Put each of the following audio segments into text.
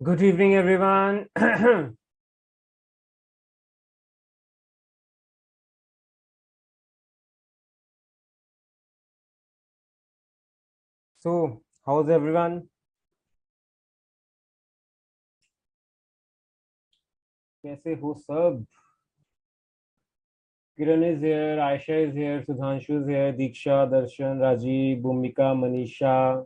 Good evening, everyone. So, how's everyone? कैसे हो सब? Kiran is here, Aisha is here, Sudhanshu is here, Diksha, Darshan, Rajiv, Bhumika, Manisha.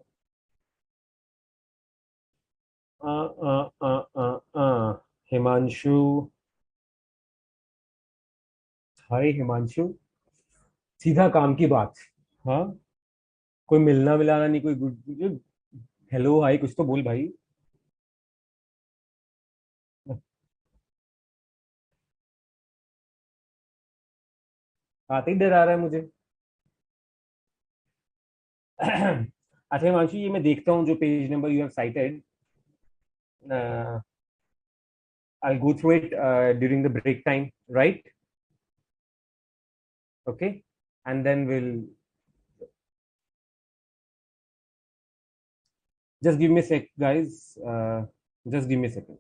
Himanshu. Hi, Himanshu. सीधा काम की बात. हाँ, कोई मिलना मिलाना नहीं, कोई गुड. हेलो हाय कुछ तो बोल भाई. आते ही डर आ रहा है मुझे. अच्छा हिमांशु, ये मैं देखता हूँ जो page number you have cited. I'll go through it during the break time, right? Okay, and then we'll just give me a sec, guys. Just give me a second.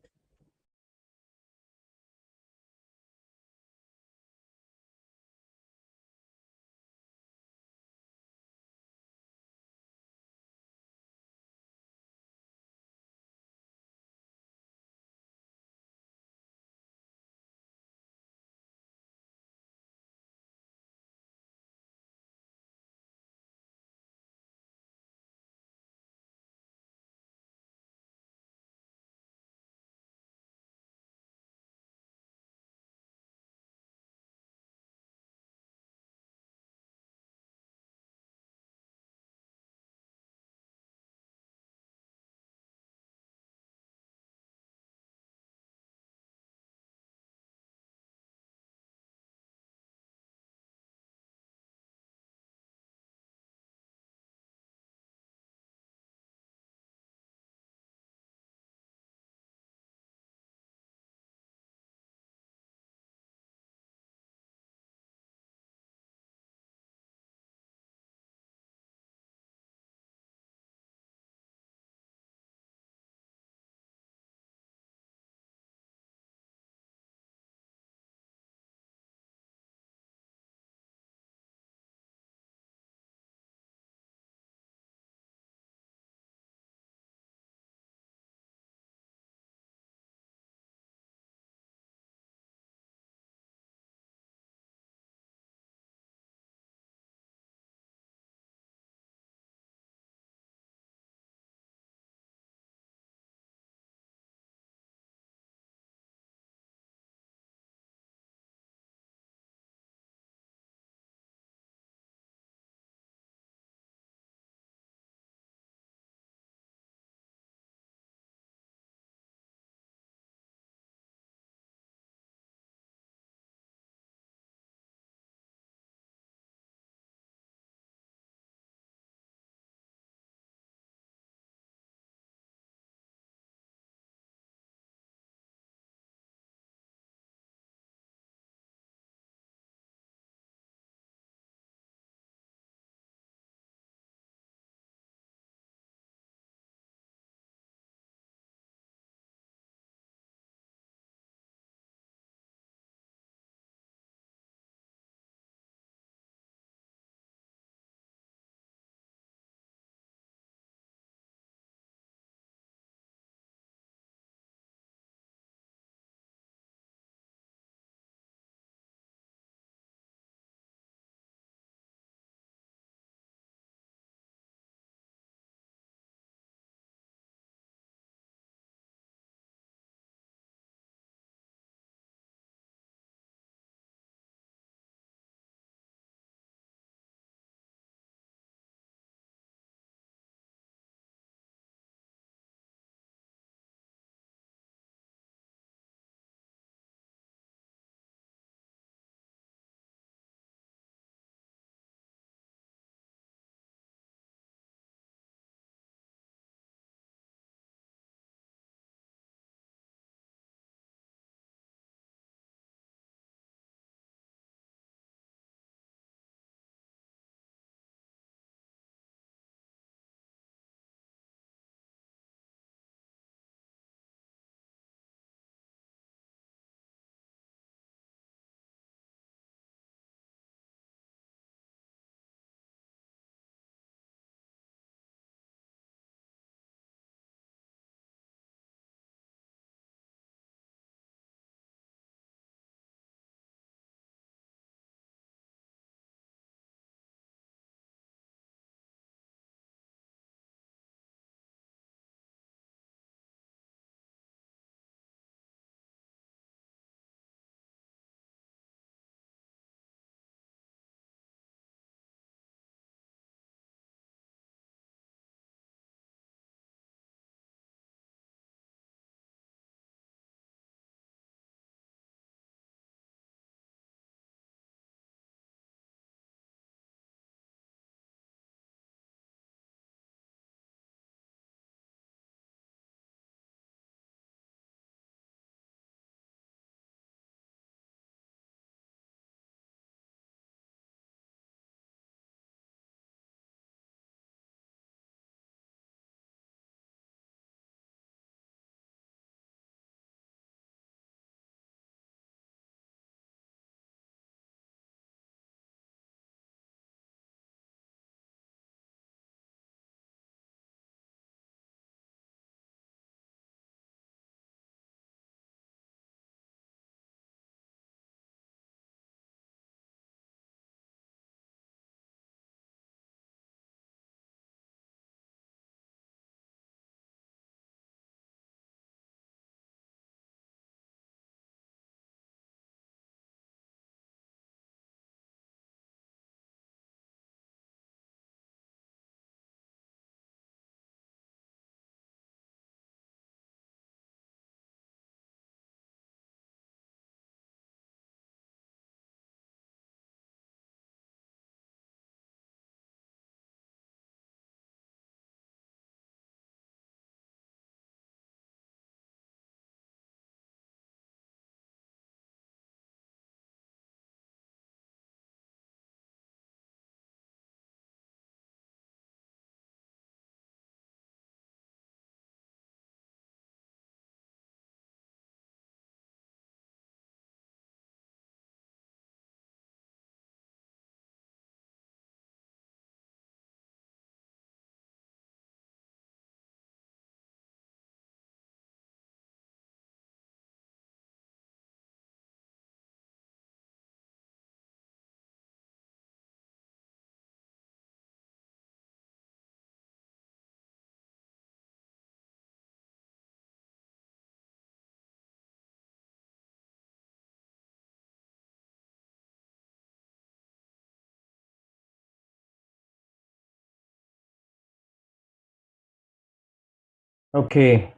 Okay.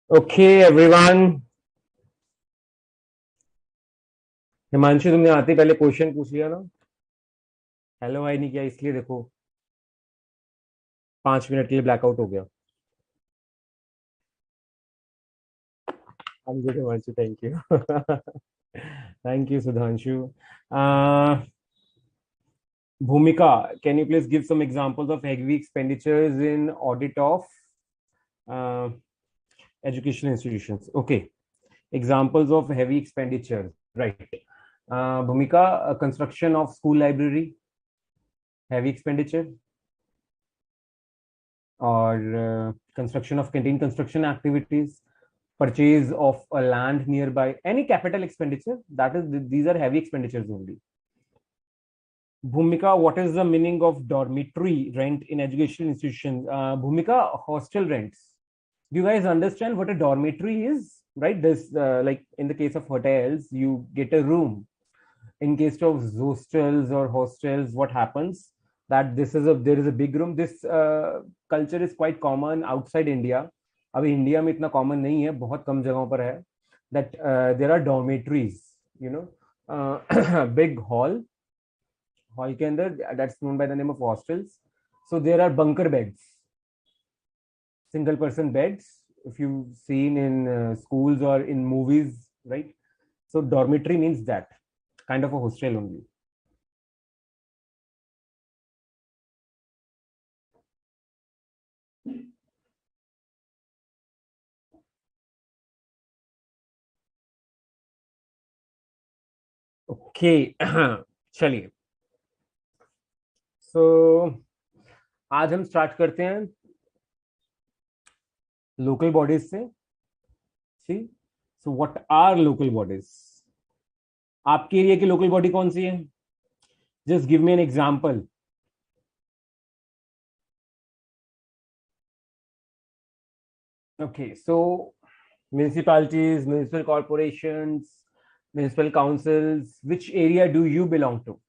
Okay, everyone. Himanshu, तुमने आते ही पहले question पूछ लिया ना। Hello भाई नहीं किया, इसलिए देखो 5 मिनट के लिए ब्लैकआउट हो गया। I'm good, Himanshu, thank you. Thank you Sudhanshu. भूमिका, can you please give some examples of heavy expenditures in audit of uh, educational institutions? Okay, examples of heavy expenditures, right? Bhumika, construction of school library, heavy expenditure, or construction of canteen construction activities, purchase of a land nearby, any capital expenditure, that is, these are heavy expenditures only. Bhumika, what is the meaning of dormitory rent in educational institutions? Bhumika, hostel rents. Do you guys understand what a dormitory is? Right? This, like in the case of hotels, you get a room. In case of hostels or hostels, what happens? That there is a big room. This culture is quite common outside India. अभी India में इतना common नहीं है, बहुत कम जगहों पर है. That there are dormitories, you know, big hall के अंदर, that's known by the name of hostels. So there are bunker beds, single person beds, if you've seen in schools or in movies, right? So dormitory means that kind of a hostel only. Okay. चलिए, सो आज हम start करते हैं local bodies से। See, so what are local bodies? आपके area की local body कौन सी है? Just give me an example. Okay, so municipalities, municipal corporations, municipal councils, which area do you belong to?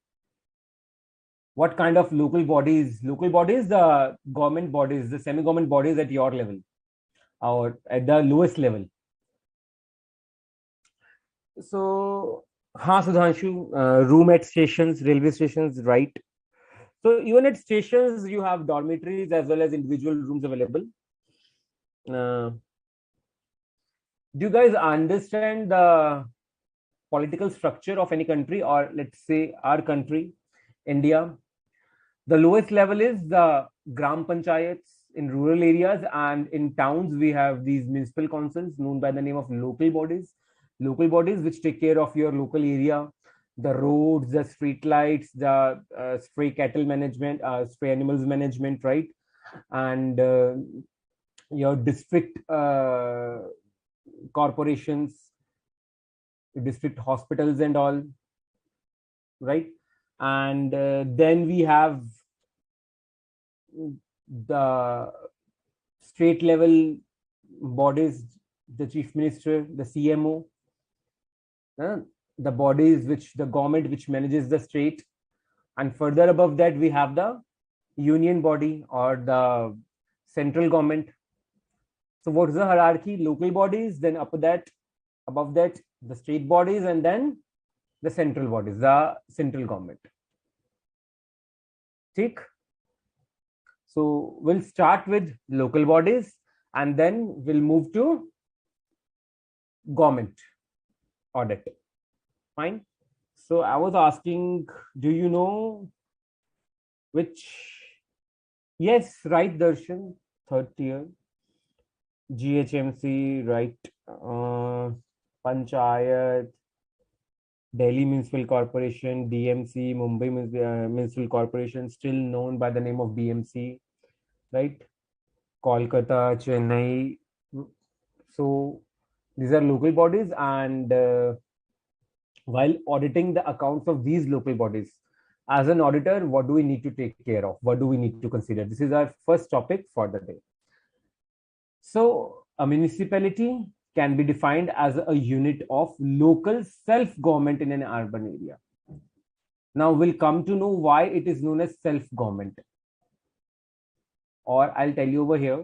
What kind of local bodies? Local bodies, the government bodies, the semi-government bodies at your level or at the lowest level. So, हाँ Sudhanshu, room at stations, railway stations, right? So even at stations, you have dormitories as well as individual rooms available. Do you guys understand the political structure of any country, or let's say our country, India? The lowest level is the gram panchayats in rural areas, and in towns we have these municipal councils known by the name of local bodies. Local bodies which take care of your local area, the roads, the street lights, the stray cattle management, stray animals management, right? And your district corporations, district hospitals and all, right? And then we have the state level bodies, the chief minister, the CMO, the bodies which the government which manages the state, and further above that we have the union body or the central government. So what's the hierarchy? Local bodies, then above that the state bodies, and then the central bodies, the central government. Take. So we'll start with local bodies and then we'll move to government audit. Fine. So I was asking, do you know which? Yes, right, Darshan, third tier. GHMC, right? Panchayat, Delhi Municipal Corporation, DMC, Mumbai Municipal Corporation, still known by the name of BMC, right? Kolkata, Chennai. So these are local bodies, and while auditing the accounts of these local bodies, as an auditor, what do we need to take care of? What do we need to consider? This is our first topic for the day. So a municipality can be defined as a unit of local self-government in an urban area. Now we'll come to know why it is known as self-government. Or I'll tell you over here.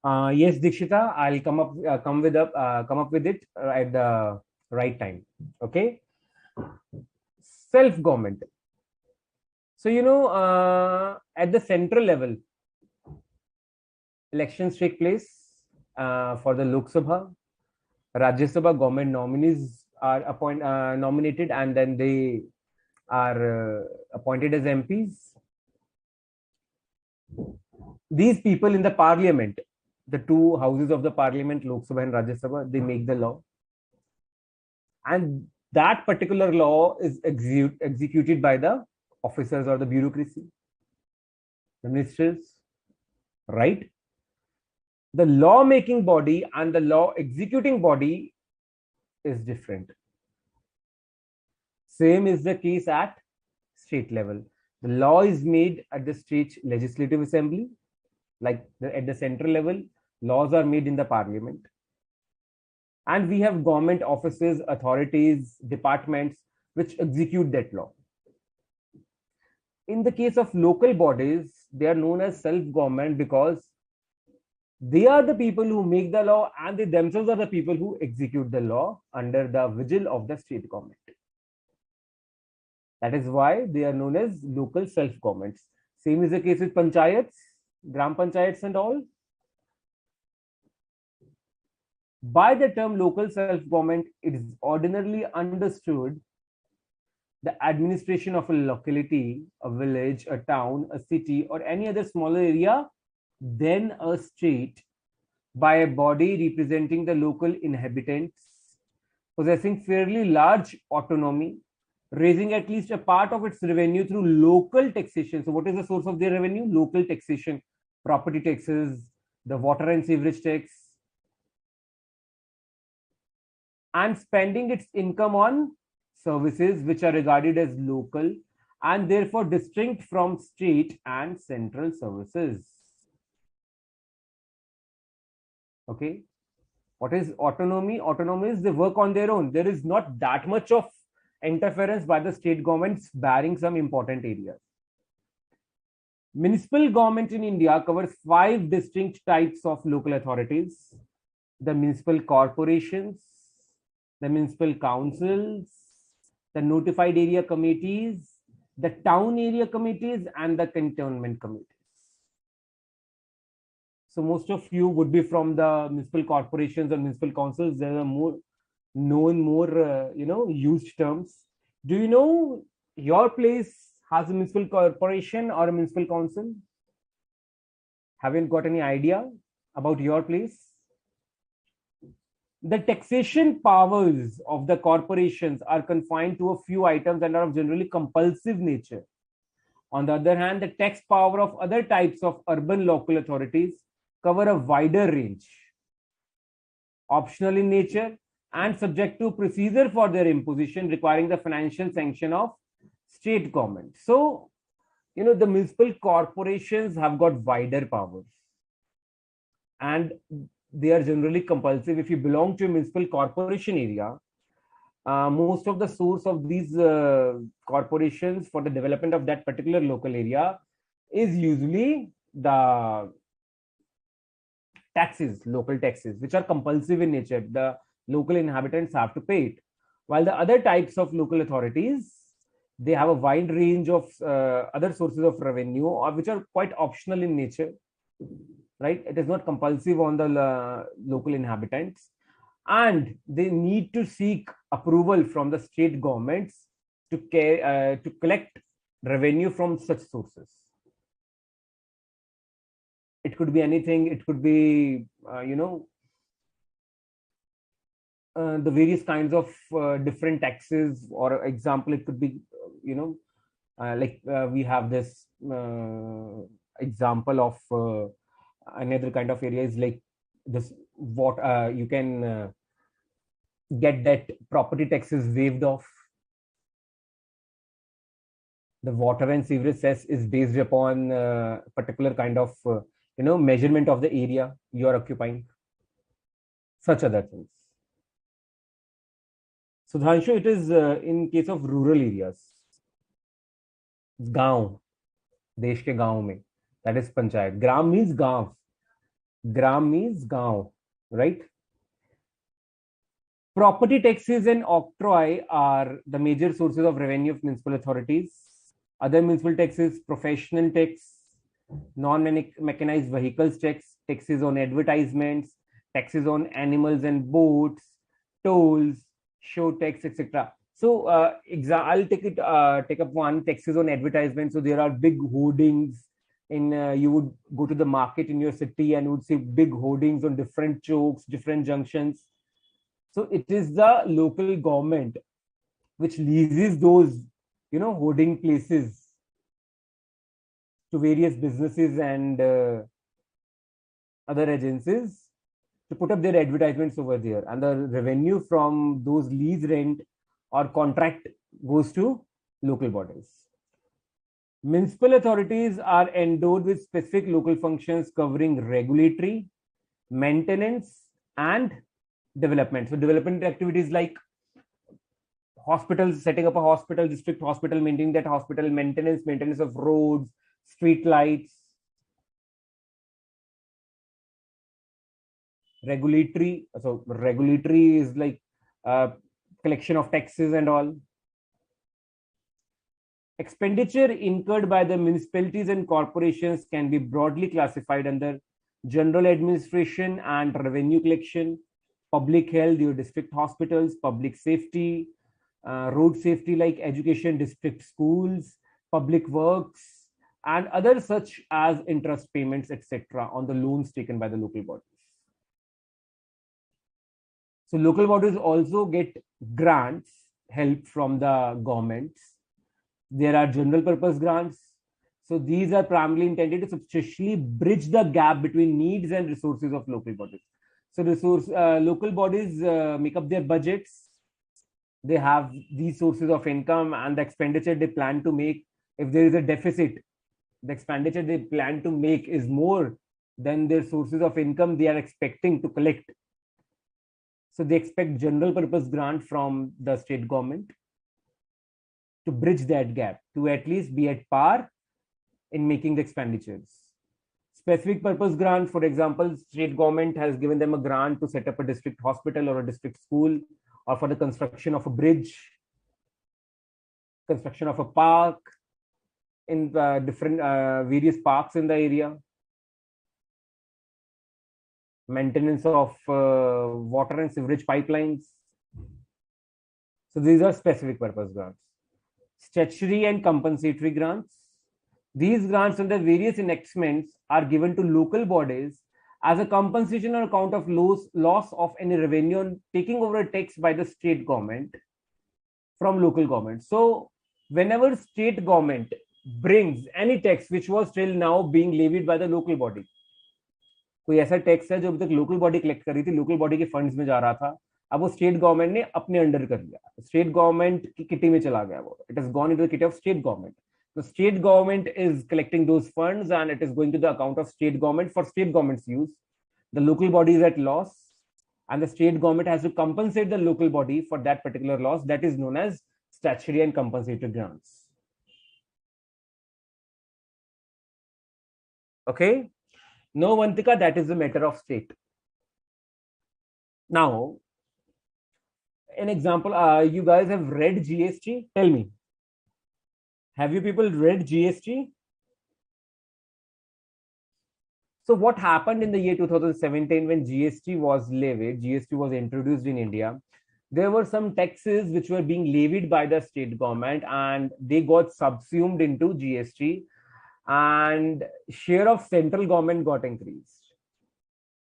Yes, Dikshita, I'll come up with it at the right time. Okay, self government. So at the central level, elections take place for the Lok Sabha. Rajya Sabha government nominees are nominated, and then they are appointed as MPs. These people in the parliament, the two houses of the parliament, Lok Sabha and Rajya Sabha, they make the law, and that particular law is executed by the officers or the bureaucracy, the ministers, right? The law making body and the law executing body is different. Same is the case at state level. The law is made at the state legislative assembly, at the central level, laws are made in the parliament. And we have government offices, authorities, departments which execute that law. In the case of local bodies, they are known as self-government because they are the people who make the law and they themselves are the people who execute the law under the vigil of the state government. That is why they are known as local self-governments. Same is the case with panchayats, gram panchayats and all. By the term local self-government, it is ordinarily understood the administration of a locality, a village, a town, a city, or any other smaller area than a state by a body representing the local inhabitants, possessing fairly large autonomy, raising at least a part of its revenue through local taxation. So what is the source of their revenue? Local taxation, property taxes, the water and sewerage tax, and spending its income on services which are regarded as local and therefore distinct from state and central services. Okay. What is autonomy? Autonomy is they work on their own. There is not that much of interference by the state governments barring some important areas. Municipal government in India covers 5 distinct types of local authorities: the municipal corporations, the municipal councils, the notified area committees, the town area committees, and the cantonment committees. So most of you would be from the municipal corporations or municipal councils. There are more known, used terms. Do you know your place has a municipal corporation or a municipal council? Haven't got any idea about your place? The taxation powers of the corporations are confined to a few items and are of generally compulsive nature. On the other hand, the tax power of other types of urban local authorities cover a wider range, optional in nature, and subject to procedure for their imposition requiring the financial sanction of state government. So, the municipal corporations have got wider powers and they are generally compulsive. If you belong to a municipal corporation area, most of the source of these corporations for the development of that particular local area is usually the taxes, local taxes, which are compulsive in nature. The local inhabitants have to pay it. While the other types of local authorities, they have a wide range of other sources of revenue, or which are quite optional in nature, right? It is not compulsive on the local inhabitants, and they need to seek approval from the state governments to collect revenue from such sources. It could be anything. It could be, the various kinds of different taxes. Or example, it could be, we have this example of another kind of area is like this. What you can get that property taxes waived off. The water and sewerage cess is based upon particular kind of measurement of the area you are occupying. Such other things. Sudhanshu, it is in case of rural areas. गांव, देश के गांव में, that is panchayat. Gram means गांव. Gram means gaon, right? Property taxes and octroi are the major sources of revenue of municipal authorities. Other municipal taxes, professional tax, non-mechanized vehicles tax, taxes on advertisements, taxes on animals and boats, tolls, show tax, etc. So, I'll take up one, taxes on advertisements. So there are big hoardings in. You would go to the market in your city and would see big hoardings on different chokes, different junctions. So it is the local government which leases those, hoarding places to various businesses and other agencies to put up their advertisements over there, and the revenue from those lease rent or contract goes to local bodies. Municipal authorities are endowed with specific local functions covering regulatory, maintenance, and development. So development activities like hospitals, setting up a hospital, district hospital, maintaining that hospital, maintenance of roads, street lights, regulatory. So regulatory is like collection of taxes and all. Expenditure incurred by the municipalities and corporations can be broadly classified under general administration and revenue collection, public health, your district hospitals, public safety, road safety like education, district schools, public works, and other such as interest payments, etc., on the loans taken by the local bodies. So local bodies also get grants, help from the governments. There are general purpose grants. So these are primarily intended to substantially bridge the gap between needs and resources of local bodies. So local bodies make up their budgets. They have these sources of income and the expenditure they plan to make. If there is a deficit, the expenditure they plan to make is more than their sources of income they are expecting to collect. So they expect general purpose grant from the state government to bridge that gap, to at least be at par in making the expenditures. Specific purpose grant, for example, state government has given them a grant to set up a district hospital or a district school, or for the construction of a bridge, construction of a park, in different various parks in the area, maintenance of water and sewerage pipelines. So these are specific purpose grants. Statutory and compensatory grants. These grants under various enactments are given to local bodies as a compensation on account of loss of any revenue on taking over a tax by the state government from local government. So whenever state government brings any tax which was till now being levied by the local body, कोई ऐसा tax है जो अभी तक local body collect कर रही थी, local body के फंड्स में जा रहा था, अब वो स्टेट गवर्नमेंट ने अपने अंडर कर लिया, स्टेट गवर्नमेंट की किटी में चला गया वो, it has gone into the kitty of state government. The state government is collecting those funds and it is going to the account of state government for state government's use. The local body is at loss and the state government has to compensate the local body for that particular loss. That is known as statutory and compensatory grants. Okay. No, Vantika, that is a matter of state. Now, an example, you guys have read GST? Tell me. Have you people read GST? So what happened in the year 2017 when GST was levied, GST was introduced in India, there were some taxes which were being levied by the state government and they got subsumed into GST and share of central government got increased.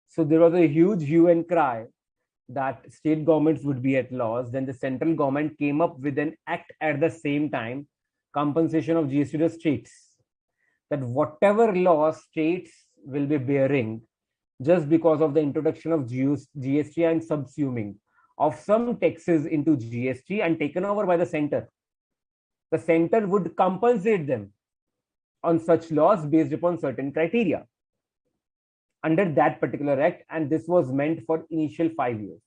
So there was a huge hue and cry that state governments would be at loss. Then the central government came up with an act at the same time, compensation of GST to states, that whatever loss states will be bearing just because of the introduction of GST and subsuming of some taxes into GST and taken over by the center would compensate them on such loss based upon certain criteria under that particular act, and this was meant for initial 5 years,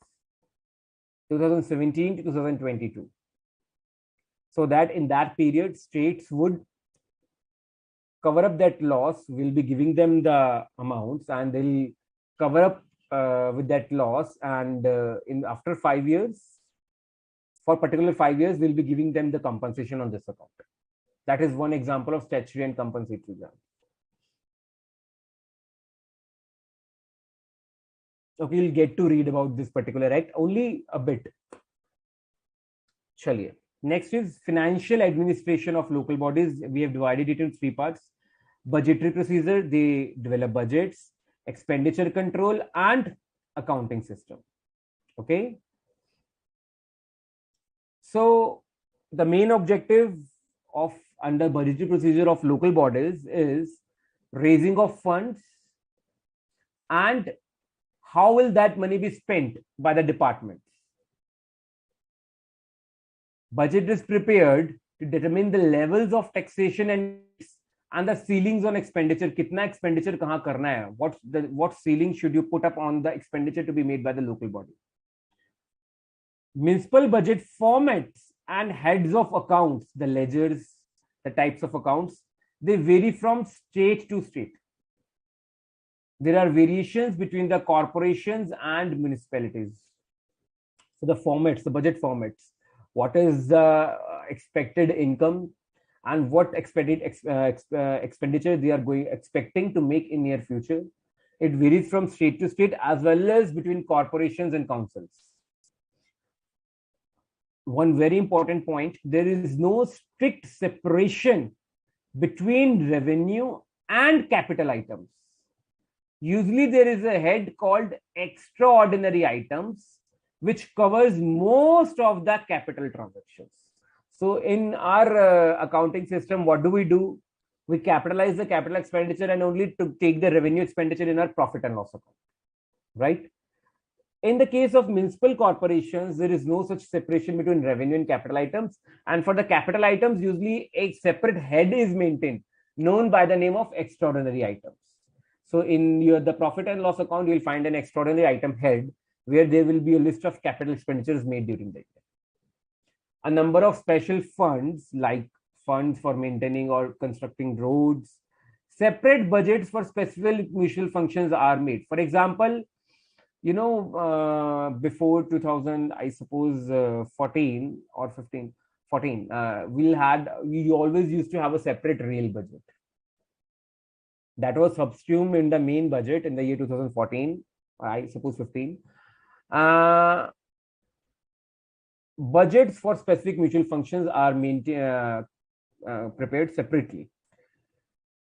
2017 to 2022. So that in that period, states would cover up that loss, will be giving them the amounts and they'll cover up with that loss, and in after 5 years, for particular 5 years, we'll be giving them the compensation on this account. That is one example of statutory and compensatory grant. Okay, you'll get to read about this particular act only a bit. Chaliye. Next is financial administration of local bodies. We have divided it into three parts. Budgetary procedure, they develop budgets, expenditure control, and accounting system. Okay. So the main objective of under budgetary procedure of local bodies is raising of funds, and how will that money be spent by the departments. Budget is prepared to determine the levels of taxation and the ceilings on expenditure. Kitna expenditure kahan karna hai? What ceiling should you put up on the expenditure to be made by the local body? Municipal budget formats and heads of accounts, the ledgers, the types of accounts, they vary from state to state. There are variations between the corporations and municipalities. So the formats, the budget formats, what is the expected income and what expenditure they are expecting to make in near future. It varies from state to state as well as between corporations and councils. One very important point, there is no strict separation between revenue and capital items. Usually there is a head called extraordinary items, which covers most of the capital transactions. So in our accounting system, what do? We capitalize the capital expenditure and only to take the revenue expenditure in our profit and loss account, right? In the case of municipal corporations, there is no such separation between revenue and capital items. And for the capital items, usually a separate head is maintained, known by the name of extraordinary items. So in the profit and loss account, you'll find an extraordinary item head where there will be a list of capital expenditures made during the year. A number of special funds, like funds for maintaining or constructing roads, separate budgets for specific municipal functions are made. For example, before 2000, I suppose 14 or 15, 14, we always used to have a separate rail budget. That was subsumed in the main budget in the year 2014, I suppose 15. Budgets for specific mutual functions are prepared separately.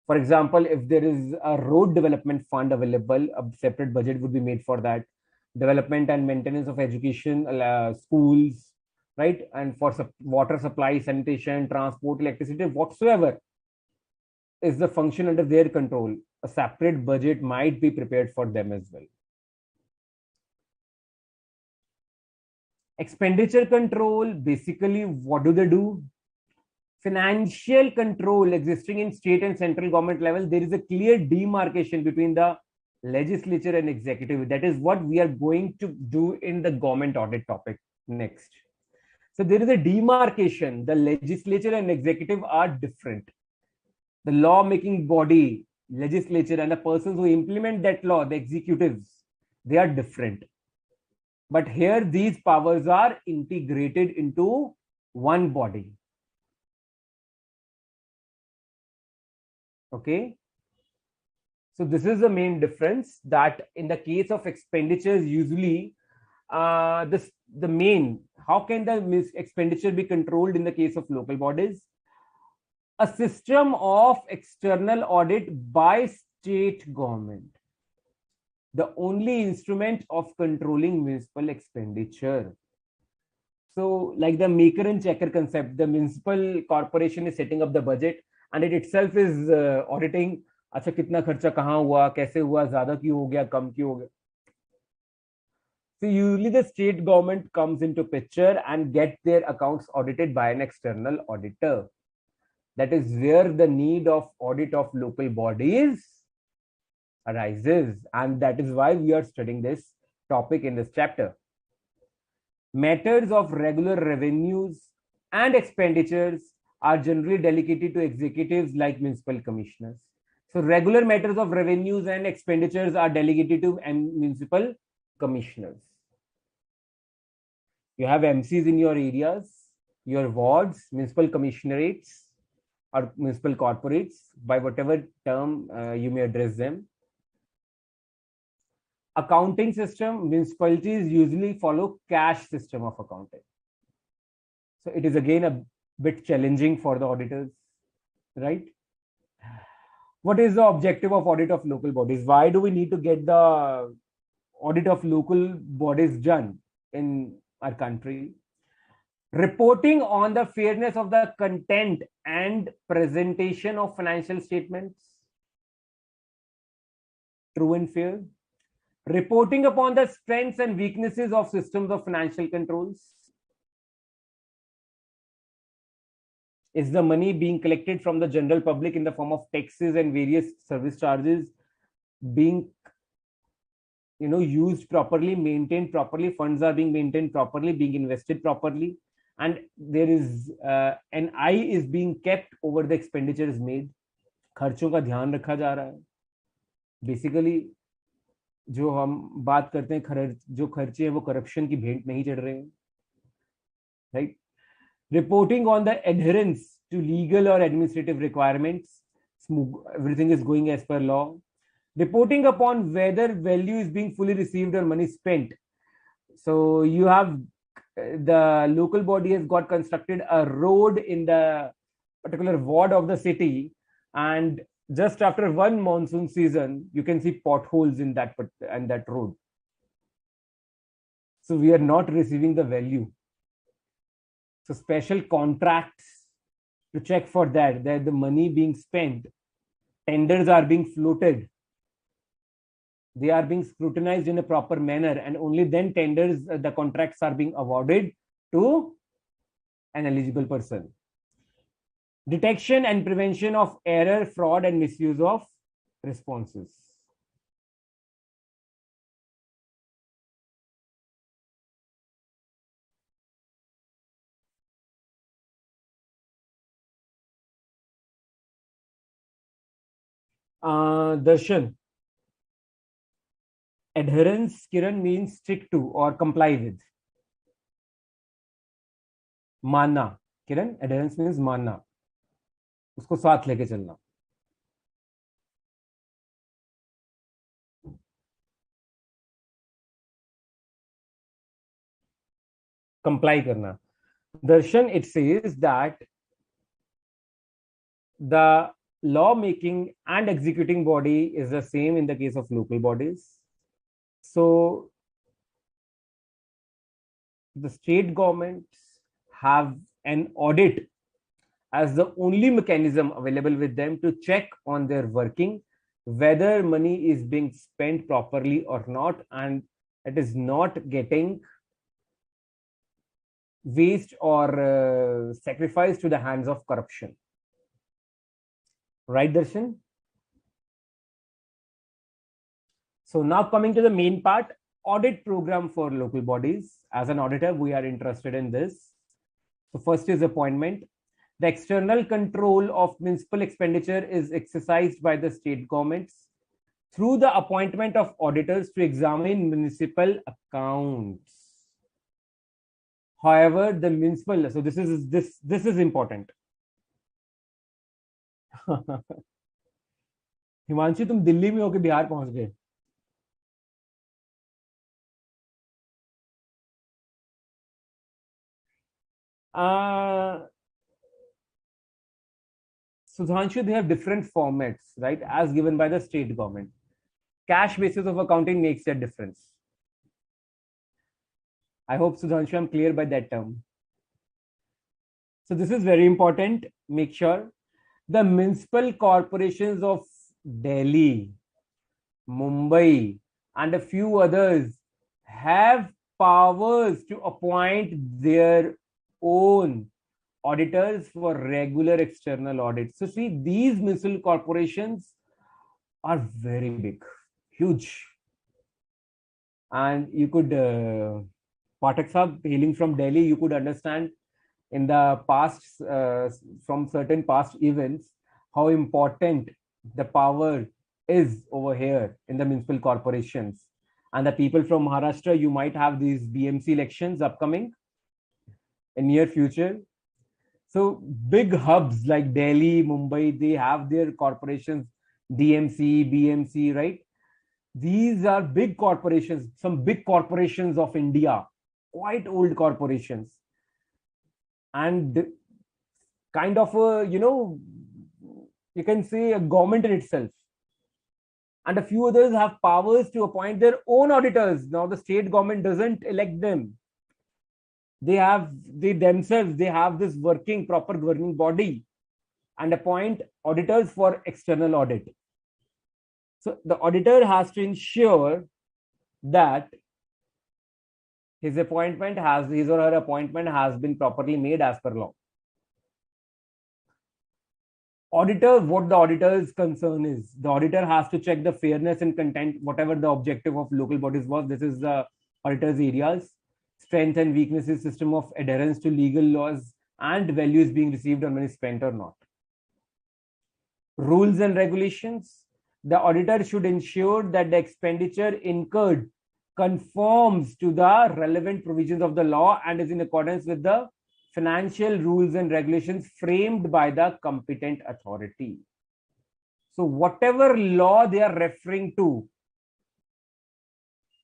For example, if there is a road development fund available, a separate budget would be made for that. Development and maintenance of education, schools, right? And for water supply, sanitation, transport, electricity, whatsoever is the function under their control, a separate budget might be prepared for them as well. Expenditure control, basically, what do? Financial control existing in state and central government level, there is a clear demarcation between the legislature and executive. That is what we are going to do in the government audit topic next. So there is a demarcation. The legislature and executive are different. The law-making body, legislature, and the persons who implement that law, the executives, they are different. But here, these powers are integrated into one body. Okay. So this is the main difference, that in the case of expenditures, usually how can the expenditure be controlled in the case of local bodies? A system of external audit by state government, the only instrument of controlling municipal expenditure. So like the maker and checker concept, the municipal corporation is setting up the budget and it itself is auditing, अच्छा कितना खर्चा कहाँ हुआ, कैसे हुआ, ज़्यादा क्यों हो गया, कम क्यों हो गया. So usually the state government comes into picture and get their accounts audited by an external auditor. That is where the need of audit of local bodies arises, and that is why we are studying this topic in this chapter. Matters of regular revenues and expenditures are generally delegated to executives like municipal commissioners. So regular matters of revenues and expenditures are delegated to municipal commissioners. You have MCs in your areas, your wards, municipal commissionerates or municipal corporates, by whatever term you may address them. Accounting system, municipalities usually follow cash system of accounting. So it is again a bit challenging for the auditors, right? What is the objective of audit of local bodies? Why do we need to get the audit of local bodies done in our country? Reporting on the fairness of the content and presentation of financial statements, true and fair. Reporting upon the strengths and weaknesses of systems of financial controls. Is the money being collected from the general public in the form of taxes and various service charges being used properly, maintained properly, funds are being maintained properly, being invested properly, and there is an eye is being kept over the expenditures made. खर्चों का ध्यान रखा जा रहा है. Basically जो हम बात करते हैं जो खर्चे हैं वो करप्शन की भेंट नहीं चढ़ रहे हैं, right? Reporting on the adherence to legal or administrative requirements, everything is going as per law. Reporting upon whether value is being fully received or money spent. So you have the local body has got constructed a road in the particular ward of the city, and just after one monsoon season you can see potholes in that road. So we are not receiving the value. So special contracts to check for that the money being spent, tenders are being floated, they are being scrutinized in a proper manner, and only then tenders, the contracts are being awarded to an eligible person. Detection and prevention of error, fraud, and misuse of responses. Darshan, adherence, Kiran, means stick to or comply with. मानना, Kiran, adherence means मानना, उसको साथ लेके चलना. Comply करना. Darshan, it says that the law making and executing body is the same in the case of local bodies. So the state governments have an audit as the only mechanism available with them to check on their working, whether money is being spent properly or not, and it is not getting waste or sacrificed to the hands of corruption. Right, Darshan? So now coming to the main part, audit program for local bodies. As an auditor, we are interested in this. So first is appointment. The external control of municipal expenditure is exercised by the state governments through the appointment of auditors to examine municipal accounts. However, the municipal, so this is important. Himanshu, तुम दिल्ली में होके बिहार पहुंच गए. Sudhanshu, they have different formats, right, as given by the state government. Cash basis of accounting makes a difference. I hope, Sudhanshu, I'm clear by that term. So this is very important. Make sure the municipal corporations of Delhi, Mumbai, and a few others have powers to appoint their own auditors for regular external audits. So see, these municipal corporations are very big, huge. And you could, Pathak Sahab, hailing from Delhi, you could understand in the past, from certain past events, how important The power is over here in the municipal corporations. And the people from Maharashtra, you might have these BMC elections upcoming in near future. So big hubs like Delhi, Mumbai, they have their corporations, DMC, BMC, right? These are big corporations, some big corporations of India, quite old corporations, and kind of a, you can say a government in itself. And a few others have powers to appoint their own auditors. Now the state government doesn't elect them. They themselves, they have this working, proper governing body and appoint auditors for external audit. So the auditor has to ensure that his or her appointment has been properly made as per law. Auditor, what the auditor's concern is, the auditor has to check the fairness and content, whatever the objective of local bodies was. This is the auditor's areas. Strength and weaknesses, system of adherence to legal laws, and values being received or money spent or not. Rules and regulations. The auditor should ensure that the expenditure incurred conforms to the relevant provisions of the law and is in accordance with the financial rules and regulations framed by the competent authority. So whatever law they are referring to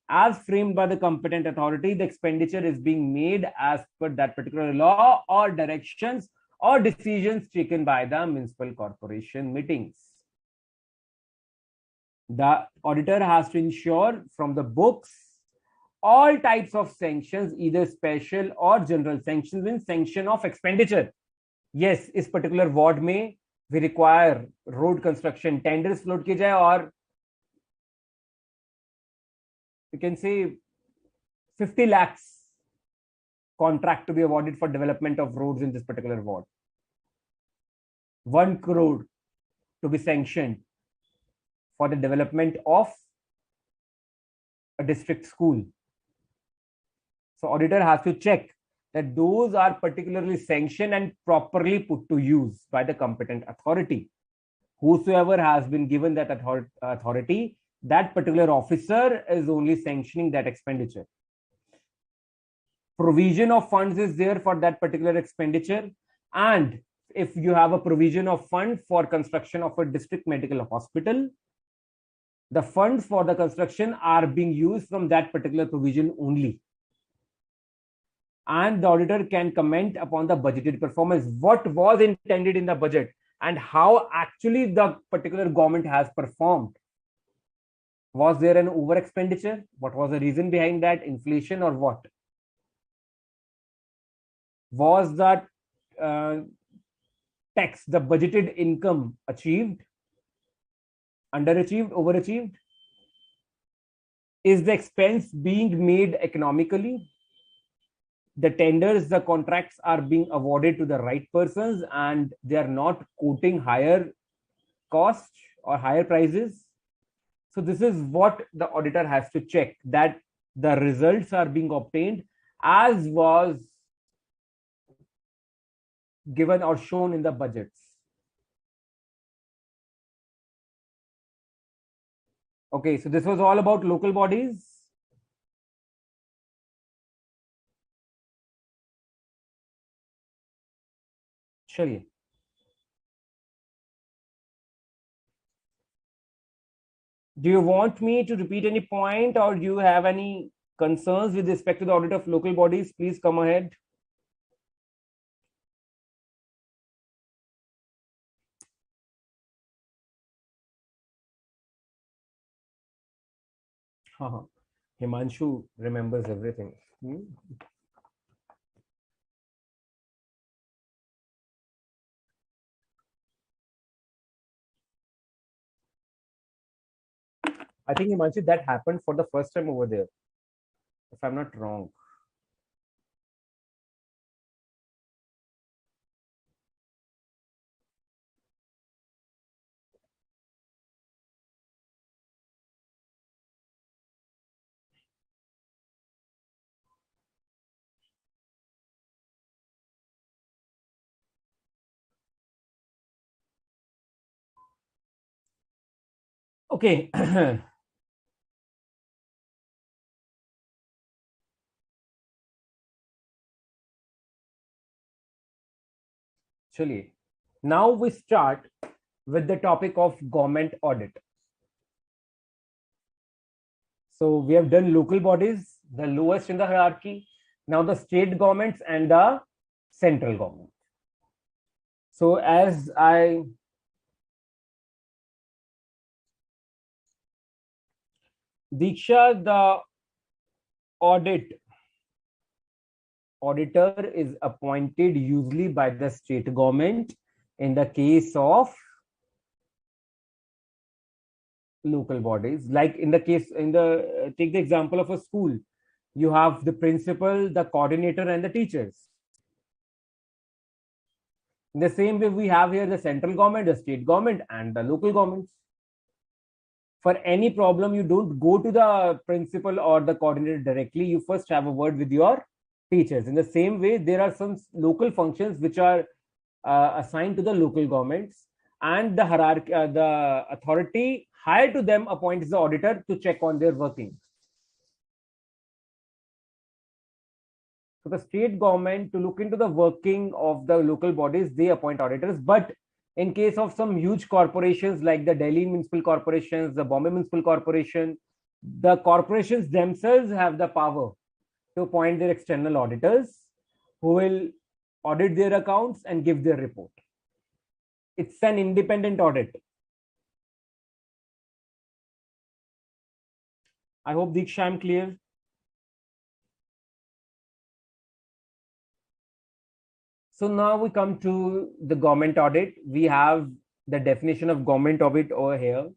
as framed by the competent authority, the expenditure is being made as per that particular law or directions or decisions taken by the municipal corporation meetings. The auditor has to ensure from the books all types of sanctions, either special or general. Sanctions means sanction of expenditure. Yes, इस particular ward में we require road construction tenders float किए जाए, और you can say 50 lakhs contract to be awarded for development of roads in this particular ward. 1 crore to be sanctioned for the development of a district school. So auditor has to check that those are particularly sanctioned and properly put to use by the competent authority. Whosoever has been given that authority, that particular officer is only sanctioning that expenditure. Provision of funds is there for that particular expenditure. And if you have a provision of fund for construction of a district medical hospital, the funds for the construction are being used from that particular provision only. And the auditor can comment upon the budgeted performance, what was intended in the budget and how actually the particular government has performed. Was there an over expenditure? What was the reason behind that? Inflation or what? Was that tax, the budgeted income, achieved, underachieved, overachieved? Is the expense being made economically? The tenders, the contracts are being awarded to the right persons and they are not quoting higher cost or higher prices. So this is what the auditor has to check, that the results are being obtained as was given or shown in the budgets. Okay, so this was all about local bodies. चलिए, do you want me to repeat any point or do you have any concerns with respect to the audit of local bodies? Please come ahead. Himanshu remembers everything. I think Himanshu, that happened for the first time over there, if I'm not wrong. Okay. Chaliye. Now we start with the topic of government audit. So we have done local bodies, the lowest in the hierarchy, now the state governments and the central government. So as Diksha, the auditor is appointed usually by the state government in the case of local bodies. Like in the case, take the example of a school, you have the principal, the coordinator, and the teachers. In the same way, we have here the central government, the state government, and the local governments. For any problem, you don't go to the principal or the coordinator directly. You first have a word with your teachers. In the same way, there are some local functions which are assigned to the local governments, and the hierarchy, the authority hired to them appoints the auditor to check on their working. So the state government, to look into the working of the local bodies, they appoint auditors. But in case of some huge corporations like the Delhi Municipal Corporations, the Bombay Municipal Corporation, the corporations themselves have the power to appoint their external auditors who will audit their accounts and give their report. It's an independent audit. I hope, Diksha, I'm clear. So now we come to the government audit. We have the definition of government audit over here.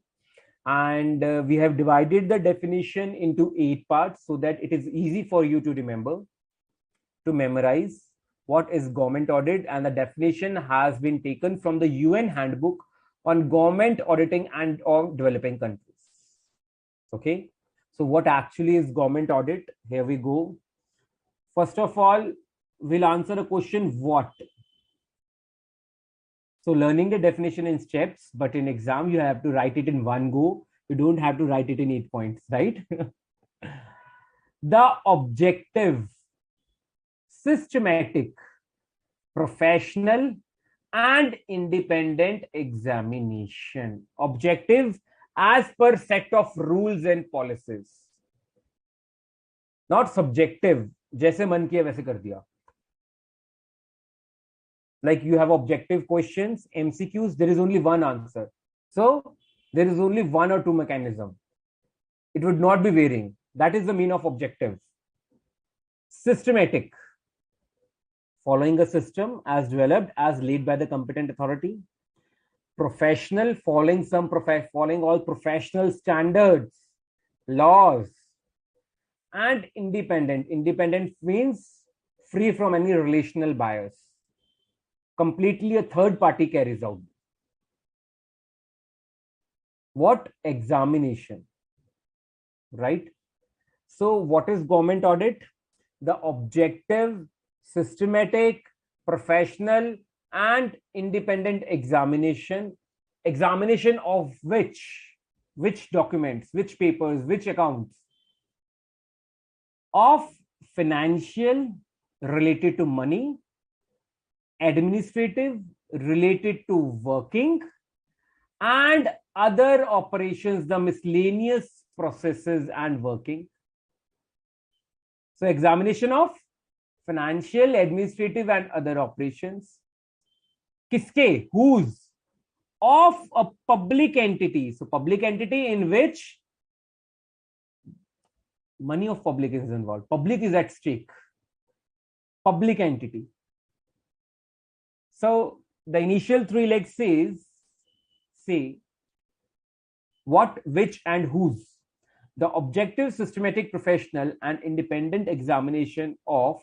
And we have divided the definition into 8 parts so that it is easy for you to remember, to memorize what is government audit. And the definition has been taken from the UN handbook on government auditing and of developing countries. Okay. So what actually is government audit? Here we go. First of all, we'll answer a question, what? So learning the definition in steps, but in exam, you have to write it in one go. You don't have to write it in 8 points, right? The objective, systematic, professional, and independent examination. Objective as per set of rules and policies. Not subjective, जैसे मन किया वैसे कर दिया. Like you have objective questions, MCQs, there is only one answer. So there is only one or two mechanism. It would not be varying. That is the meaning of objective. Systematic, following a system as developed, as laid by the competent authority. Professional, following all professional standards, laws. And independent. Independent means free from any relational bias. Completely a third party carries out. What? Examination, right? So what is government audit? The objective, systematic, professional, and independent examination of which documents, which papers, which accounts? Of financial, related to money, administrative, related to working, and other operations, the miscellaneous processes and working. So examination of financial, administrative, and other operations. Kiske? Whose? Of a public entity. So public entity in which money of public is involved. Public is at stake. Public entity. So the initial 3 legs say what, which, and whose. The objective, systematic, professional, and independent examination of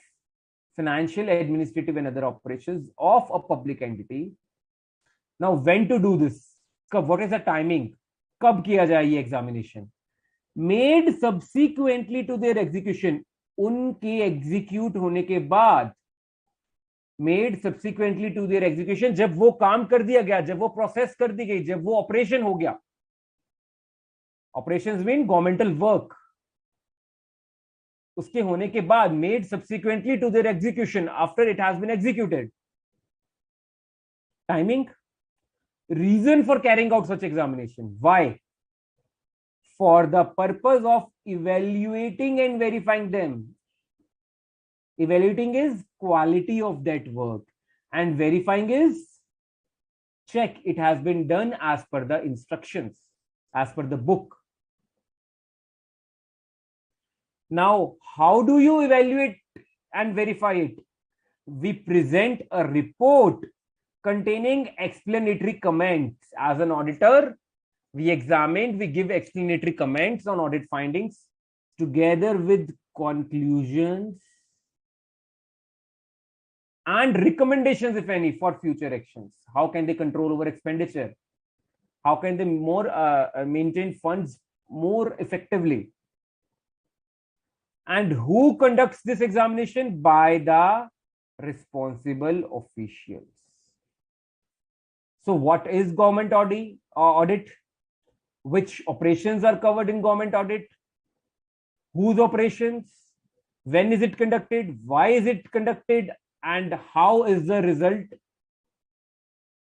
financial, administrative, and other operations of a public entity. Now, when to do this? What is the timing? Kab kiya jaye ye examination? Made subsequently to their execution. उनके execute होने के बाद, made subsequently to their execution, जब वो काम कर दिया गया, जब वो प्रोसेस कर दी गई, जब वो ऑपरेशन हो गया. Operations mean governmental work. उसके होने के बाद made subsequently to their execution after it has been executed. Timing, reason for carrying out such examination. Why? For the purpose of evaluating and verifying them. Evaluating is quality of that work, and verifying is check it has been done as per the instructions, as per the book. Now, how do you evaluate and verify it? We present a report containing explanatory comments. As an auditor, we examined, we give explanatory comments on audit findings together with conclusions and recommendations, if any, for future actions. How can they control over expenditure? How can they maintain funds more effectively? And who conducts this examination? By the responsible officials. So what is government audit? Which operations are covered in government audit? Whose operations? When is it conducted? Why is it conducted? And how is the result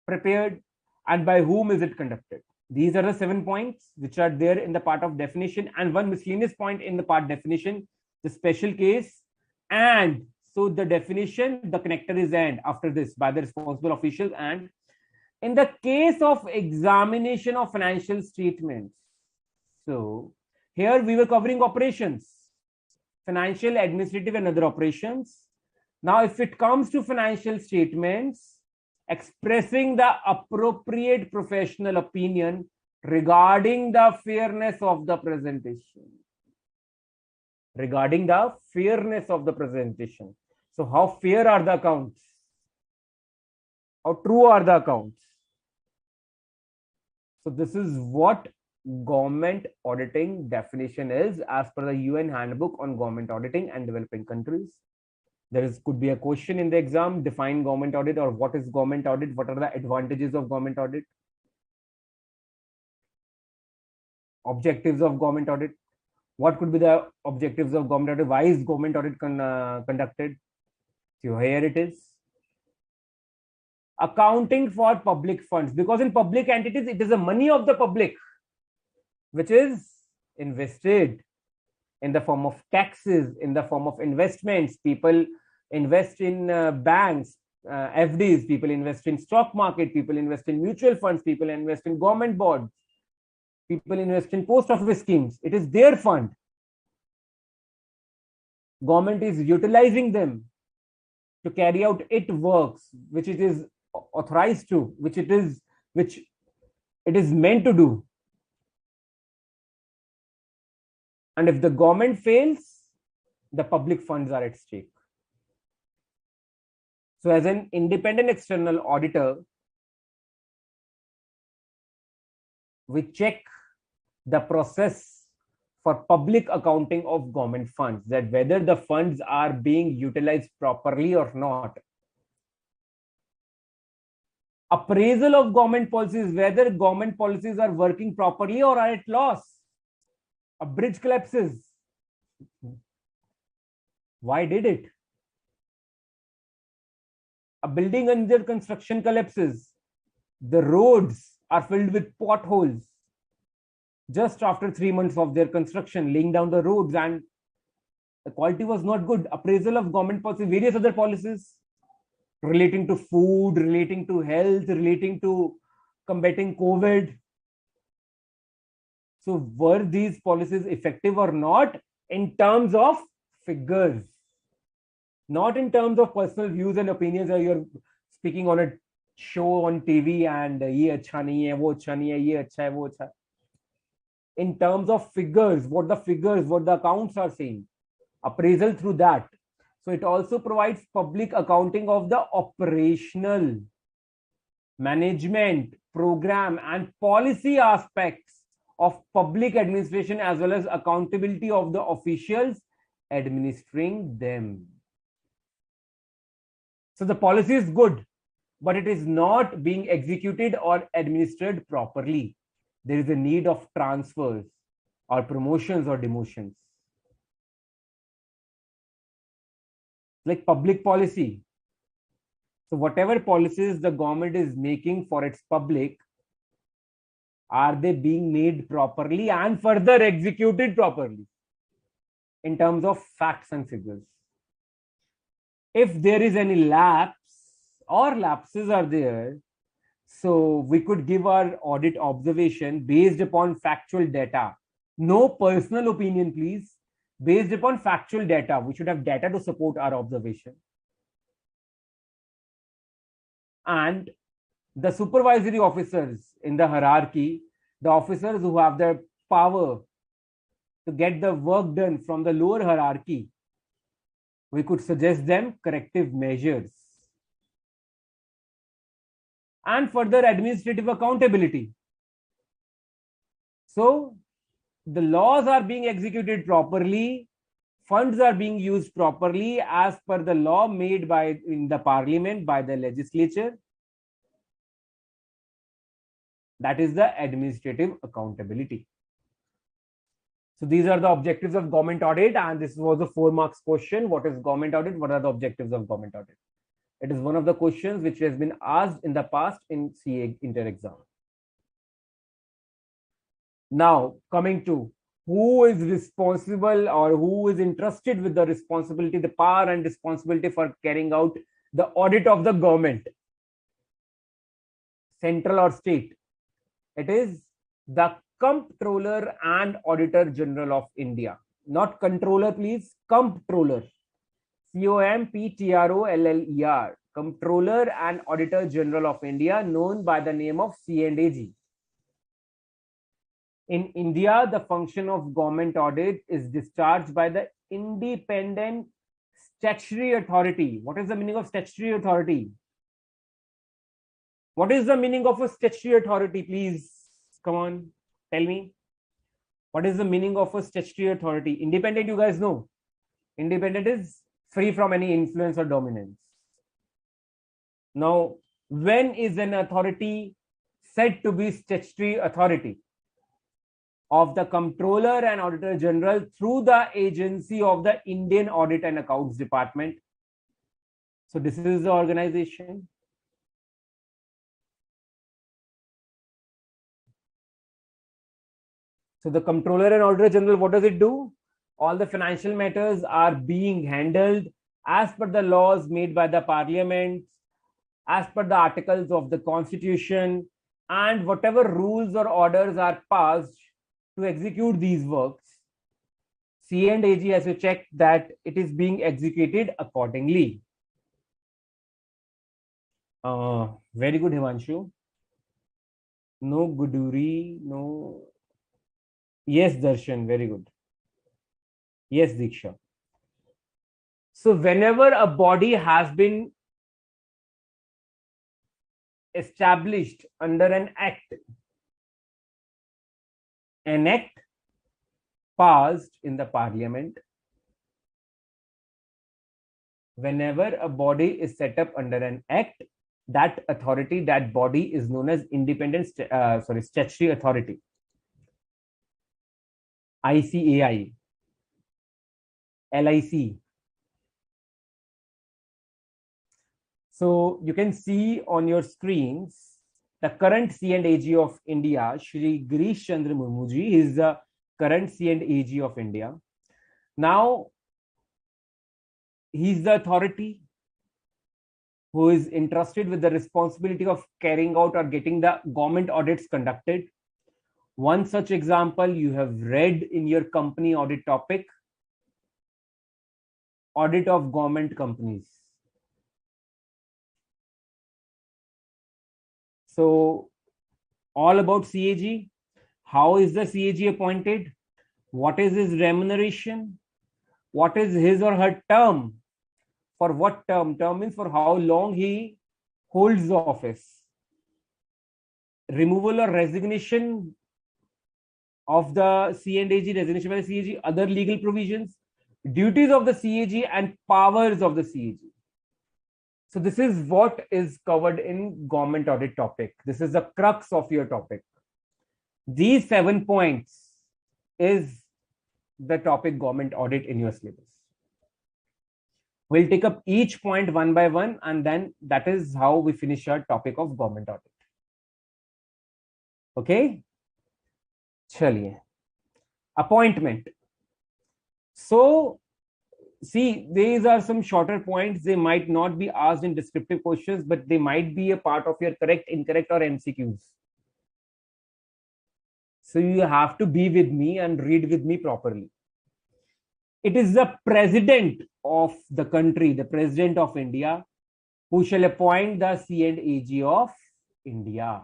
prepared? And by whom is it conducted? These are the 7 points which are there in the part of definition, and one miscellaneous point in the part definition, the special case. And so the definition, the connector is and after this by the responsible officials. And in the case of examination of financial statements, so here we were covering operations, financial, administrative, and other operations. Now, if it comes to financial statements, expressing the appropriate professional opinion regarding the fairness of the presentation. Regarding the fairness of the presentation. So, how fair are the accounts? How true are the accounts? So, this is what government auditing definition is as per the UN Handbook on Government Auditing and Developing Countries. Could be a question in the exam, define government audit, or what is government audit? What are the advantages of government audit? Objectives of government audit. What could be the objectives of government audit? Why is government audit conducted? So here it is. Accounting for public funds, because in public entities, it is the money of the public which is invested in the form of taxes, in the form of investments. People invest in banks, FDs, people invest in stock market, people invest in mutual funds, people invest in government bonds, people invest in post office schemes. It is their fund. Government is utilizing them to carry out its works, which it is authorized to, which it is meant to do. And if the government fails, the public funds are at stake. So as an independent external auditor, we check the process for public accounting of government funds, that whether the funds are being utilized properly or not. Appraisal of government policies, whether government policies are working properly or are at loss. A bridge collapses. Why did it? A building under construction collapses. The roads are filled with potholes just after 3 months of their construction, laying down the roads, and the quality was not good. Appraisal of government policy, various other policies relating to food, relating to health, relating to combating COVID. So were these policies effective or not in terms of figures, not in terms of personal views and opinions, or you're speaking on a show on TV and ye acha nahi hai, wo acha nahi hai, ye acha hai, wo acha hai. In terms of figures, what the accounts are saying, appraisal through that. So it also provides public accounting of the operational, management, program, and policy aspects of public administration, as well as accountability of the officials administering them. So the policy is good, but it is not being executed or administered properly. There is a need of transfers. or promotions or demotions. Like public policy. So whatever policies the government is making for its public, are they being made properly and further executed properly in terms of facts and figures? If there is any lapse or lapses are there, so we could give our audit observation based upon factual data. No personal opinion, please. Based upon factual data. We should have data to support our observation. And the supervisory officers in the hierarchy, the officers who have the power to get the work done from the lower hierarchy, we could suggest them corrective measures. And further administrative accountability. So the laws are being executed properly, funds are being used properly as per the law made by in the parliament by the legislature. That is the administrative accountability. So these are the objectives of government audit, and this was a 4 marks question. What is government audit? What are the objectives of government audit? It is one of the questions which has been asked in the past in CA inter exam. Now coming to who is responsible or who is entrusted with the responsibility, the power and responsibility for carrying out the audit of the government, central or state. It is the Comptroller and Auditor General of India. Not controller, please. Comptroller. Comptroller. Comptroller and Auditor General of India, known by the name of C&AG. In India, the function of government audit is discharged by the independent statutory authority. What is the meaning of statutory authority? What is the meaning of a statutory authority? Please, come on, tell me. What is the meaning of a statutory authority? Independent, you guys know. Independent is free from any influence or dominance. Now, when is an authority said to be statutory authority? Of the Comptroller and Auditor General through the agency of the Indian Audit and Accounts Department. So this is the organization. So the Comptroller and Auditor General, what does it do? All the financial matters are being handled as per the laws made by the Parliament, as per the articles of the Constitution, and whatever rules or orders are passed to execute these works, C&AG has to check that it is being executed accordingly. Very good, Himanshu. No Guduri, no. Yes, Darshan, very good. Yes, Diksha. So whenever a body has been established under an act passed in the parliament, whenever a body is set up under an act, that authority, that body is known as independent statutory authority. ICAI, LIC. So you can see on your screens the current C&AG of India, Shri Girish Chandra Murmuji, is the current C&AG of India. Now, he is the authority who is entrusted with the responsibility of carrying out or getting the government audits conducted. One such example you have read in your company audit topic, audit of government companies. So all about CAG. How is the CAG appointed? What is his remuneration? What is his or her term? For what term? Term means for how long he holds the office. Removal or resignation of the C&AG, resignation by the CAG, other legal provisions, duties of the CAG and powers of the CAG. So this is what is covered in government audit topic. This is the crux of your topic. These 7 points is the topic government audit in your syllabus. We'll take up each point one by one, and then that is how we finish our topic of government audit. Okay? Chaliye. Appointment. So, see, these are some shorter points. They might not be asked in descriptive questions, but they might be a part of your correct, incorrect, or MCQs. So you have to be with me and read with me properly. It is the president of the country, the president of India, who shall appoint the C and AG of India,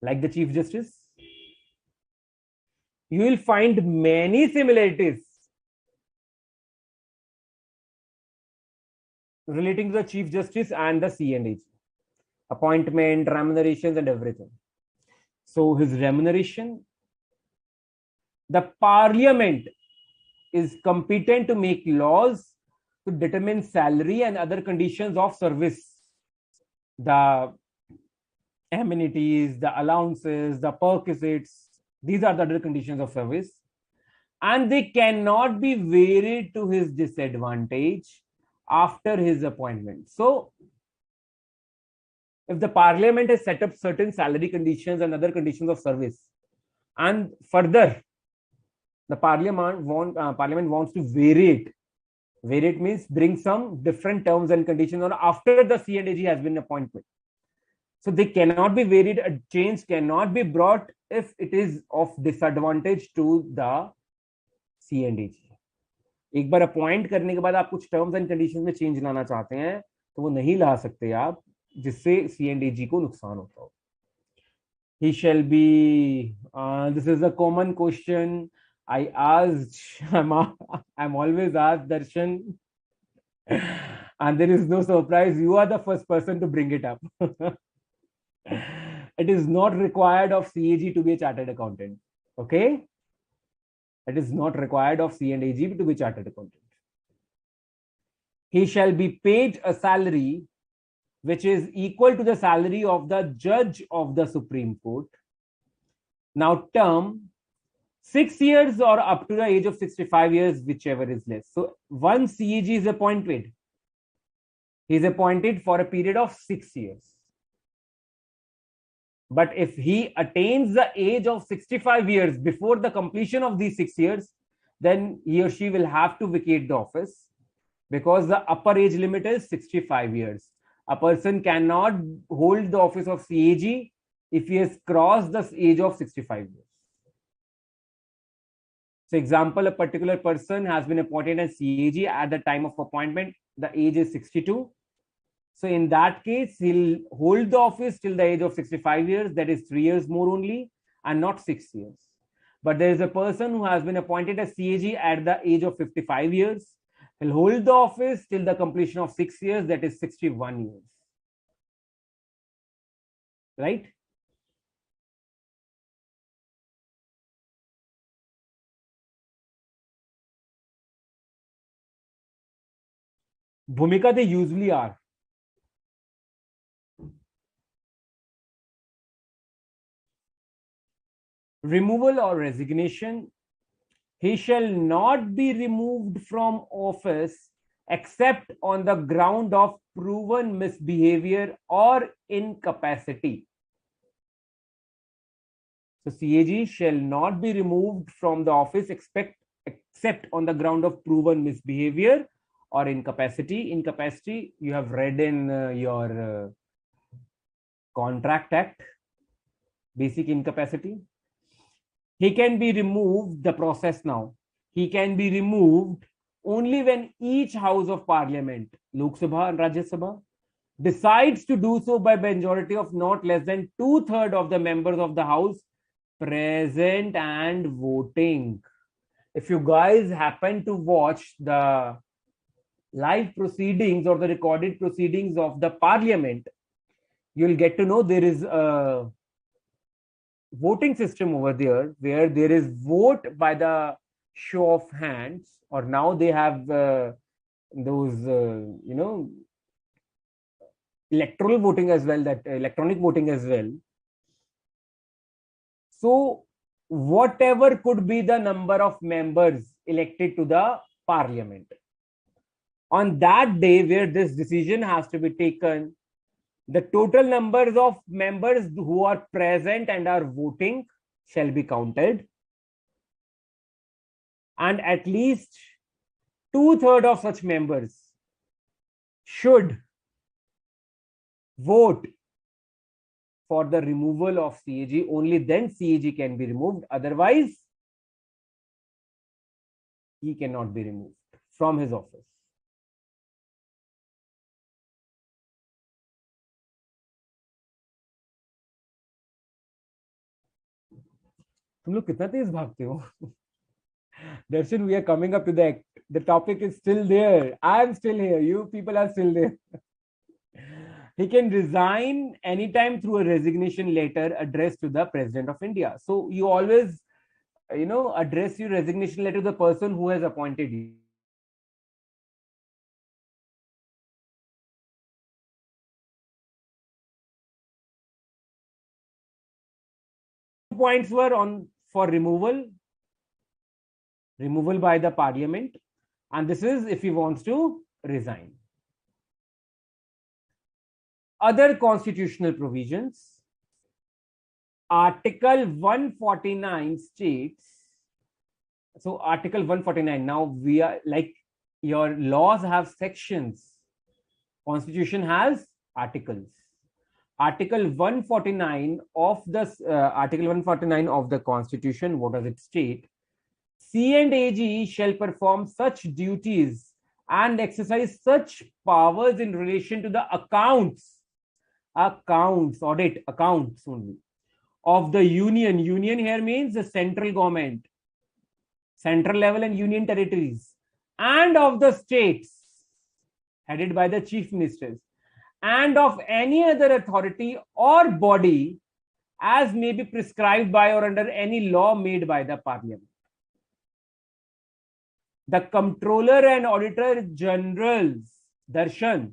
like the Chief Justice. You will find many similarities relating to the Chief Justice and the C and AG. Appointment, remunerations, and everything. So his remuneration, the parliament is competent to make laws to determine salary and other conditions of service, the amenities, the allowances, the perquisites. These are the other conditions of service, and they cannot be varied to his disadvantage after his appointment. So if the parliament has set up certain salary conditions and other conditions of service, and further the parliament wants to vary it. Vary it means bring some different terms and conditions on after the C and AG has been appointed. So they cannot be varied. A change cannot be brought if it is of disadvantage to the C and AG. एक बार appoint करने के बाद आप कुछ terms and conditions में change लाना चाहते हैं तो वो नहीं ला सकते आप, जिससे सी एंड एजी को नुकसान होता हो. He shall be. This is a common question. I asked. I'm always asked, Darshan, and there is no surprise. You are the first person to bring it up. It is not required of CAG to be a chartered accountant. Okay. It is not required of C and AG to be chartered accountant. He shall be paid a salary which is equal to the salary of the judge of the Supreme Court. Now, term 6 years or up to the age of 65 years, whichever is less. So, once CAG is appointed, he is appointed for a period of 6 years. But if he attains the age of 65 years before the completion of these 6 years, then he or she will have to vacate the office, because the upper age limit is 65 years. A person cannot hold the office of CAG if he has crossed the age of 65 years. So, example, a particular person has been appointed as CAG at the time of appointment, the age is 62. So, in that case, he'll hold the office till the age of 65 years, that is 3 years more only, and not 6 years. But there is a person who has been appointed as CAG at the age of 55 years. He'll hold the office till the completion of 6 years, that is 61 years. Right? Bhumika, they usually are. Removal or resignation. He shall not be removed from office except on the ground of proven misbehavior or incapacity. So, CAG shall not be removed from the office except on the ground of proven misbehavior or incapacity. Incapacity, you have read in your Contract Act, basic incapacity. He can be removed, the process now. He can be removed only when each House of Parliament, Lok Sabha and Rajya Sabha, decides to do so by majority of not less than 2/3 of the members of the House present and voting. If you guys happen to watch the live proceedings or the recorded proceedings of the Parliament, you'll get to know there is a voting system over there where there is vote by the show of hands, or now they have those electoral voting as well, that electronic voting as well. So whatever could be the number of members elected to the parliament. On that day where this decision has to be taken, the total numbers of members who are present and are voting shall be counted, and at least 2/3 of such members should vote for the removal of CAG. Only then CAG can be removed. Otherwise, he cannot be removed from his office. तुम लोग कितना तेज भागते हो? Darshan, we are coming up to the topic is still there. I am still here. You people are still there. He can resign anytime through a resignation letter addressed to the President of India. So you always, address your resignation letter to the person who has appointed you. Points were on for removal by the parliament, and this is if he wants to resign. Other constitutional provisions. Article 149 states, so Article 149, now we are like, your laws have sections, Constitution has articles. Article 149 of the Constitution, what does it state? C&AG shall perform such duties and exercise such powers in relation to the accounts, audit accounts only, of the union. Union here means the central government, central level and union territories, and of the states headed by the chief ministers, and of any other authority or body as may be prescribed by or under any law made by the parliament. The Comptroller and Auditor General's, Darshan,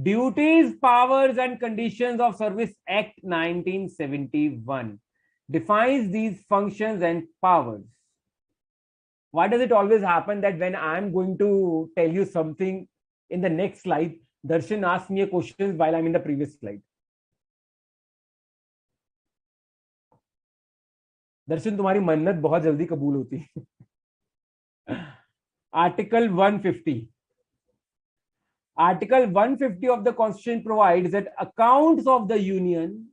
Duties, Powers and Conditions of Service Act 1971 defines these functions and powers. Why does it always happen that when I'm going to tell you something in the next slide, Darshan asks me a question while I'm in the previous slide? Darshan, तुम्हारी मन्नत बहुत जल्दी कबूल होती है. Article 150. Article 150 of the Constitution provides that accounts of the Union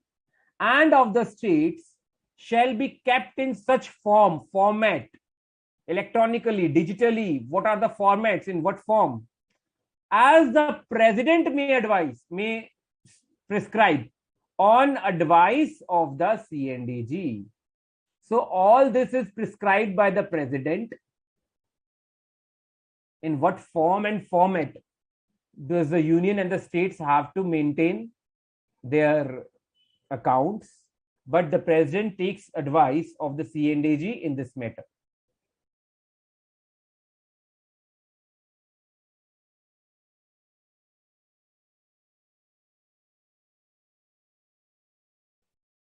and of the states shall be kept in such format, electronically, digitally. What are the formats? In what form? As the President may prescribe on advice of the C&AG. So all this is prescribed by the President. In what form and format does the union and the states have to maintain their accounts, but the President takes advice of the C&AG in this matter.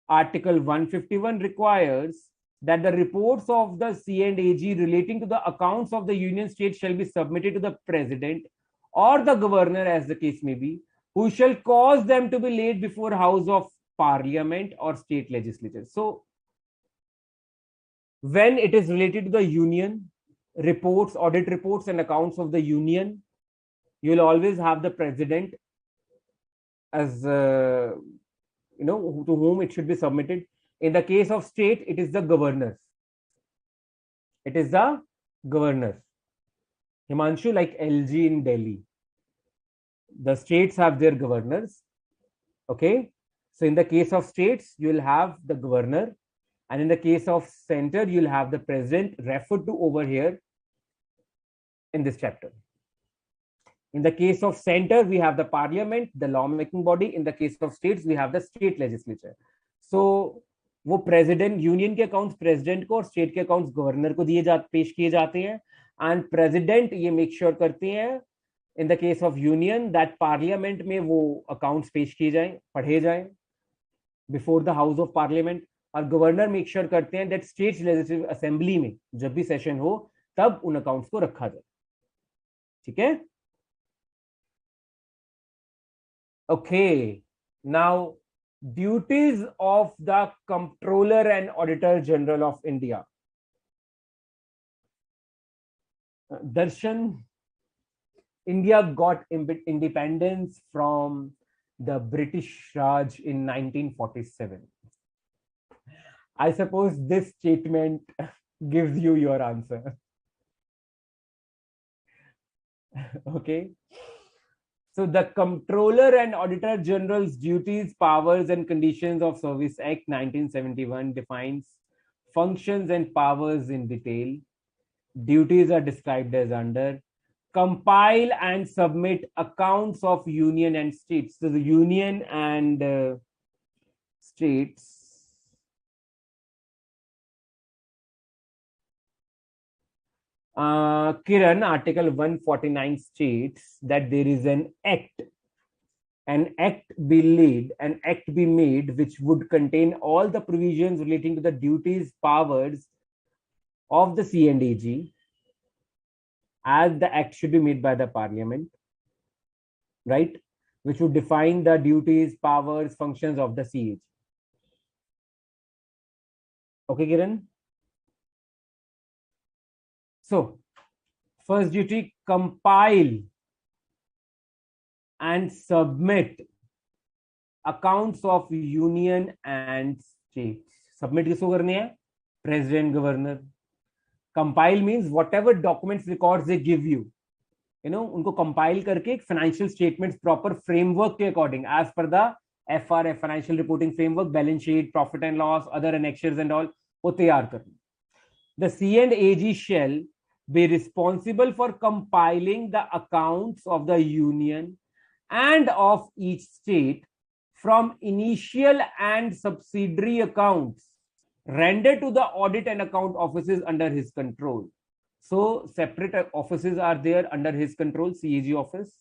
Article 151 requires that the reports of the C&AG relating to the accounts of the union state shall be submitted to the President or the Governor, as the case may be, who shall cause them to be laid before House of Parliament or state legislature. So when it is related to the union, reports, audit reports and accounts of the union, you will always have the President as to whom it should be submitted. In the case of state, it is the governor. It is the governor. Himanshu, like LG in Delhi. The states have their governors. Okay. So in the case of states, you will have the governor. And in the case of center, you'll have the President referred to over here in this chapter. In the case of center, we have the parliament, the lawmaking body. In the case of states, we have the state legislature. So वो president union के accounts president को और state के accounts governor को पेश किए जाते हैं, एंड प्रेसिडेंट ये मेक श्योर करते हैं in the case of union that parliament में वो अकाउंट्स पेश किए जाएं, पढ़े जाएं before the house of parliament. और गवर्नर मेक श्योर करते हैं दैट स्टेट लेजिस्लेटिव असेंबली में जब भी सेशन हो तब उन अकाउंट्स को रखा जाए. ठीक है. Okay, now duties of the Comptroller and Auditor General of India. Darshan, India got independence from the British Raj in 1947. I suppose this statement gives you your answer. Okay. So the Comptroller and Auditor General's duties, powers and conditions of Service Act 1971 defines functions and powers in detail. Duties are described as under: compile and submit accounts of union and states. So the union and states Kiran, Article 149 states that there is an act be made which would contain all the provisions relating to the duties, powers of the C and AG, as the act should be made by the parliament, right? Which would define the duties, powers, functions of the CAG. Okay, Kiran? So, first duty, compile and submit accounts of union and states. Submit किसको करने हैं? President, governor. Compile means whatever documents, records they give you, उनको compile करके financial statements proper framework के according, as per the FRF, financial reporting framework, balance sheet, profit and loss, other annexures and all, वो तैयार करना. The C and AG shall be responsible for compiling the accounts of the union and of each state from initial and subsidiary accounts rendered to the audit and account offices under his control. So separate offices are there under his control, CAG office,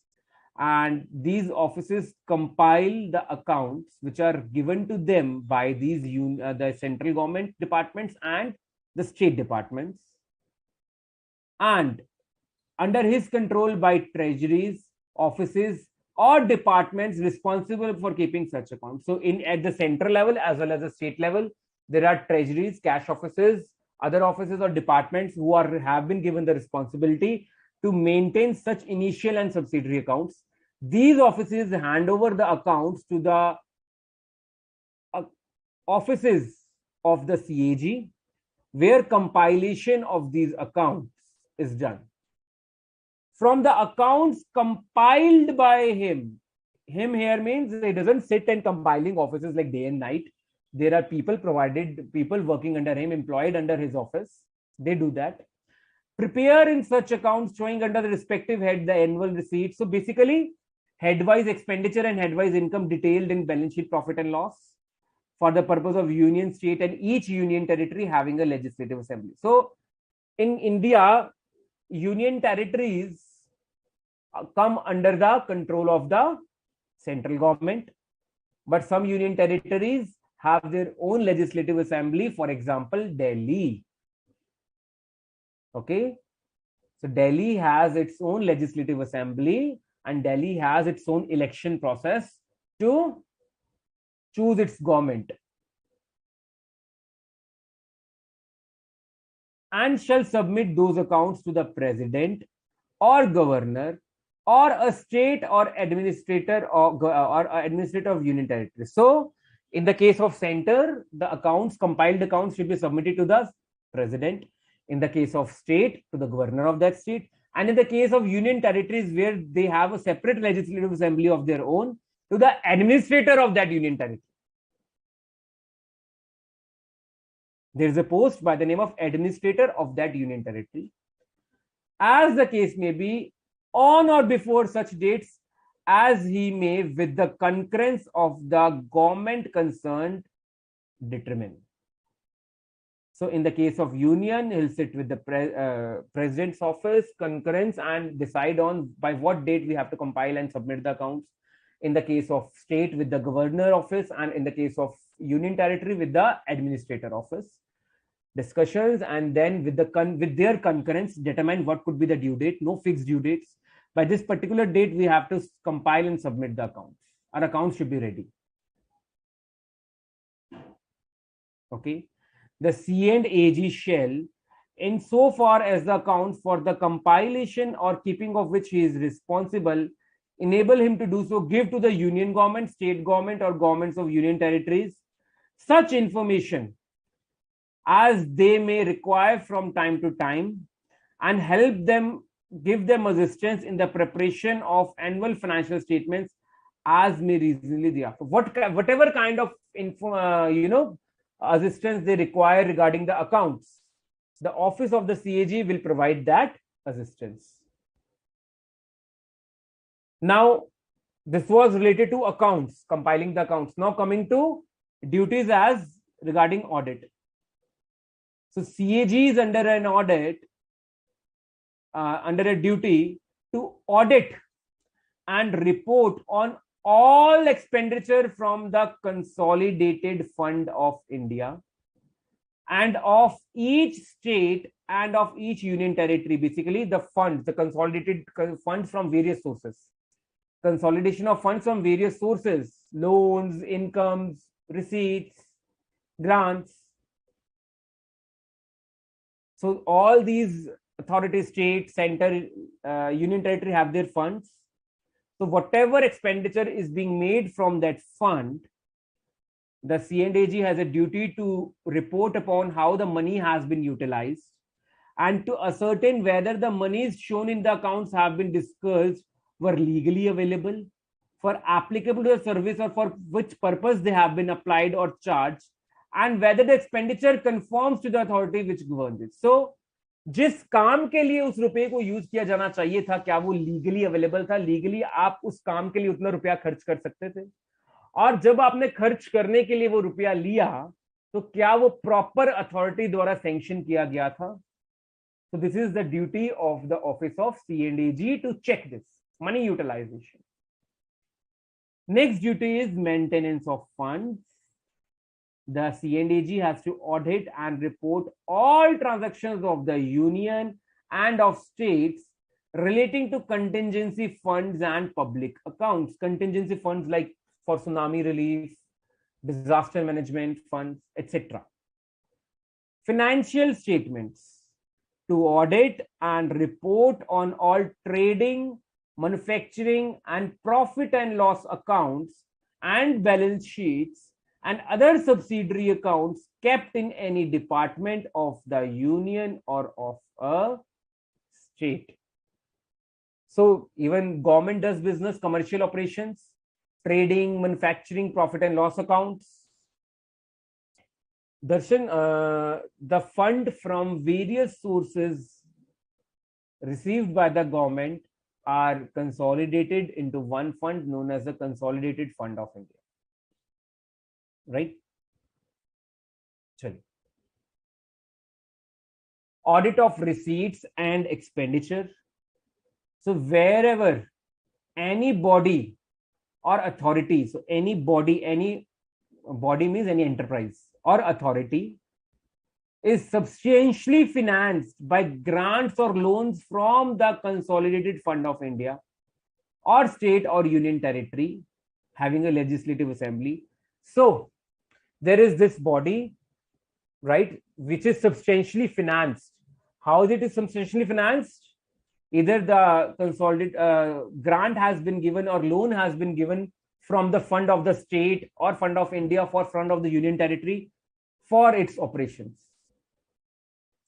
and these offices compile the accounts which are given to them by these the central government departments and the state departments, and under his control by treasuries, offices or departments responsible for keeping such accounts. So at the central level as well as the state level, there are treasuries, cash offices, other offices or departments who have been given the responsibility to maintain such initial and subsidiary accounts. These offices hand over the accounts to the offices of the CAG, where compilation of these accounts is done. From the accounts compiled by him here means he doesn't sit and compiling offices like day and night. There are people working under him, employed under his office. They do that. Prepare in such accounts showing under the respective head the annual receipts. So basically, headwise expenditure and headwise income detailed in balance sheet, profit and loss, for the purpose of union, state, and each union territory having a legislative assembly. So in India, union territories come under the control of the central government, but some union territories have their own legislative assembly. For example, Delhi. Okay, so Delhi has its own legislative assembly, and Delhi has its own election process to choose its government, and shall submit those accounts to the president or governor or a state or administrator or administrator of union territory. So in the case of center, the accounts, compiled accounts, should be submitted to the president. In the case of state, to the governor of that state. And in the case of union territories where they have a separate legislative assembly of their own, to the administrator of that union territory. There is a post by the name of administrator of that union territory. As the case may be, on or before such dates as he may, with the concurrence of the government concerned, determine. So in the case of union, he'll sit with the president's office, concurrence, and decide on by what date we have to compile and submit the accounts. in the case of state with the governor office, and in the case of union territory with the administrator office. Discussions, and then with their concurrence determine what could be the due date. No fixed due dates. By this particular date we have to compile and submit the accounts. Our accounts should be ready. Okay, the C and AG shall, insofar as the accounts for the compilation or keeping of which he is responsible enable him to do so, give to the union government, state government, or governments of union territories such information as they may require from time to time, and help them, give them assistance in the preparation of annual financial statements as may reasonably thereafter. Whatever kind of assistance they require regarding the accounts, the office of the CAG will provide that assistance. Now, this was related to accounts, compiling the accounts. Now coming to duties as regarding audit. So CAG is under an audit, under a duty to audit and report on all expenditure from the consolidated fund of India and of each state and of each union territory. Basically, the funds, the consolidated funds from various sources. Consolidation of funds from various sources, loans, incomes, receipts, grants. So all these authorities, state, center, union territory have their funds. So whatever expenditure is being made from that fund, the C&AG has a duty to report upon how the money has been utilized and to ascertain whether the monies shown in the accounts have been discussed were legally available, for applicable to the service, or for which purpose they have been applied or charged, and whether the expenditure conforms to the authority which governs it. So जिस काम के लिए उस रुपए को use किया जाना चाहिए था, क्या वो लीगली अवेलेबल था, लीगली आप उस काम के लिए उतना रुपया खर्च कर सकते थे, और जब आपने खर्च करने के लिए वो रुपया लिया तो क्या वो प्रॉपर अथॉरिटी द्वारा सैंक्शन किया गया था. So this is the duty of the office of C&AG to check this money utilization. Next duty is maintenance of funds. The C&AG has to audit and report all transactions of the union and of states relating to contingency funds and public accounts. Contingency funds like for tsunami relief, disaster management funds, etc. Financial statements, to audit and report on all trading, manufacturing, and profit and loss accounts and balance sheets and other subsidiary accounts kept in any department of the union or of a state. So even government does business, commercial operations, trading, manufacturing, profit and loss accounts. Darshan, the fund from various sources received by the government are consolidated into one fund known as the Consolidated Fund of India. Right? Chalo. Audit of receipts and expenditure. So wherever any body or authority, so any body means any enterprise or authority is substantially financed by grants or loans from the Consolidated Fund of India or state or union territory having a legislative assembly. So there is this body, right, which is substantially financed. How is it substantially financed? Either the consolidated grant has been given or loan has been given from the fund of the state or fund of India for fund of the union territory for its operations.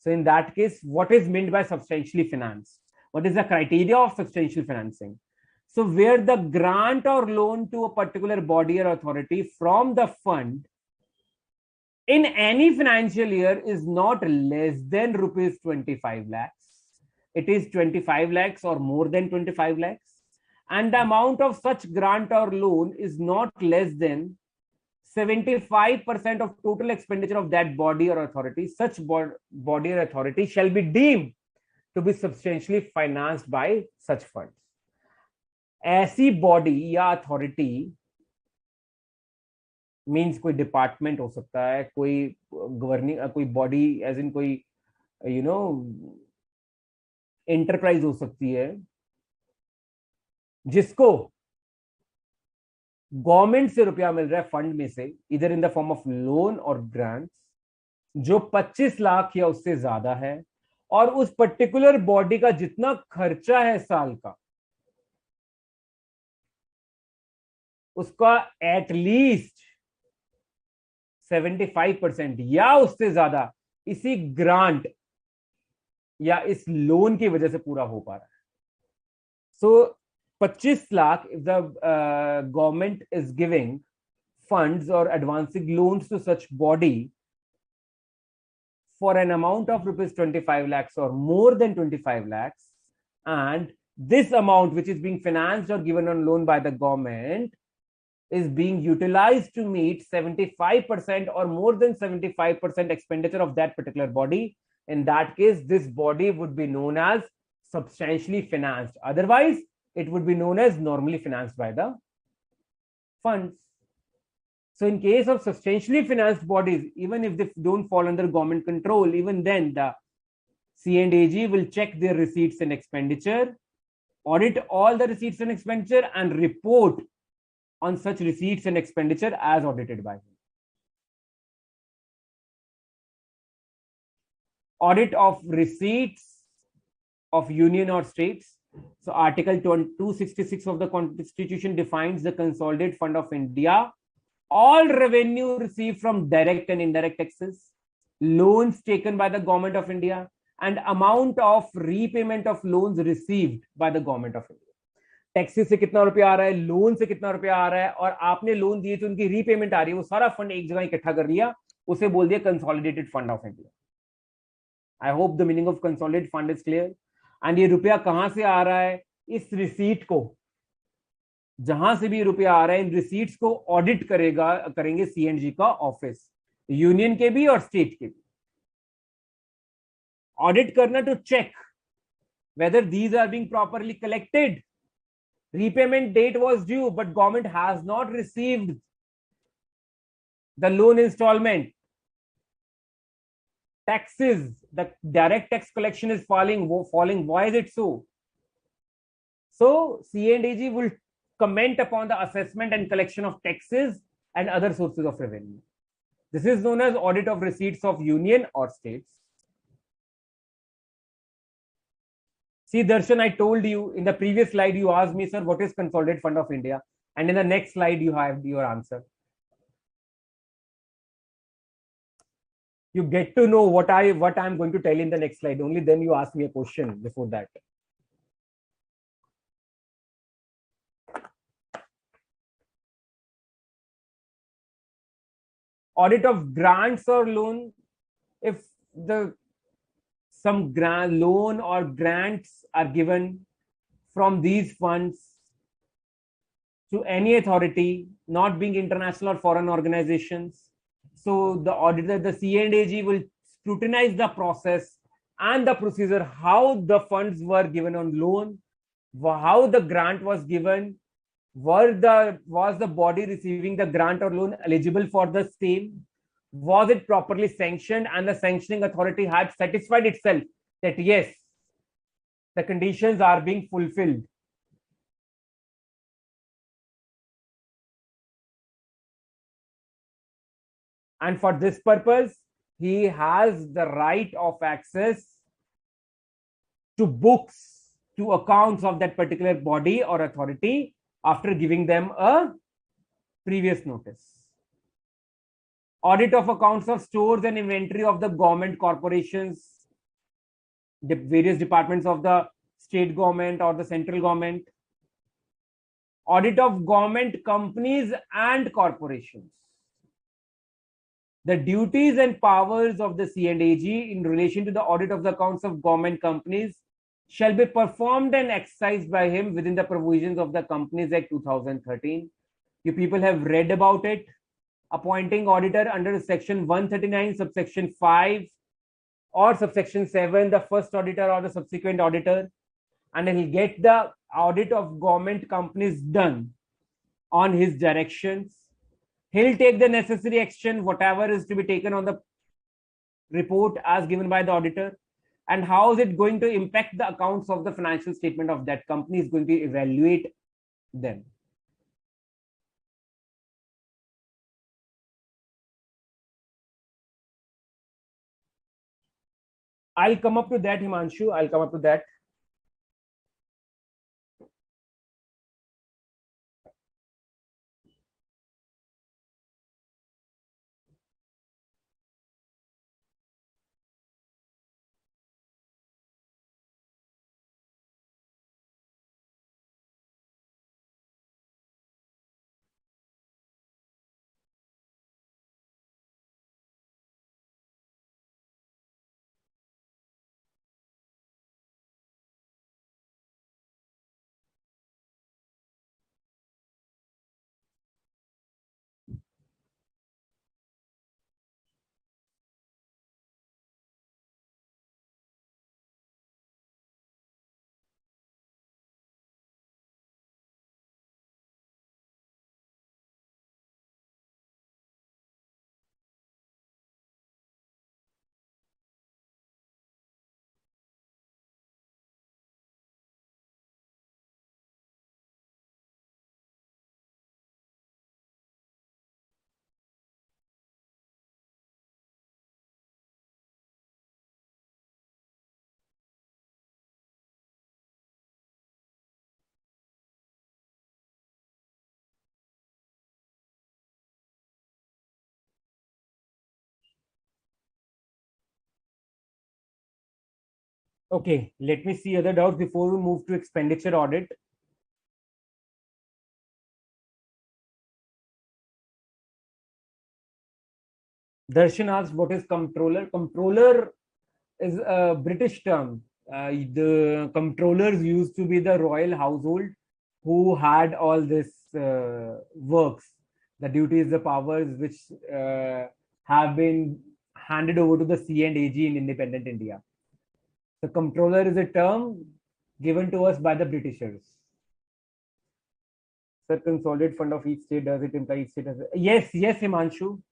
So in that case, what is meant by substantially financed? What is the criteria of substantial financing? So where the grant or loan to a particular body or authority from the fund in any financial year is not less than rupees 25 lakhs. It is 25 lakhs or more than 25 lakhs. And the amount of such grant or loan is not less than 75% of total expenditure of that body or authority. Such body or authority shall be deemed to be substantially financed by such funds. ऐसी body या authority, means कोई department हो सकता है, कोई governing, कोई body as in कोई you know enterprise हो सकती है, जिसको गवर्नमेंट से रुपया मिल रहा है फंड में से, इधर in the form of loan और ग्रांट्स, जो 25 लाख या उससे ज्यादा है, और उस पर्टिकुलर बॉडी का जितना खर्चा है साल का, उसका एटलीस्ट 75% या उससे ज्यादा इसी ग्रांट या इस लोन की वजह से पूरा हो पा रहा है. सो 25 lakh, if the government is giving funds or advancing loans to such body for an amount of rupees 25 lakhs or more than 25 lakhs, and this amount which is being financed or given on loan by the government is being utilized to meet 75% or more than 75% expenditure of that particular body, in that case this body would be known as substantially financed. Otherwise it would be known as normally financed by the funds. So in case of substantially financed bodies, even if they don't fall under government control, even then the C&AG will check their receipts and expenditure, audit all the receipts and expenditure, and report on such receipts and expenditure as audited by him. Audit of receipts of union or states. So Article 266 of the Constitution defines the Consolidated Fund of India. All revenue received from direct and indirect taxes, loans taken by the Government of India, and amount of repayment of loans received by the Government of India. Taxes से कितना रुपया आ रहा है, loan से कितना रुपया आ रहा है, और आपने लोन दिए तो उनकी रीपेमेंट आ रही है, वो सारा फंड एक जगह इकट्ठा कर लिया, उसे बोल दिया consolidated fund of India. I hope the meaning of consolidated fund is clear. And ये रुपया कहां से आ रहा है, इस रिसीट को, जहां से भी रुपया आ रहा है, इन रिसीट्स को ऑडिट करेंगे C&G का ऑफिस, यूनियन के भी और स्टेट के भी. ऑडिट करना to check whether these are being properly collected. Repayment date was due, but government has not received the loan installment. Taxes, the direct tax collection is falling. Why is it so? So C&AG will comment upon the assessment and collection of taxes and other sources of revenue. This is known as audit of receipts of union or states. See, Darshan, I told you in the previous slide, you asked me, sir, what is Consolidated Fund of India? And in the next slide, you have your answer. You get to know what I'm going to tell in the next slide. Only then you ask me a question before that. Audit of grants or loan. If some loan or grants are given from these funds to any authority, not being international or foreign organizations, so the auditor, the C&AG, will scrutinize the process and the procedure, how the funds were given on loan, how the grant was given, was the body receiving the grant or loan eligible for the same, was it properly sanctioned, and the sanctioning authority had satisfied itself that yes, the conditions are being fulfilled. And for this purpose, he has the right of access to books, to accounts of that particular body or authority after giving them a previous notice. Audit of accounts of stores and inventory of the government corporations, the various departments of the state government or the central government. Audit of government companies and corporations. The duties and powers of the C&AG in relation to the audit of the accounts of government companies shall be performed and exercised by him within the provisions of the Companies Act 2013. You people have read about it. Appointing auditor under section 139 subsection 5 or subsection 7, the first auditor or the subsequent auditor. and he'll get the audit of government companies done on his directions. He'll take the necessary action, whatever is to be taken on the report as given by the auditor. And how is it going to impact the accounts of the financial statement of that company? Is going to evaluate them. I'll come up to that, Himanshu. I'll come up to that. Okay, let me see other doubts before we move to expenditure audit. Darshan asks, what is comptroller? Comptroller is a British term. The comptrollers used to be the royal household who had all this works, the duties, the powers which have been handed over to the C and AG in independent India. The comptroller is a term given to us by the Britishers. Sir, consolidated fund of each state, does it imply each state has yes, yes, Himanshu.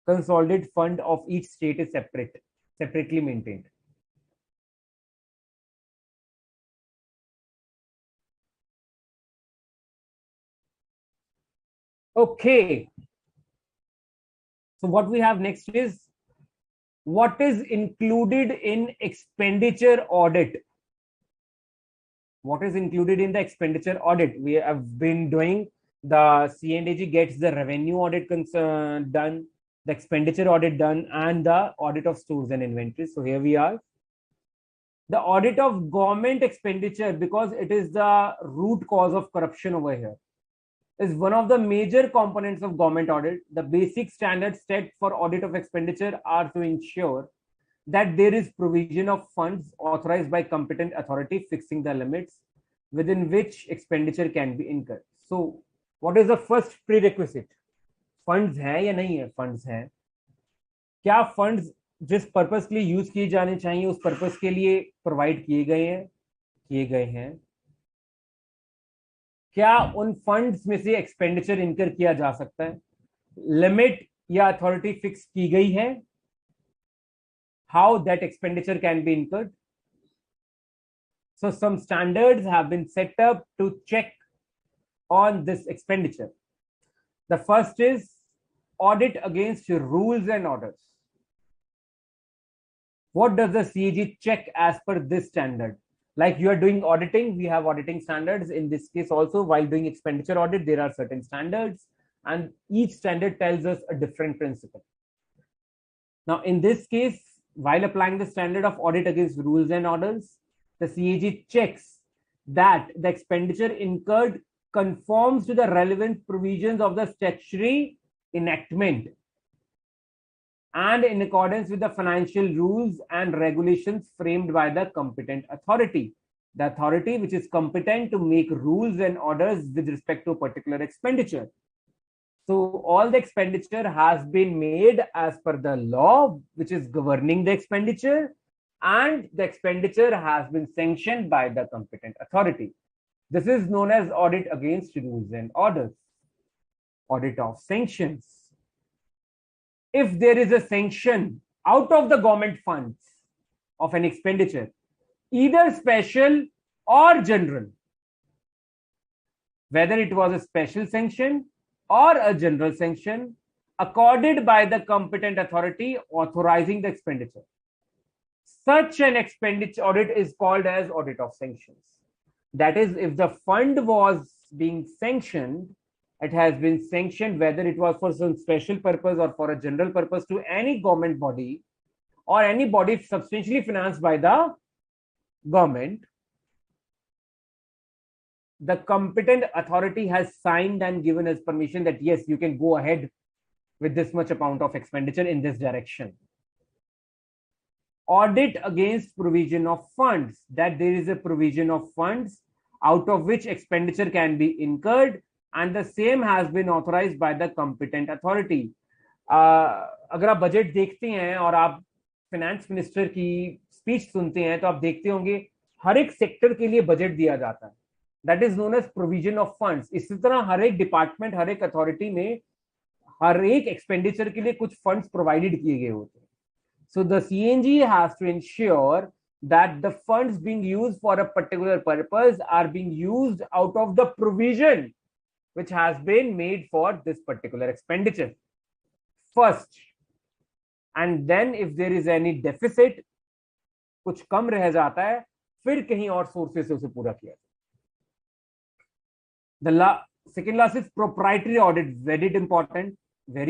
Consolidated fund of each state is separately maintained. Okay. So what we have next is what is included in expenditure audit. What is included in the expenditure audit? We have been doing the C&AG gets the revenue audit done, the expenditure audit done, and the audit of stores and inventories. So here we are. The audit of government expenditure, because it is the root cause of corruption over here, is one of the major components of government audit. The basic standards set for audit of expenditure are to ensure that there is provision of funds authorized by competent authority fixing the limits within which expenditure can be incurred. So what is the first prerequisite? Funds हैं या नहीं है? Funds हैं. क्या funds जिस purpose के लिए use किए जाने चाहिए उस पर्पस के लिए प्रोवाइड किए गए हैं? क्या उन फंड्स में से एक्सपेंडिचर इनकर किया जा सकता है? लिमिट या अथॉरिटी फिक्स की गई है? How that expenditure can be incurred? So some standards have been set up to check on this expenditure. The first is audit against rules and orders. What does the CAG check as per this standard? Like you are doing auditing, we have auditing standards. In this case also, while doing expenditure audit, there are certain standards, and each standard tells us a different principle. Now, in this case, while applying the standard of audit against rules and orders, the CAG checks that the expenditure incurred conforms to the relevant provisions of the statutory enactment and in accordance with the financial rules and regulations framed by the competent authority. The authority which is competent to make rules and orders with respect to a particular expenditure. So all the expenditure has been made as per the law which is governing the expenditure, and the expenditure has been sanctioned by the competent authority. This is known as audit against rules and orders. Audit of sanctions. If there is a sanction out of the government funds of an expenditure, either special or general, whether it was a special sanction or a general sanction accorded by the competent authority authorizing the expenditure, such an expenditure audit is called as audit of sanctions. That is, if the fund was being sanctioned, it has been sanctioned whether it was for some special purpose or for a general purpose to any government body or any body substantially financed by the government, the competent authority has signed and given us permission that yes, you can go ahead with this much amount of expenditure in this direction. Audit against provision of funds, that there is a provision of funds out of which expenditure can be incurred and the same has been authorized by the competent authority. अगर आप budget देखते हैं और आप finance minister की speech सुनते हैं तो आप देखते होंगे हर एक सेक्टर के लिए बजट दिया जाता है. That is known as provision of funds. इसी तरह हर एक डिपार्टमेंट, हर एक अथॉरिटी में हर एक एक्सपेंडिचर के लिए कुछ फंड्स प्रोवाइडेड किए गए होते हैं. So the CNG has to ensure that the funds being used for a particular purpose are being used out of the provision which has been made for this particular expenditure first, and then if there is any deficit, कुछ कम रह जाता है, फिर कहीं और sources से उसे पूरा किया. The second last is proprietary audit. Very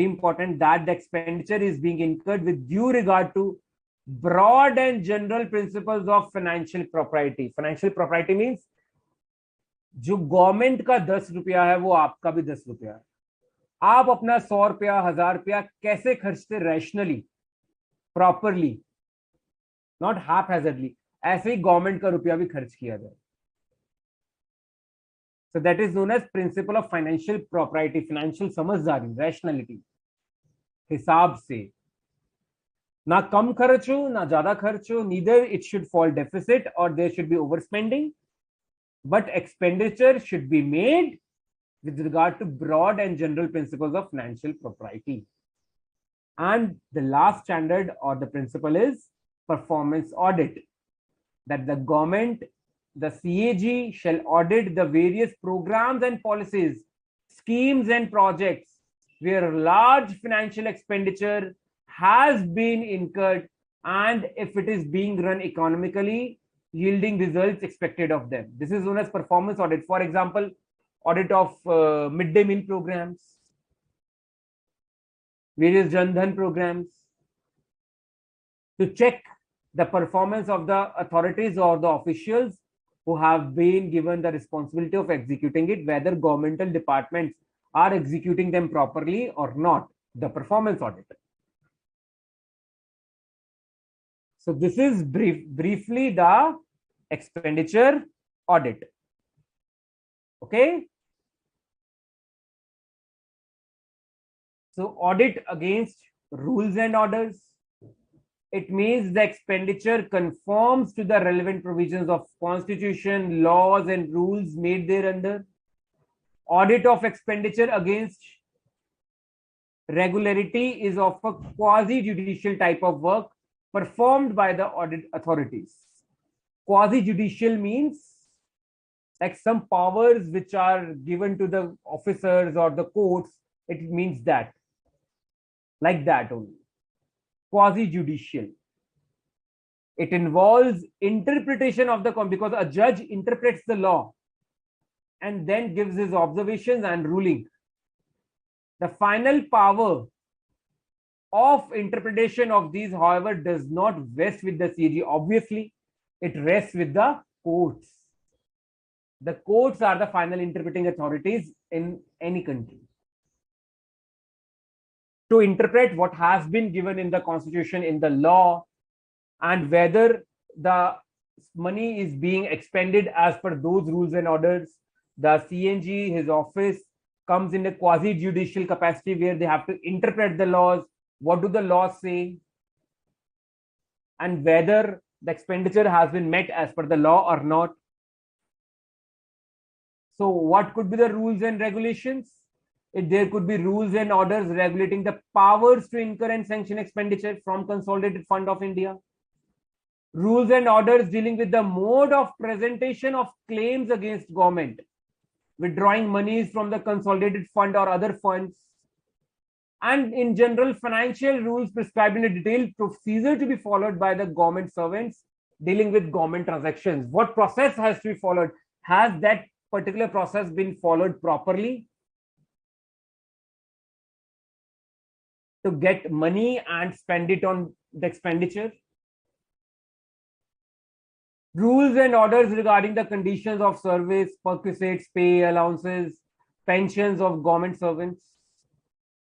important, that the expenditure is being incurred with due regard to broad and general principles of financial propriety. Financial propriety means जो गवर्नमेंट का 10 रुपया है वो आपका भी 10 रुपया है. आप अपना 100 रुपया, 1000 रुपया कैसे खर्चते? Rationally, properly, not haphazardly. ऐसे ही गवर्नमेंट का रुपया भी खर्च किया जाए. So that is known as principle of financial propriety. Financial समझदारी, rationality, हिसाब से. ना कम खर्च हो ना ज्यादा खर्च हो. Neither it should fall deficit or there should be overspending, but expenditure should be made with regard to broad and general principles of financial propriety. And the last standard or the principle is performance audit, that the government, the CAG, shall audit the various programs and policies, schemes and projects where large financial expenditure has been incurred and if it is being run economically, yielding results expected of them. This is known as performance audit. For example, audit of midday meal programs, various Jan Dhan programs, to check the performance of the authorities or the officials who have been given the responsibility of executing it, whether governmental departments are executing them properly or not. The performance audit. So this is briefly the expenditure audit. Okay. So audit against rules and orders. It means the expenditure conforms to the relevant provisions of constitution, laws and rules made thereunder. Audit of expenditure against regularity is of a quasi-judicial type of work performed by the audit authorities. Quasi-judicial means like some powers which are given to the officers or the courts. It means that, like that only. Quasi-judicial. It involves interpretation of the, because a judge interprets the law and then gives his observations and ruling. The final power of interpretation of these, however, does not rest with the CAG. Obviously, it rests with the courts. The courts are the final interpreting authorities in any country to interpret what has been given in the constitution, in the law, and whether the money is being expended as per those rules and orders. The CNG, his office, comes in a quasi-judicial capacity where they have to interpret the laws. What do the laws say? And whether the expenditure has been met as per the law or not. So what could be the rules and regulations? There could be rules and orders regulating the powers to incur and sanction expenditure from Consolidated Fund of India. Rules and orders dealing with the mode of presentation of claims against government, withdrawing monies from the Consolidated Fund or other funds, and in general, financial rules prescribing a detailed procedure to be followed by the government servants dealing with government transactions. What process has to be followed? Has that particular process been followed properly to get money and spend it on the expenditure? Rules and orders regarding the conditions of service, perquisites, pay, allowances, pensions of government servants.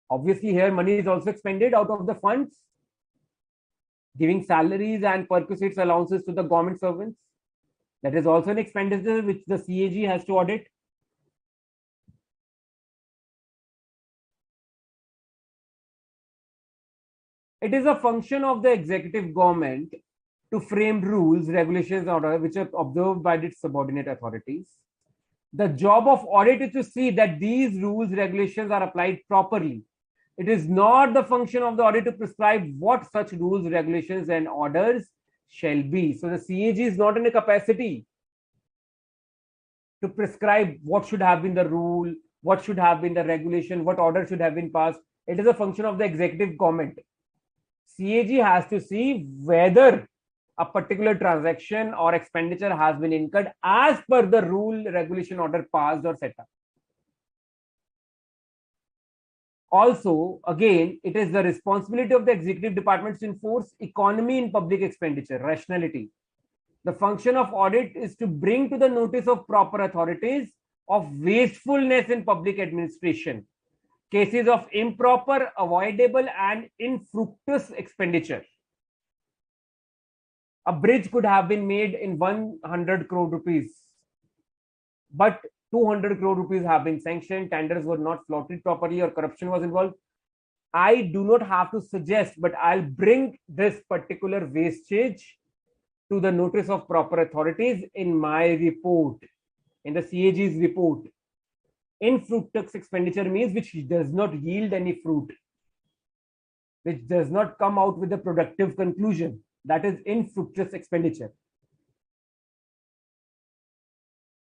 Obviously, here money is also expended out of the funds, giving salaries and perquisites, allowances to the government servants. That is also an expenditure which the CAG has to audit. It is a function of the executive government to frame rules, regulations, or which are observed by its subordinate authorities. The job of audit is to see that these rules, regulations are applied properly. It is not the function of the audit to prescribe what such rules, regulations, and orders shall be. So the CAG is not in a capacity to prescribe what should have been the rule, what should have been the regulation, what order should have been passed. It is a function of the executive government. CAG has to see whether a particular transaction or expenditure has been incurred as per the rule, regulation, order passed or set up. Also, again, it is the responsibility of the executive departments to enforce economy in public expenditure, rationality. The function of audit is to bring to the notice of proper authorities of wastefulness in public administration, cases of improper, avoidable, and infructuous expenditure. A bridge could have been made in 100 crore rupees, but 200 crore rupees have been sanctioned, tenders were not floated properly, or corruption was involved. I do not have to suggest, but I'll bring this particular wastage to the notice of proper authorities in my report, in the CAG's report. Infructuous expenditure means which does not yield any fruit, which does not come out with a productive conclusion. That is infructuous expenditure.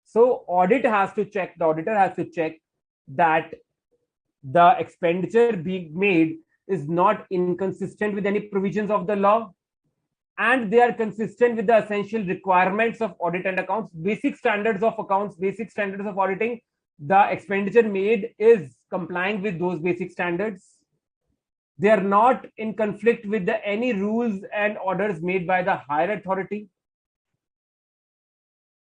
So audit has to check, the auditor has to check that the expenditure being made is not inconsistent with any provisions of the law, and they are consistent with the essential requirements of audit and accounts, basic standards of accounts, basic standards of auditing. The expenditure made is complying with those basic standards. They are not in conflict with any rules and orders made by the higher authority.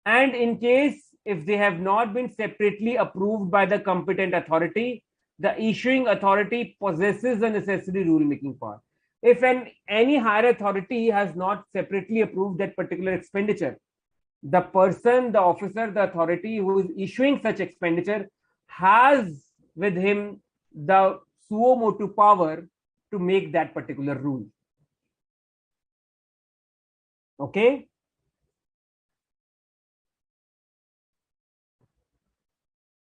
And in case if they have not been separately approved by the competent authority, the issuing authority possesses the necessary rule-making power. If any higher authority has not separately approved that particular expenditure, the person, the officer, the authority who is issuing such expenditure has with him the suo motu power to make that particular rule. Okay?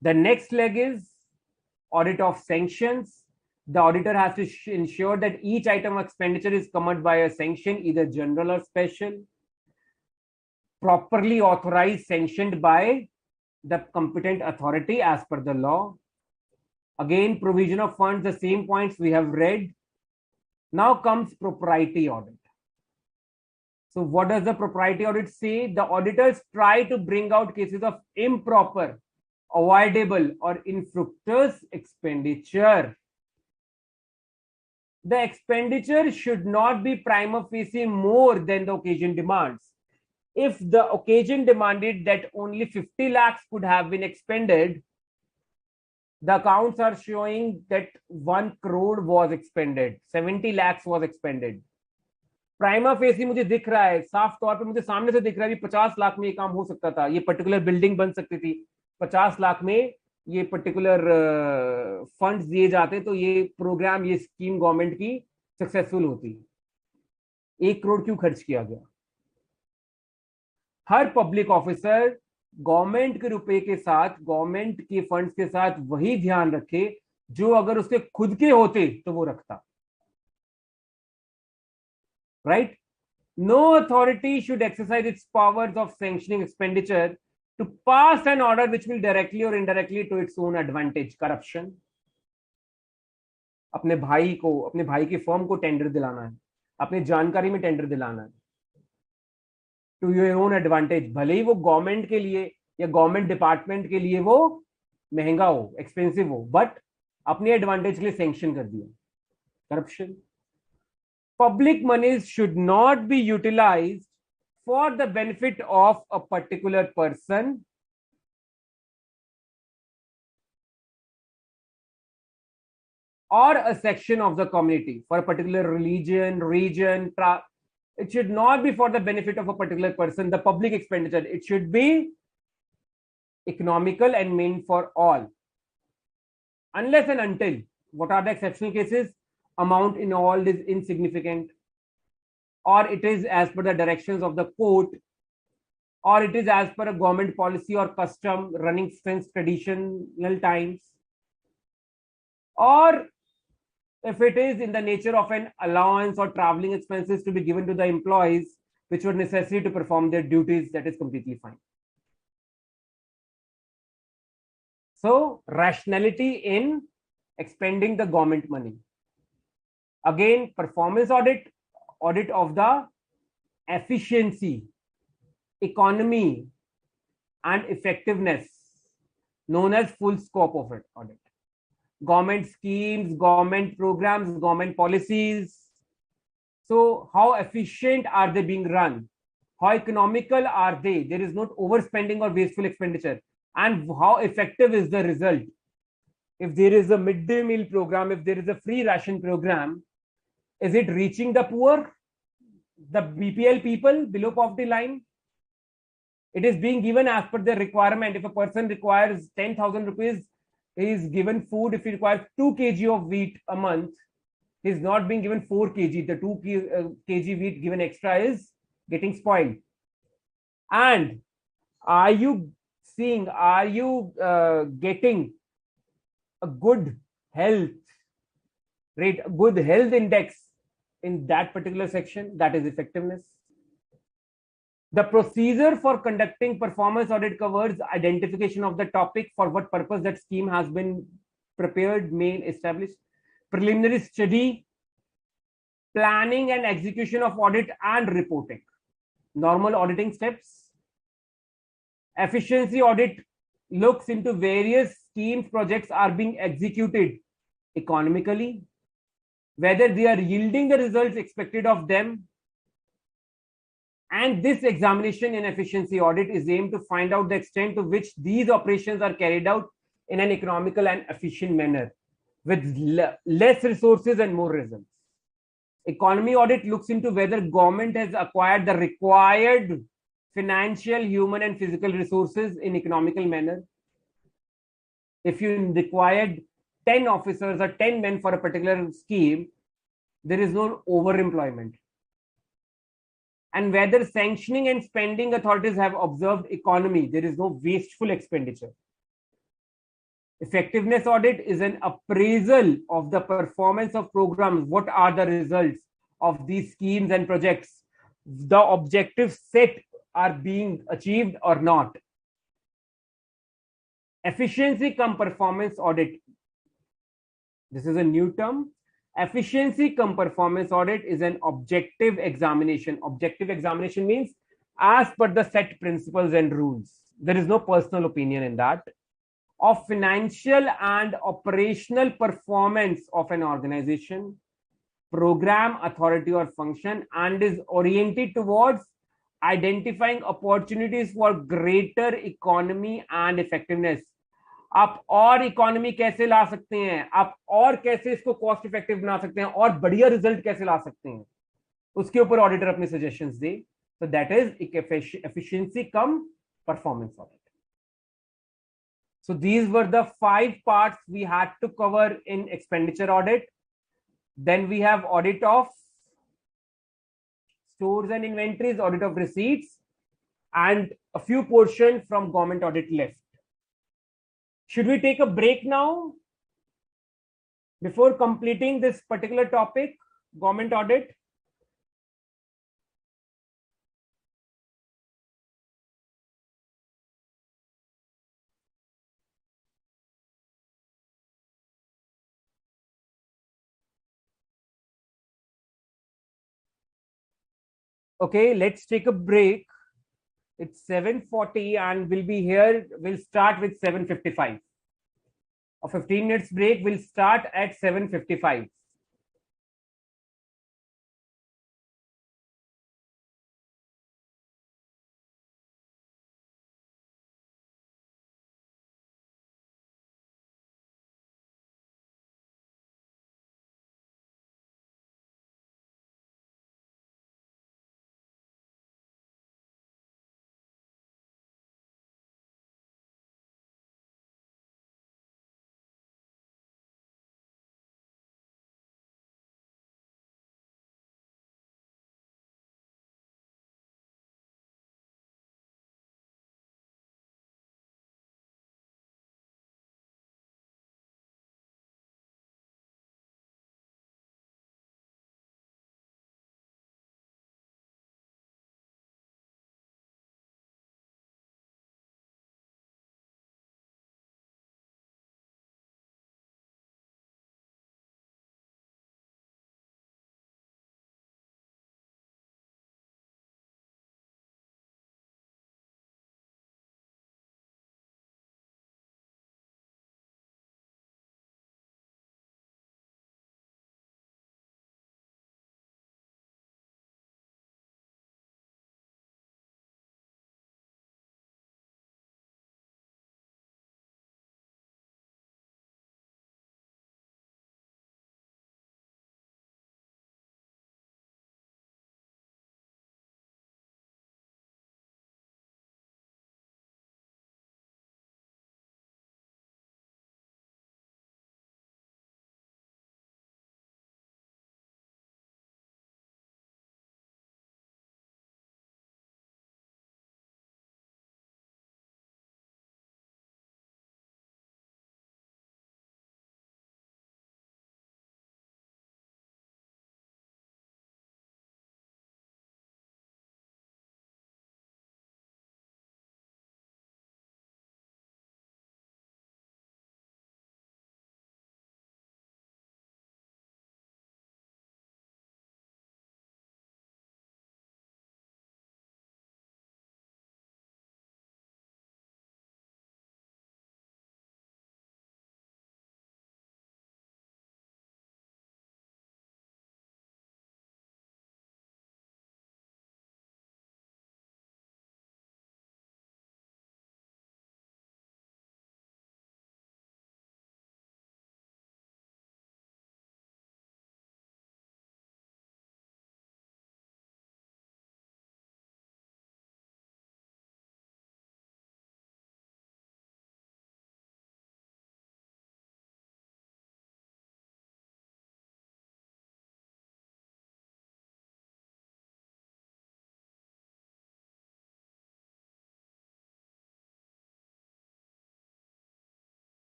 The next leg is audit of sanctions. The auditor has to ensure that each item of expenditure is covered by a sanction, either general or special, properly authorized, sanctioned by the competent authority as per the law. Again, provision of funds, the same points we have read. Now comes propriety audit. So what does the propriety audit say? The auditors try to bring out cases of improper, avoidable, or infructuous expenditure. The expenditure should not be prima facie more than the occasion demands. If the occasion demanded that only 50 lakhs could have been expended, the accounts are showing that 1 crore was expended, 70 lakhs was expended. Prima facie मुझे दिख रहा है, साफ तौर पे मुझे सामने से दिख रहा है कि 50 लाख में ये काम हो सकता था, ये पर्टिकुलर बिल्डिंग बन सकती थी, 50 लाख में ये पर्टिकुलर फंड्स दिए जाते तो ये प्रोग्राम, ये स्कीम गवर्नमेंट की सक्सेसफुल होती. 1 करोड़ क्यों खर्च किया गया? हर पब्लिक ऑफिसर गवर्नमेंट के रुपए के साथ, गवर्नमेंट के फंड्स के साथ वही ध्यान रखे जो अगर उसके खुद के होते तो वो रखता, right? No authority should exercise its powers of sanctioning expenditure to pass an order which will directly or indirectly to its own advantage. Corruption. अपने भाई की फर्म को टेंडर दिलाना है, अपनी जानकारी में टेंडर दिलाना है टू योर ओन एडवांटेज, भले ही वो गवर्नमेंट के लिए या गवर्नमेंट डिपार्टमेंट के लिए वो महंगा हो, एक्सपेंसिव हो, बट अपने एडवांटेज के लिए सैंक्शन कर दिया। Corruption. Public monies should not be utilized for the benefit of a particular person or a section of the community, for a particular religion, region. It should not be for the benefit of a particular person. The public expenditure, it should be economical and meant for all, unless and until, what are the exceptional cases? Amount involved is insignificant, or it is as per the directions of the court, or it is as per a government policy or custom running since traditional times, or if it is in the nature of an allowance or traveling expenses to be given to the employees which were necessary to perform their duties, that is completely fine. So rationality in expending the government money. Again, performance audit, audit of the efficiency, economy, and effectiveness, known as full scope of it audit. Government schemes, government programs, government policies. So how efficient are they being run? How economical are they? There is not overspending or wasteful expenditure. And how effective is the result? If there is a midday meal program, if there is a free ration program, is it reaching the poor, the BPL people below poverty line? It is being given as per their requirement. If a person requires 10,000 rupees, he is given food. If he requires 2 kg of wheat a month, he is not being given 4 kg. The 2 kg wheat given extra is getting spoiled. And are you seeing, are you getting a good health rate, a good health index in that particular section? That is effectiveness. The procedure for conducting performance audit covers identification of the topic, for what purpose that scheme has been prepared, made, established, preliminary study, planning and execution of audit, and reporting. Normal auditing steps. Efficiency audit looks into various schemes, projects are being executed economically, whether they are yielding the results expected of them. And this examination in efficiency audit is aimed to find out the extent to which these operations are carried out in an economical and efficient manner with less resources and more results. Economy audit looks into whether government has acquired the required financial, human, and physical resources in economical manner. If you required 10 officers or 10 men for a particular scheme, there is no overemployment. And whether sanctioning and spending authorities have observed economy, there is no wasteful expenditure. Effectiveness audit is an appraisal of the performance of programs. What are the results of these schemes and projects? The objectives set are being achieved or not. Efficiency cum performance audit. This is a new term. Efficiency cum performance audit is an objective examination. Objective examination means as per the set principles and rules. There is no personal opinion in that. Of financial and operational performance of an organization, program, authority, or function, and is oriented towards identifying opportunities for greater economy and effectiveness. आप और economy कैसे ला सकते हैं, आप और कैसे इसको cost effective बना सकते हैं, और बढ़िया रिजल्ट कैसे ला सकते हैं, उसके ऊपर ऑडिटर अपने suggestions they. So that is efficiency cum performance audit. So these were the 5 parts we had to cover in expenditure audit. Then we have audit of stores and inventories, audit of receipts, and a few portion from government audit left. Should we take a break now before completing this particular topic, government audit? Okay, let's take a break. It's 7:40 and we'll be here. We'll start with 7:55. A 15 minutes break will start at 7:55.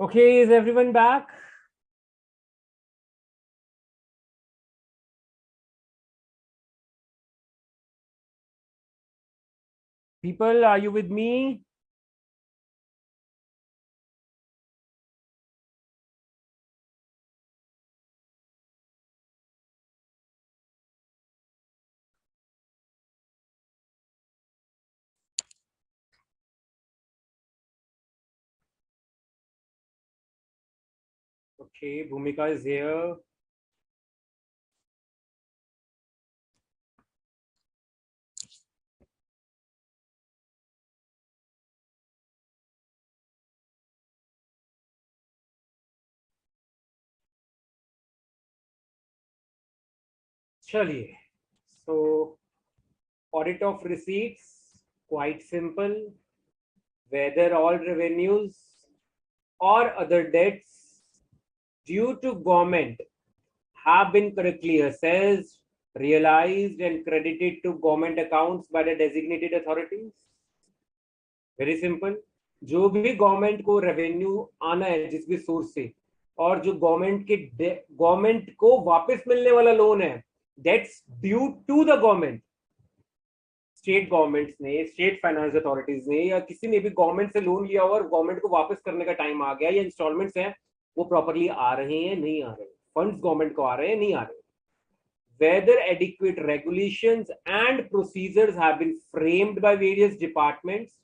Okay, is everyone back? People, are you with me? Okay, Bhumika is here. Chaliye. So, audit of receipts, quite simple. Whether all revenues or other debts due to government have been correctly assessed, realized, and credited to government accounts by the designated authorities. Very simple. जो भी government को revenue आना है जिस भी source से, और जो गवर्नमेंट को वापस मिलने वाला लोन है, that's due to the government. State governments ने, स्टेट फाइनेंस अथॉरिटीज ने, या किसी ने भी गवर्नमेंट से लोन लिया और गवर्नमेंट को वापस करने का टाइम आ गया, या इंस्टॉलमेंट्स हैं, वो प्रॉपरली आ रहे हैं नहीं आ रहे, फंड्स गवर्नमेंट को आ रहे हैं नहीं आ रहे, whether adequate regulations and procedures have been framed by various departments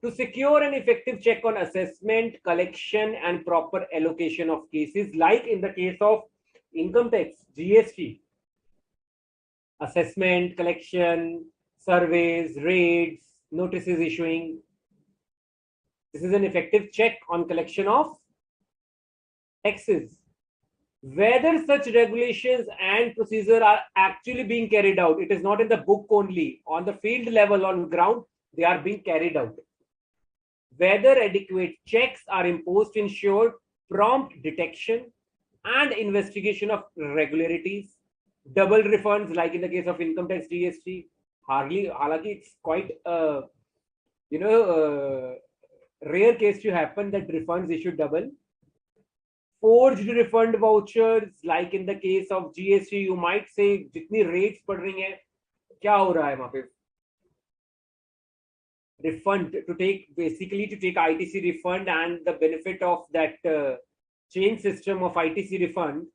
to secure an effective check on assessment, collection, and proper allocation of cases, like in the case of income tax, GST, assessment, collection, surveys, raids, notices issuing. This is an effective check on collection of taxes. Whether such regulations and procedure are actually being carried out, it is not in the book only, on the field level, on ground, they are being carried out. Whether adequate checks are imposed to ensure prompt detection and investigation of irregularities, double refunds, like in the case of income tax, GST, halaki it's quite rare case to happen that refunds issued double. Forged refund vouchers, like in the case of GST, you might say jitni rates pad rahi hai, kya ho raha hai wahan pe? Refund to take, basically to take ITC refund, and the benefit of that chain system of ITC refund,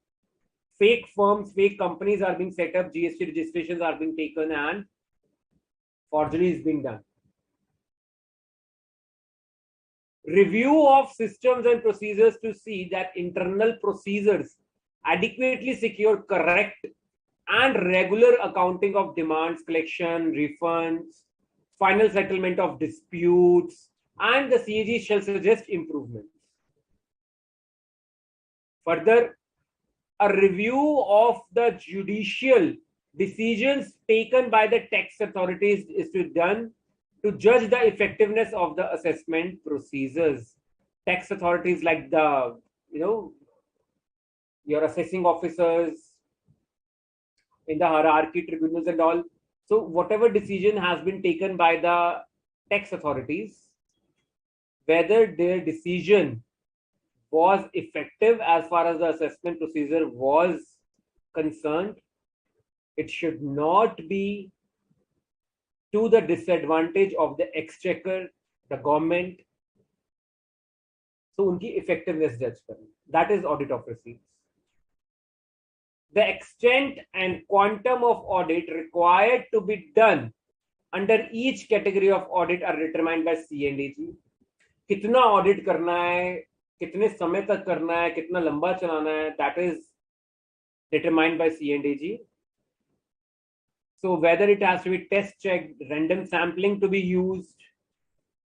fake firms, fake companies are being set up, GST registrations are being taken, and forgery is being done. Review of systems and procedures to see that internal procedures adequately secure correct and regular accounting of demands, collection, refunds, final settlement of disputes, and the CAG shall suggest improvements. Further, a review of the judicial decisions taken by the tax authorities is to be done to judge the effectiveness of the assessment procedures. Tax authorities, like the, your assessing officers in the hierarchy, tribunals and all. So whatever decision has been taken by the tax authorities, whether their decision was effective as far as the assessment procedure was concerned, it should not be to the disadvantage of the exchequer, the government. So unki effectiveness judge karna. That is audit of receipts. The extent and quantum of audit required to be done under each category of audit are determined by C&AG. कितना audit करना है, कितने समय तक करना है, कितना लंबा चलाना है, that is determined by C&AG. So whether it has to be test checked, random sampling to be used,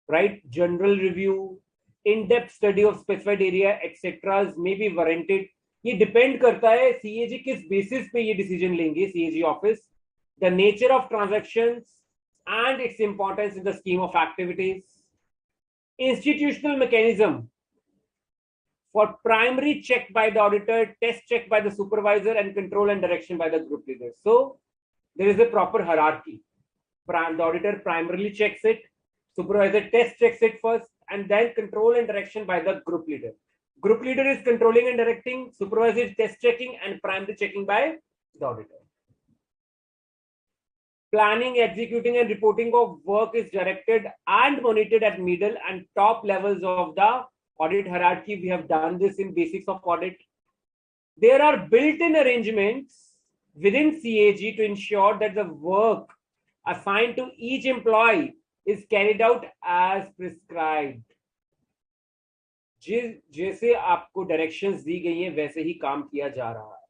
right? General review, in-depth study of specified area, etc. may be warranted. ये depend करता है CAG किस basis पे ये decision लेंगे, CAG office, the nature of transactions and its importance in the scheme of activities. Institutional mechanism for primary check by the auditor, test check by the supervisor, and control and direction by the group leader. So there is a proper hierarchy. The auditor primarily checks it, supervisor test checks it first, and then control and direction by the group leader. Group leader is controlling and directing, supervisor is test checking, and primary checking by the auditor. Planning, executing, and reporting of work is directed and monitored at middle and top levels of the audit hierarchy. We have done this in basics of audit. There are built-in arrangements within CAG to ensure that the work assigned to each employee is carried out as prescribed. जैसे आपको directions दी गई हैं वैसे ही काम किया जा रहा है.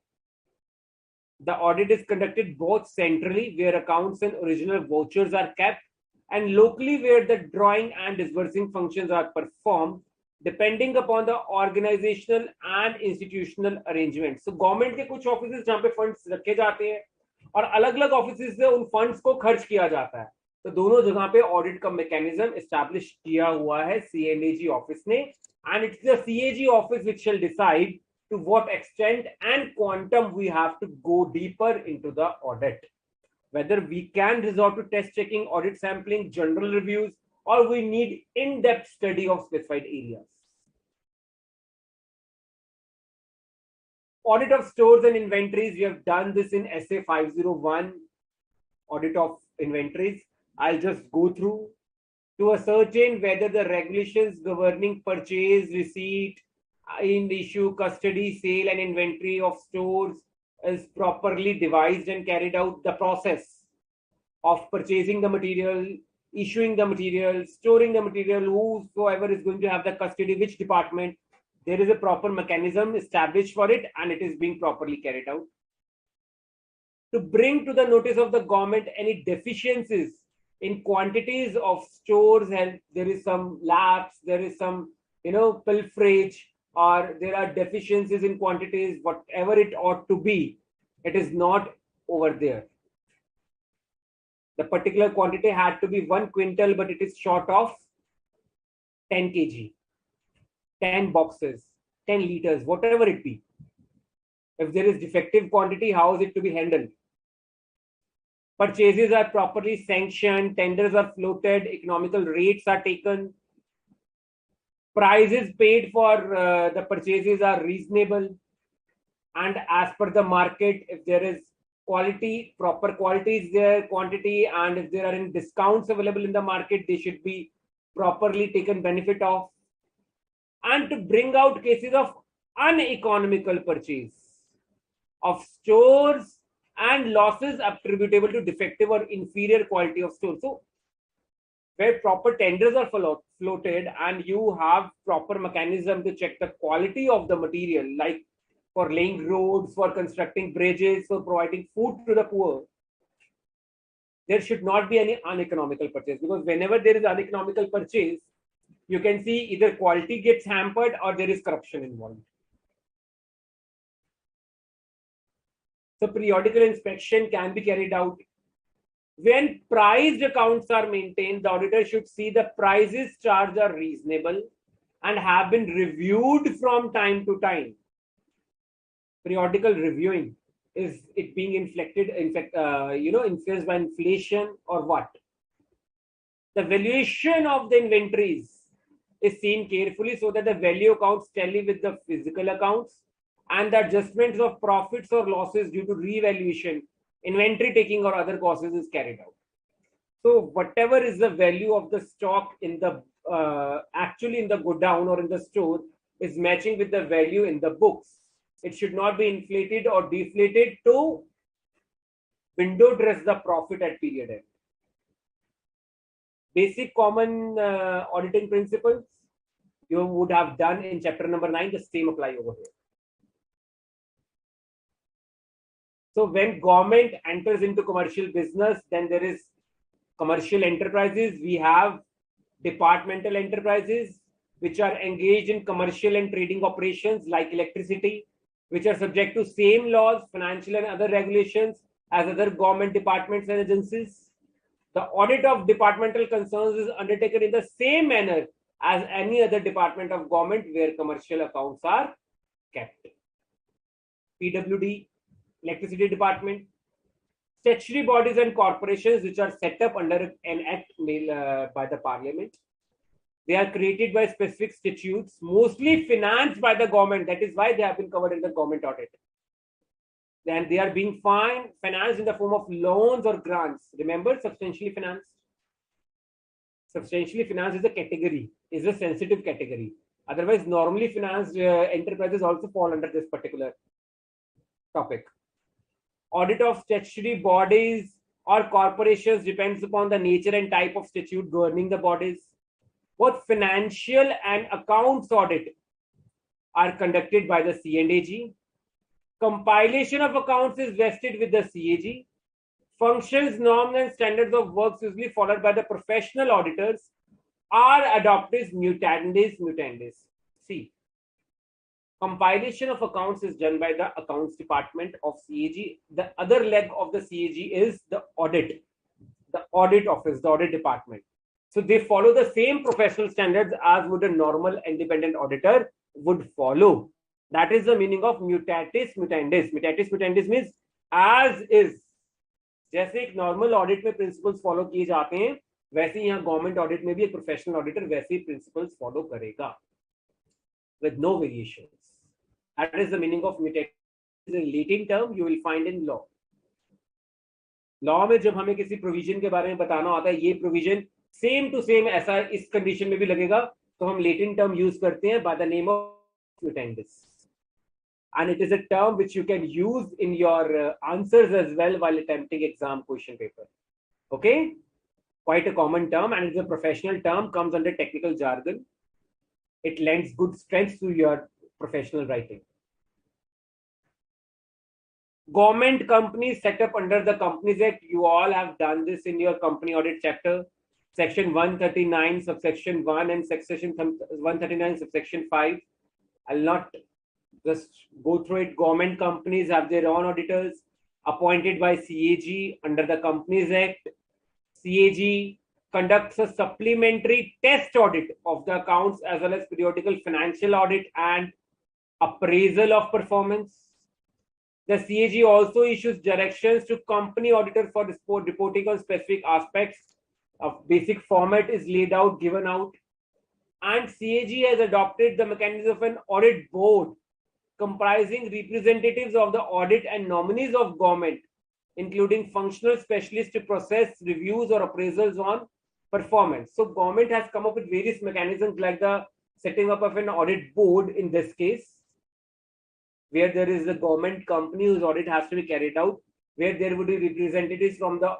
The audit is conducted both centrally, where accounts and original vouchers are kept, and locally, where the drawing and disbursing functions are performed, depending upon the organizational and institutional arrangements. So, government के कुछ offices जहाँ पे funds रखे जाते हैं और अलग-अलग offices से उन funds को खर्च किया जाता है. तो दोनों जगह पे audit का mechanism establish किया हुआ है CAG office ने, and it's the CAG office which shall decide to what extent and quantum we have to go deeper into the audit. Whether we can resort to test checking, audit sampling, general reviews, or we need in-depth study of specified areas. Audit of stores and inventories. We have done this in SA 501, audit of inventories. I'll just go through to ascertain whether the regulations governing purchase, receipt, in issue, custody, sale, and inventory of stores is properly devised and carried out. The process of purchasing the material, issuing the material, storing the material, whosoever is going to have the custody, which department, there is a proper mechanism established for it, and it is being properly carried out. To bring to the notice of the government any deficiencies in quantities of stores, and there is some lapse, there is some pilferage, or there are deficiencies in quantities, whatever it ought to be, it is not over there. The particular quantity had to be 1 quintal, but it is short of 10 kg, 10 boxes, 10 liters, whatever it be. If there is defective quantity, how is it to be handled? Purchases are properly sanctioned, tenders are floated, economical rates are taken, prices paid for the purchases are reasonable, and as per the market, if there is quality, proper quality is there, quantity, and if there are any discounts available in the market, they should be properly taken benefit of. And to bring out cases of uneconomical purchase of stores and losses attributable to defective or inferior quality of stores. So, where proper tenders are floated and you have proper mechanism to check the quality of the material, like for laying roads, for constructing bridges, for providing food to the poor, there should not be any uneconomical purchase, because whenever there is uneconomical purchase, you can see either quality gets hampered or there is corruption involved. So periodical inspection can be carried out. When priced accounts are maintained, the auditor should see the prices charged are reasonable and have been reviewed from time to time. Periodical reviewing, is it being influenced by inflation or what? The valuation of the inventories is seen carefully so that the value accounts tally with the physical accounts, and the adjustments of profits or losses due to revaluation, inventory taking, or other causes is carried out. So whatever is the value of the stock in the actually in the godown or in the store is matching with the value in the books. It should not be inflated or deflated to window dress the profit at period end. Basic common auditing principles you would have done in chapter number 9, the same apply over here. So when government enters into commercial business, then there is commercial enterprises. We have departmental enterprises which are engaged in commercial and trading operations like electricity, which are subject to same laws, financial and other regulations as other government departments and agencies. The audit of departmental concerns is undertaken in the same manner as any other department of government where commercial accounts are kept. PWD, Electricity Department, statutory bodies and corporations which are set up under an act by the Parliament. They are created by specific statutes, mostly financed by the government. That is why they have been covered in the government audit. And they are being financed in the form of loans or grants. Remember, substantially financed. Substantially financed is a category, is a sensitive category. Otherwise, normally financed enterprises also fall under this particular topic. Audit of statutory bodies or corporations depends upon the nature and type of statute governing the bodies. Both financial and accounts audit are conducted by the C&AG. Compilation of accounts is vested with the CAG. Functions, norms, and standards of works usually followed by the professional auditors are adopted mutandis. See, compilation of accounts is done by the accounts department of CAG. The other leg of the CAG is the audit office, the audit department. So they follow the same professional standards as would a normal independent auditor would follow. That is the meaning of mutatis mutandis. Mutatis mutandis means as is. जैसे एक normal audit में principles follow किए जाते हैं, वैसे ही यहाँ government audit में भी एक प्रोफेशनल ऑडिटर वैसे ही प्रिंसिपल्स फॉलो करेगा with no variations. That is the meaning of mutatis. Is a Latin term you will find in law. Law में जब हमें किसी प्रोविजन के बारे में बताना होता है, ये प्रोविजन सेम टू सेम ऐसा इस कंडीशन में भी लगेगा, तो हम लेटिन टर्म यूज करते हैं by the name of mutandis. And it is a term which you can use in your answers as well while attempting exam question paper. Okay, quite a common term, and it's a professional term, comes under technical jargon. It lends good strength to your professional writing. Government companies set up under the Companies Act. You all have done this in your company audit chapter, section 139 subsection 1 and section 139 subsection 5. I'll not just go through it. Government companies have their own auditors appointed by CAG under the Companies Act. CAG conducts a supplementary test audit of the accounts as well as periodical financial audit and appraisal of performance. The CAG also issues directions to company auditors for reporting on specific aspects. A basic format is laid out, given out. And CAG has adopted the mechanism of an audit board comprising representatives of the audit and nominees of government, including functional specialists to process reviews or appraisals on performance. So government has come up with various mechanisms like the setting up of an audit board in this case, where there is a government company whose audit has to be carried out, where there would be representatives from the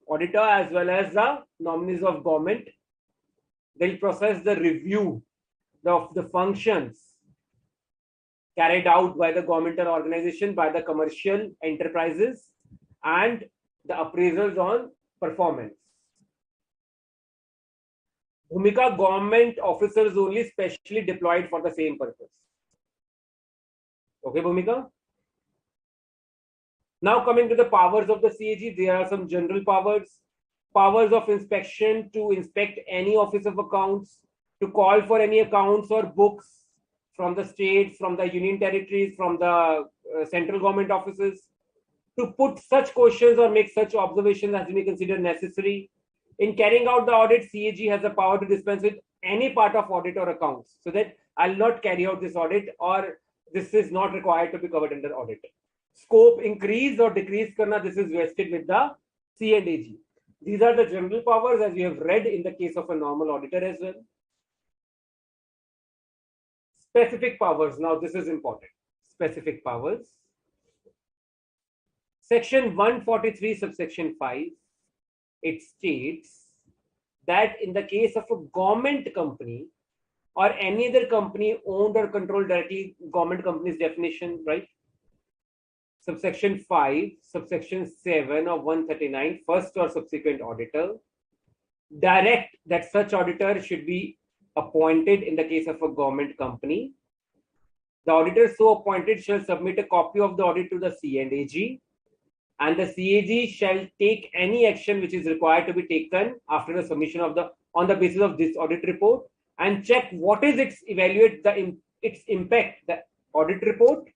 auditor as well as the nominees of government. They'll process the review of the functions carried out by the governmental organization, by the commercial enterprises, and the appraisals on performance. Bhumika, government officers only specially deployed for the same purpose. Okay, Bhumika? Now coming to the powers of the CAG, there are some general powers. Powers of inspection to inspect any office of accounts, to call for any accounts or books from the states, from the union territories, from the central government offices, to put such questions or make such observations as you may consider necessary. In carrying out the audit, CAG has the power to dispense with any part of audit or accounts, so that I'll not carry out this audit or this is not required to be covered under audit. Scope increase or decrease karna, this is vested with the C&AG. These are the general powers as we have read in the case of a normal auditor as well. Specific powers. Now this is important. Specific powers. Section 143 subsection 5. It states that in the case of a government company or any other company owned or controlled directly, government company's definition, right? Subsection 5, subsection 7 of 139, first or subsequent auditor, direct that such auditor should be appointed in the case of a government company. The auditor so appointed shall submit a copy of the audit to the C&AG, and the CAG shall take any action which is required to be taken after the submission of the on the basis of this audit report, and check what is its evaluate the its impact, the audit report,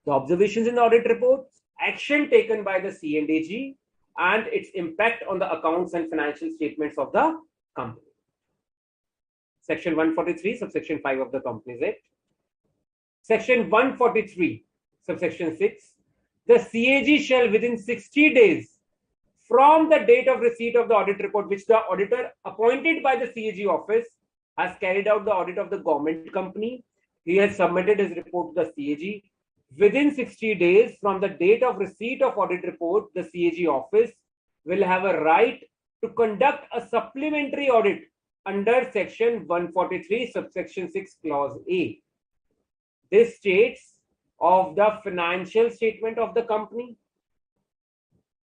the observations in the audit report, action taken by the C&AG, and its impact on the accounts and financial statements of the company. Section 143, subsection 5 of the Companies Act. Section 143, subsection 6. The CAG shall within 60 days from the date of receipt of the audit report, which the auditor appointed by the CAG office has carried out the audit of the government company. He has submitted his report to the CAG. Within 60 days from the date of receipt of audit report, the CAG office will have a right to conduct a supplementary audit under section 143, subsection 6, clause A. This states of the financial statement of the company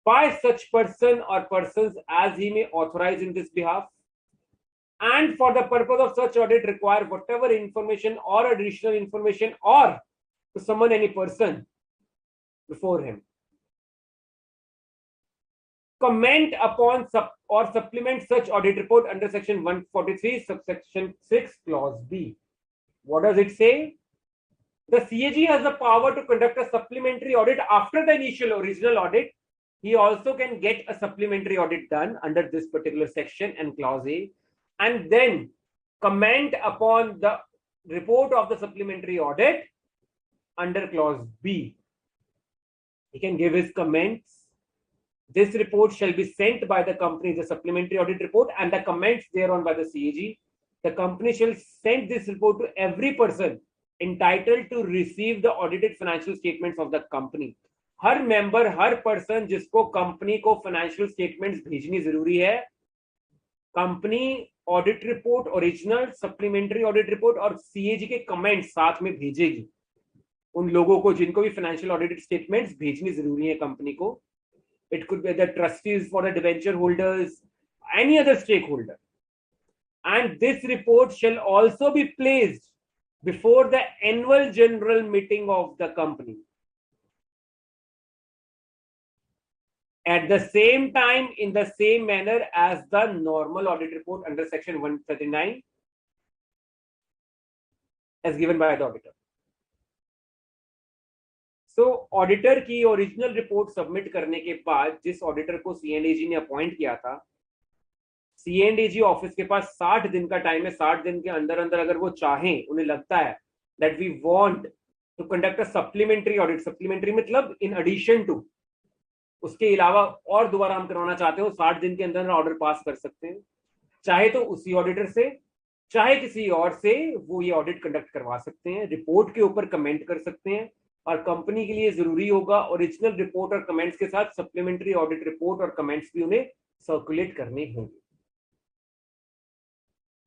by such person or persons as he may authorize in this behalf, and for the purpose of such audit require whatever information or additional information or to summon any person before him. Comment upon or supplement such audit report under section 143, subsection 6, clause B. What does it say? The CAG has the power to conduct a supplementary audit after the initial original audit. He also can get a supplementary audit done under this particular section and clause A, and then comment upon the report of the supplementary audit under clause B. He can give his comments. This report shall be sent by the company, the supplementary audit report, and the comments thereon by the CAG. The company shall send this report to every person entitled to receive the audited financial statements of the company. Her member, her person जिसको company को financial statements भेजनी जरूरी है, company audit report original, supplementary audit report और CAG के comments साथ में भेजेगी उन लोगों को जिनको भी फाइनेंशियल ऑडिटेड स्टेटमेंट्स भेजनी जरूरी है कंपनी को. It could be the trustees for the debenture holders, any other stakeholder. And this report shall also be placed before the annual general meeting of the company. At the same time, in the same manner as the normal audit report under section 139 as given by the auditor. So, auditor की original report submit करने के बाद जिस auditor को सीएनडीजी ने appoint किया था, सीएनडीजी office के पास 60 दिन का टाइम है. 60 दिन के अंदर अंदर अगर वो चाहें, उन्हें लगता है that we want to conduct a supplementary audit, supplementary मतलब इन एडिशन टू, उसके अलावा और दोबारा हम करवाना चाहते हो, 60 दिन के अंदर ऑर्डर पास कर सकते हैं. चाहे तो उसी ऑडिटर से, चाहे किसी और से वो ये ऑडिट कंडक्ट करवा सकते हैं. रिपोर्ट के ऊपर कमेंट कर सकते हैं और कंपनी के लिए जरूरी होगा ओरिजिनल रिपोर्ट और कमेंट्स के साथ सप्लीमेंट्री ऑडिट रिपोर्ट और कमेंट्स भी उन्हें सर्कुलेट करने होंगे.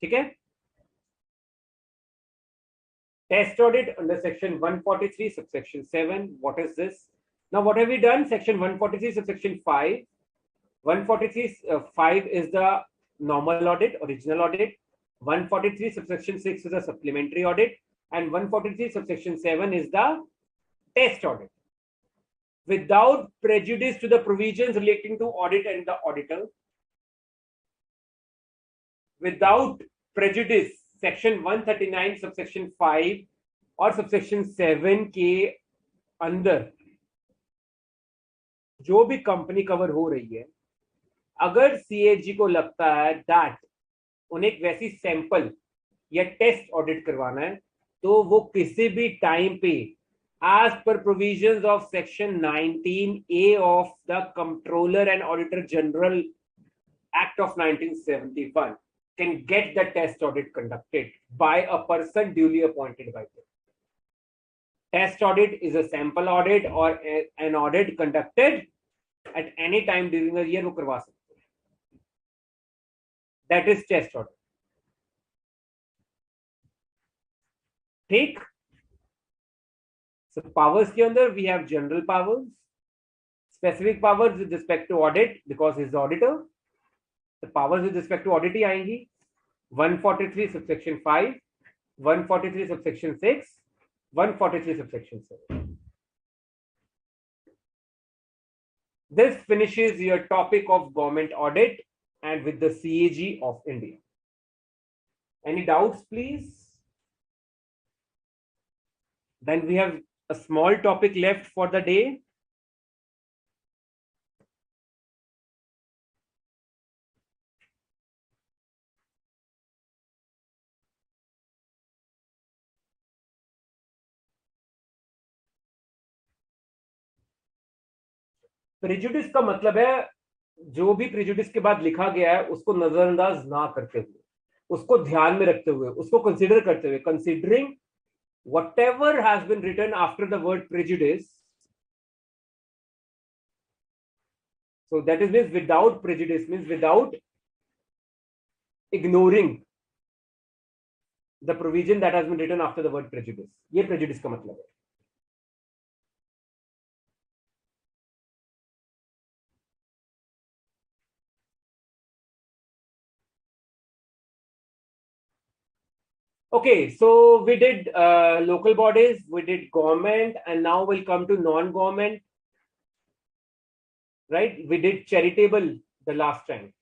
ठीक है. Test audit under section 143 subsection 7. What is this? Now what have we done? Section 143 subsection 5. 143 5 is the normal audit, original audit. 143 subsection 6 is a supplementary audit, and 143 subsection 7 is the test audit. Without prejudice to the provisions relating to audit and the auditor, without prejudice, section 139 subsection 5 और subsection 7 के अंदर जो भी company cover हो रही है, अगर CAG को लगता है दैट उन्हें एक वैसी सैंपल या टेस्ट ऑडिट करवाना है, तो वो किसी भी टाइम पे as per provisions of section 19A of the Comptroller and Auditor General Act of 1971 can get the test audit conducted by a person duly appointed by them. Test audit is a sample audit or an audit conducted at any time during the year वो करवा सकते हैं. That is test audit. ठीक. So powers के अंदर we have general powers, specific powers with respect to audit because he is the auditor. The powers with respect to audit ही आएंगी 143 subsection 5, 143 subsection 6, 143 subsection 7. This finishes your topic of government audit and with the CAG of India. Any doubts, please? Then we have a small topic left for the day. Prejudice का मतलब है जो भी prejudice के बाद लिखा गया है उसको नजरअंदाज ना करते हुए, उसको ध्यान में रखते हुए, उसको कंसिडर करते हुए, considering whatever has been written after the word prejudice. So that is means without prejudice, means without ignoring the provision that has been written after the word prejudice. ये prejudice का मतलब है. Okay, so we did local bodies, we did government, and now we'll come to non-government. Right? We did charitable the last time.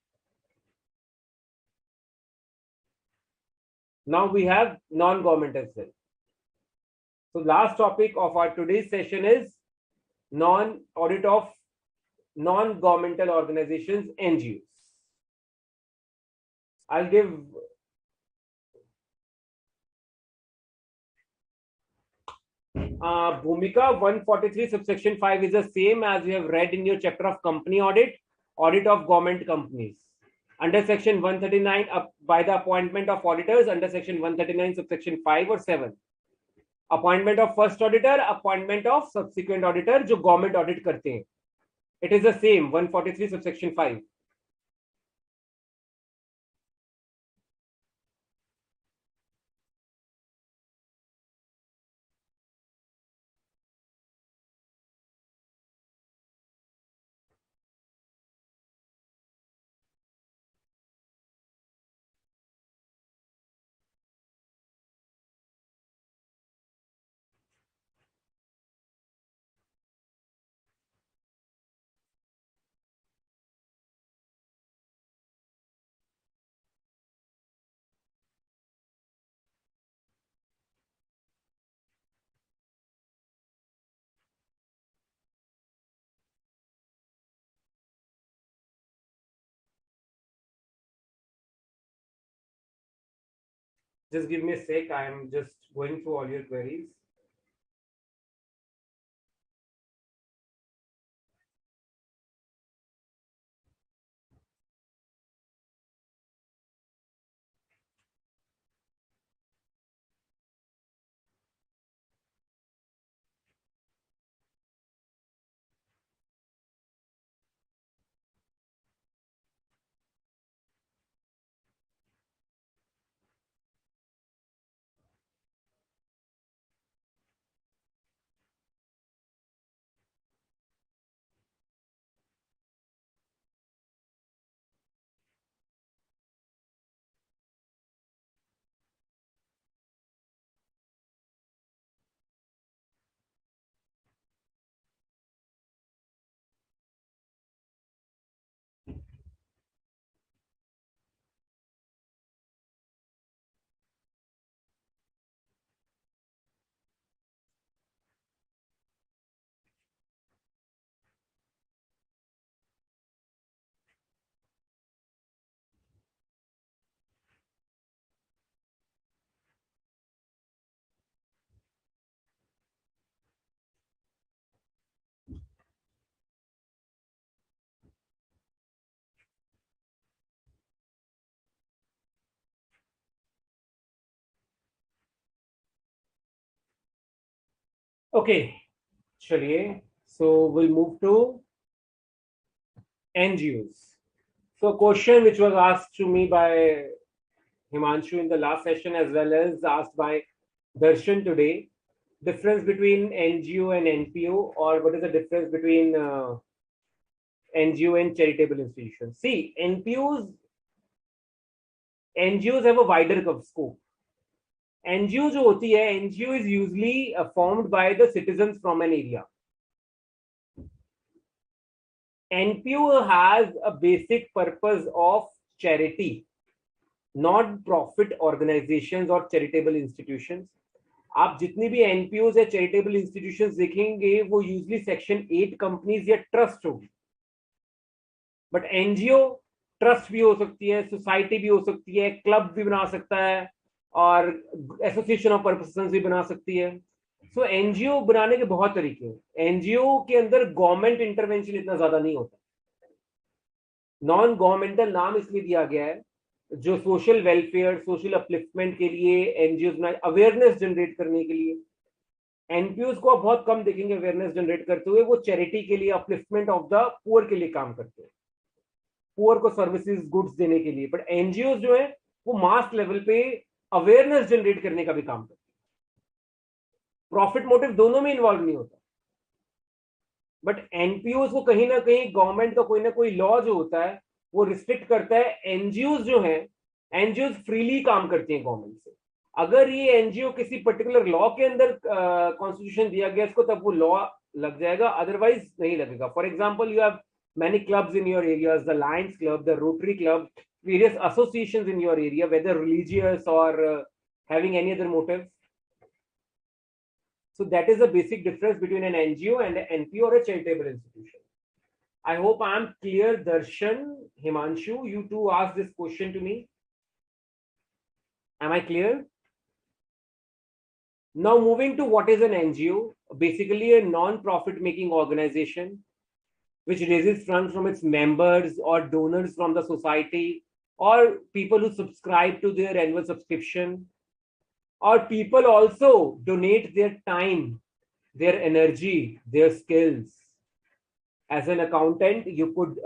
Now we have non-government as well. So last topic of our today's session is non-audit of non-governmental organizations, NGOs. I'll give Bhumika 143 subsection 5 is the same as you have read in your chapter of company audit, audit of government companies. Under section 139, by the appointment of auditors, under section 139 subsection 5 or 7. Appointment of first auditor, appointment of subsequent auditor, जो government audit करते हैं. It is the same 143 subsection 5. Just give me a sec. I am just going through all your queries. Okay, चलिए. So we'll move to NGOs. So a question which was asked to me by Himanshu in the last session as well as asked by Darshan today. Difference between NGO and NPO, or what is the difference between NGO and charitable institutions? See, NGOs have a wider scope. NGO जो होती है, NGO is usually formed by the citizens from an area. NPO has a basic purpose of charity, non-profit organizations or charitable institutions. आप जितनी भी NPOs या charitable institutions देखेंगे वो usually section 8 companies या trust होगी. But NGO ट्रस्ट भी हो सकती है, सोसाइटी भी हो सकती है, क्लब भी बना सकता है और एसोसिएशन ऑफ पर्पसेस भी बना सकती है. सो एनजीओ बनाने के बहुत तरीके हैं। एनजीओ के अंदर गवर्नमेंट इंटरवेंशन इतना ज्यादा नहीं होता, नॉन गवर्नमेंटल नाम इसलिए दिया गया है, जो सोशल वेलफेयर, सोशल अपलिफ्टमेंट के लिए एनजीओ में अवेयरनेस जनरेट करने के लिए। एनपीओ को आप बहुत कम देखेंगे अवेयरनेस जनरेट करते हुए, वो चैरिटी के लिए, अपलिफ्टमेंट ऑफ द पुअर के लिए काम करते हैं, पुअर को सर्विसेज गुड्स देने के लिए। बट एनजीओ जो है वो मास लेवल पे अवेयरनेस जनरेट करने का भी काम करते हैं, प्रॉफिट मोटिव दोनों में इन्वॉल्व नहीं होता। बट एनपीओ को कहीं ना कहीं गवर्नमेंट का कोई ना कोई लॉ जो होता है वो रिस्ट्रिक्ट करता है। एनजीओ जो है, एनजीओ फ्रीली काम करती हैं गवर्नमेंट से। अगर ये एनजीओ किसी पर्टिकुलर लॉ के अंदर कॉन्स्टिट्यूशन दिया गया इसको, तब वो लॉ लग जाएगा, अदरवाइज नहीं लगेगा। For example, you have many clubs in your areas, the Lions Club, the Rotary Club, various associations in your area, whether religious or having any other motive. So that is the basic difference between an NGO and an NPO or a charitable institution. I hope I am clear. Darshan, Himanshu, you two asked this question to me. Am I clear? Now moving to what is an NGO, basically a non-profit making organization which raises funds from its members or donors from the society, or people who subscribe to their annual subscription, or people also donate their time, their energy, their skills. As an accountant, you could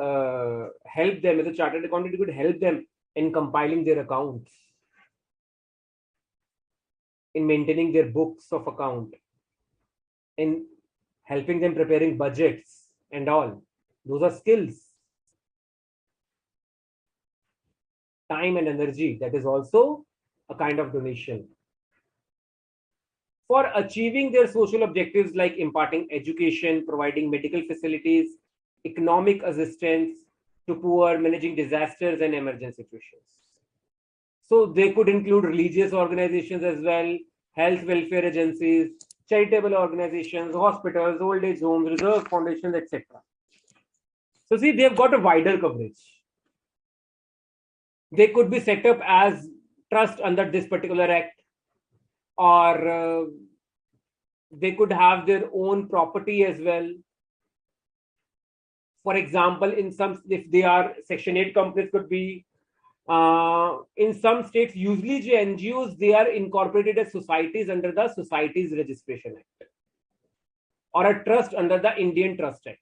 help them, as a chartered accountant, you could help them in compiling their accounts, in maintaining their books of account, in helping them preparing budgets and all. Those are skills, time and energy. That is also a kind of donation. For achieving their social objectives like imparting education, providing medical facilities, economic assistance to poor, managing disasters and emergency situations. So they could include religious organizations as well, health welfare agencies, charitable organizations, hospitals, old age homes, reserve foundations, etc. So see, they've got a wider coverage. They could be set up as trust under this particular act, or they could have their own property as well. For example, in some, if they are Section 8 companies, could be in some states, usually the NGOs, they are incorporated as societies under the Societies Registration Act, or a trust under the Indian Trust Act.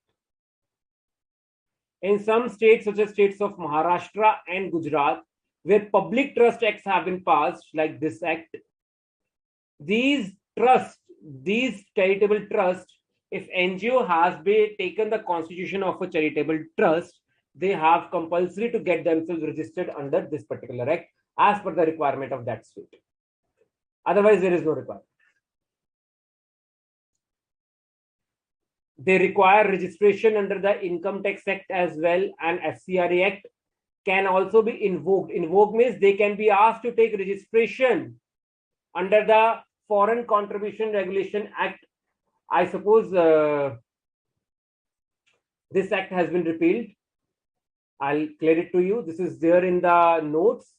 In some states, such as states of Maharashtra and Gujarat, where public trust acts have been passed, like this act, these trusts, these charitable trusts, if NGO has been taken the constitution of a charitable trust, they have compulsory to get themselves registered under this particular act as per the requirement of that state. Otherwise, there is no requirement. They require registration under the Income Tax Act as well, and FCRA Act can also be invoked. Invoke means they can be asked to take registration under the Foreign Contribution Regulation Act. I suppose this act has been repealed. I'll clear it to you. This is there in the notes.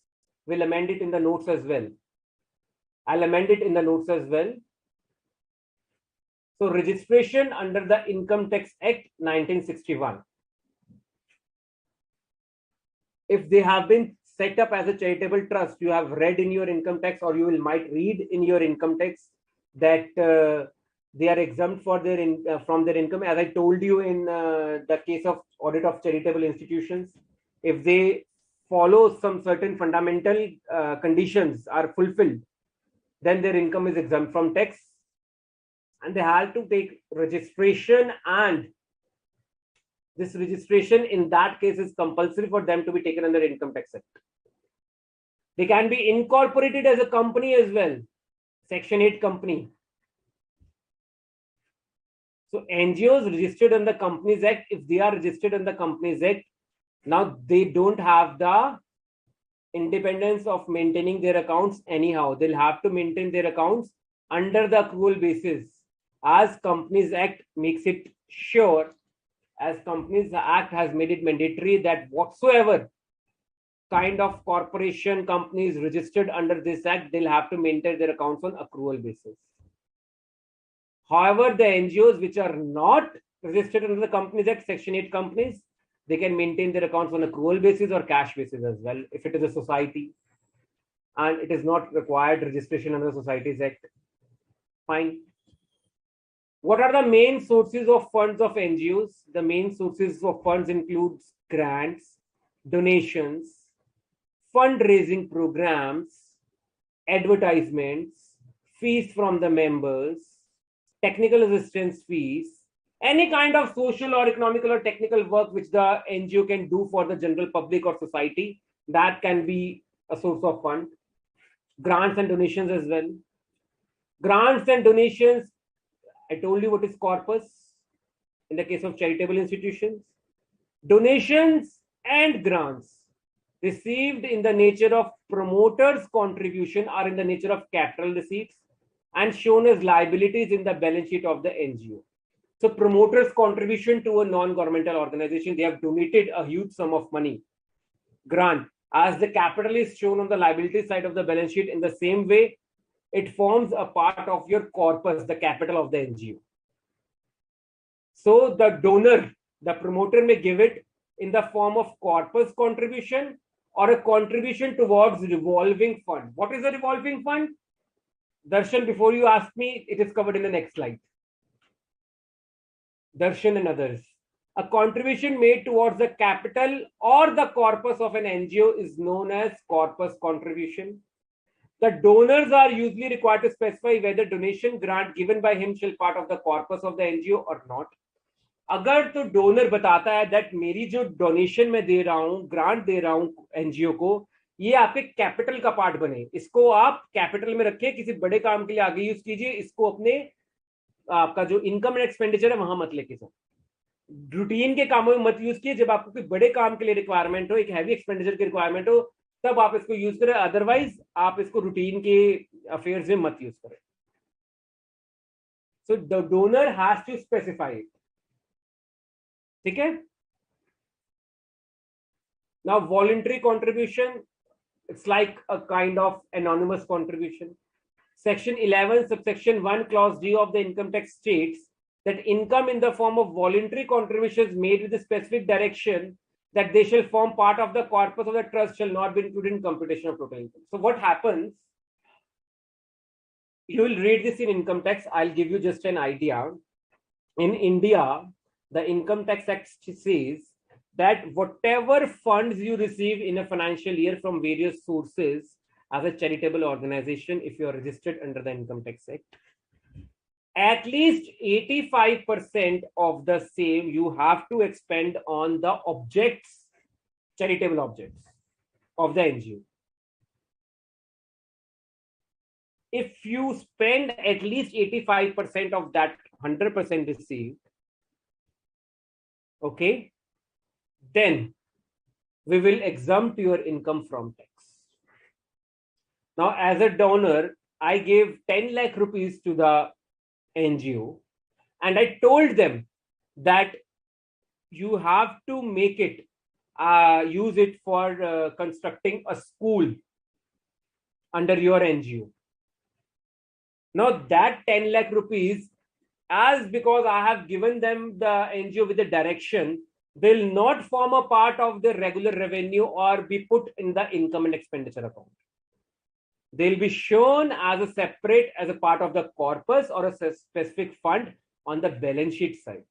We'll amend it in the notes as well. I'll amend it in the notes as well. So registration under the Income Tax Act 1961. If they have been set up as a charitable trust, you have read in your income tax, or you will might read in your income tax that they are exempt for their from their income. As I told you in the case of audit of charitable institutions, if they follow some certain fundamental conditions are fulfilled, then their income is exempt from tax, and they have to take registration, and this registration in that case is compulsory for them to be taken under Income Tax Act. They can be incorporated as a company as well, Section 8 company. So NGOs registered under the Companies Act, if they are registered under the Companies Act, now they don't have the independence of maintaining their accounts anyhow. They'll have to maintain their accounts under the accrual basis, as Companies Act makes it sure, as Companies Act has made it mandatory that whatsoever kind of corporation companies registered under this act, they'll have to maintain their accounts on accrual basis. However, the NGOs which are not registered under the Companies Act, Section 8 companies, they can maintain their accounts on accrual basis or cash basis as well, if it is a society and it is not required registration under the Societies Act. Fine. What are the main sources of funds of NGOs? The main sources of funds includes grants, donations, fundraising programs, advertisements, fees from the members, technical assistance fees, any kind of social or economical or technical work which the NGO can do for the general public or society, that can be a source of fund. Grants and donations as well. Grants and donations, I told you what is corpus in the case of charitable institutions. Donations and grants received in the nature of promoters' contribution are in the nature of capital receipts and shown as liabilities in the balance sheet of the NGO. So promoters' contribution to a non-governmental organization, they have donated a huge sum of money. Grant, as the capital is shown on the liability side of the balance sheet, in the same way, it forms a part of your corpus, the capital of the NGO. So the donor, the promoter may give it in the form of corpus contribution or a contribution towards revolving fund. What is a revolving fund? Darshan, before you ask me, it is covered in the next slide. Darshan and others. A contribution made towards the capital or the corpus of an NGO is known as corpus contribution. The donors are usually required to specify whether donation grant given by him shall part of the corpus of the NGO or not. अगर तो donor बताता है that मेरी जो donation में दे रहा हूं, grant दे रहा हूं एनजीओ को, ये आपके कैपिटल का पार्ट बने, इसको आप कैपिटल में रखिए, किसी बड़े काम के लिए आगे यूज कीजिए, इसको अपने आपका जो इनकम एंड एक्सपेंडिचर है वहां मत लेके जाओ, रूटीन के कामों में मत यूज कीजिए, जब आपको कोई बड़े काम के लिए रिक्वायरमेंट हो, एक हैवी एक्सपेंडिचर की रिक्वायरमेंट हो, तब आप इसको यूज करें, अदरवाइज आप इसको रूटीन के अफेयर्स में मत यूज करें. So the donor has to specify it. ठीक है. Now voluntary contribution, it's like a kind of anonymous contribution. Section 11 subsection 1 clause D of the income tax states that income in the form of voluntary contributions made with a specific direction that they shall form part of the corpus of the trust shall not be included in computation of total income. So what happens, you will read this in income tax. I'll give you just an idea. In India, the Income Tax Act says that whatever funds you receive in a financial year from various sources as a charitable organization, if you are registered under the Income Tax Act, at least 85% of the same you have to expend on the objects, charitable objects of the NGO. If you spend at least 85% of that 100% received, okay, then we will exempt your income from tax. Now, as a donor, I gave 10 lakh rupees to the NGO and I told them that you have to make it, use it for constructing a school under your NGO. Now that 10 lakh rupees, as because I have given them the NGO with the direction, will not form a part of the regular revenue or be put in the income and expenditure account. They'll be shown as a separate, as a part of the corpus or a specific fund on the balance sheet side.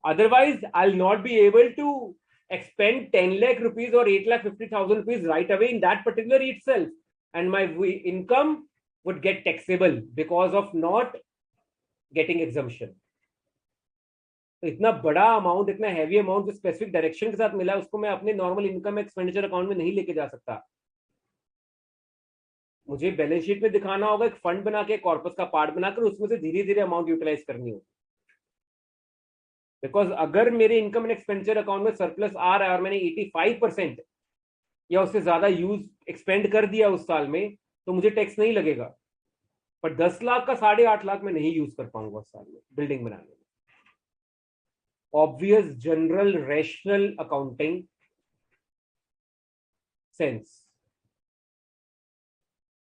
Otherwise, I'll not be able to expend 10 lakh rupees or 8,50,000 rupees right away in that particular itself. And my income would get taxable because of not getting exemption. तो इतना बड़ा amount, इतना heavy amount जो specific direction के साथ मिला, उसको मैं अपने नॉर्मल इनकम एक्सपेंडिचर अकाउंट में नहीं लेके जा सकता. मुझे बैलेंस शीट में दिखाना होगा, एक फंड बना के, कॉर्पस का पार्ट बनाकर उसमें से धीरे धीरे अमाउंट यूटिलाइज करनी होगी. बिकॉज अगर मेरे इनकम एंड एक्सपेंडिचर अकाउंट में सरप्लस आ रहा है और मैंने 85% या उससे ज्यादा यूज एक्सपेंड कर दिया उस साल में, तो मुझे टैक्स नहीं लगेगा. पर 10 लाख का 8.5 लाख में नहीं यूज कर पाऊंगा उस साल में बिल्डिंग बनाने में. Obvious general rational accounting sense.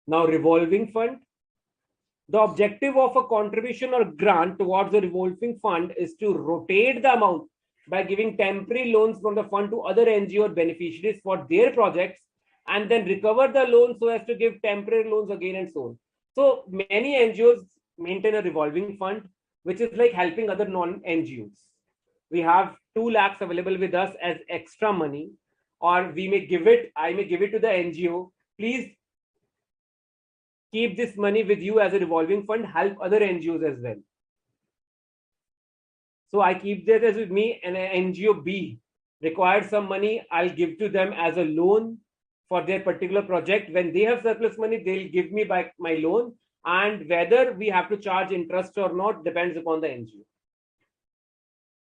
Now revolving fund. The objective of a contribution or grant towards a revolving fund is to rotate the amount by giving temporary loans from the fund to other NGO beneficiaries for their projects, and then recover the loans so as to give temporary loans again and so on. So many NGOs maintain a revolving fund, which is like helping other non-NGOs. We have 2 lakhs available with us as extra money, or we may give it, I may give it to the NGO. Please keep this money with you as a revolving fund, help other NGOs as well. So I keep that as with me, and an NGO B required some money, I'll give to them as a loan for their particular project. When they have surplus money, they'll give me back my loan, and whether we have to charge interest or not depends upon the NGO.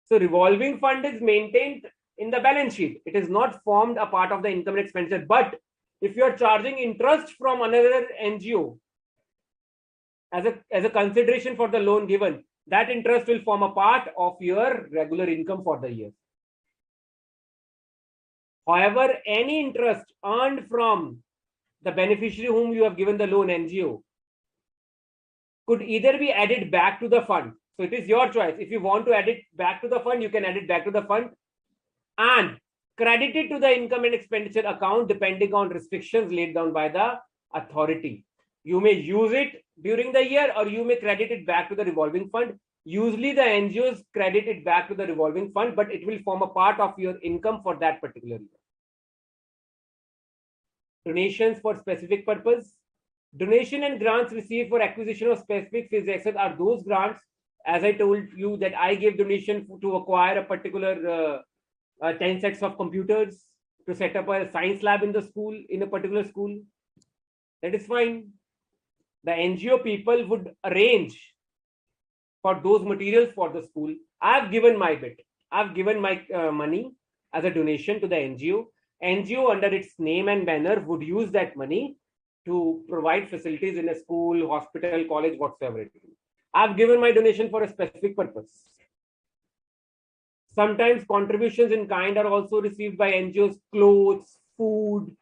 So revolving fund is maintained in the balance sheet. It is not formed a part of the income and expenditure. But if you are charging interest from another NGO as a consideration for the loan given, that interest will form a part of your regular income for the year. However, any interest earned from the beneficiary whom you have given the loan, NGO, could either be added back to the fund. So it is your choice. If you want to add it back to the fund, you can add it back to the fund and credit it to the income and expenditure account depending on restrictions laid down by the authority. You may use it during the year, or you may credit it back to the revolving fund. Usually the NGOs credit it back to the revolving fund, but it will form a part of your income for that particular year. Donations for specific purpose. Donation and grants received for acquisition of specific fixed assets are those grants, as I told you, that I gave donation to acquire a particular 10 sets of computers to set up a science lab in the school, in a particular school. That is fine. The NGO people would arrange for those materials for the school. I've given my bit. I've given my money as a donation to the NGO. NGO under its name and banner would use that money to provide facilities in a school, hospital, college, whatsoever it is. I've given my donation for a specific purpose. Sometimes contributions in kind are also received by NGOs: clothes, food,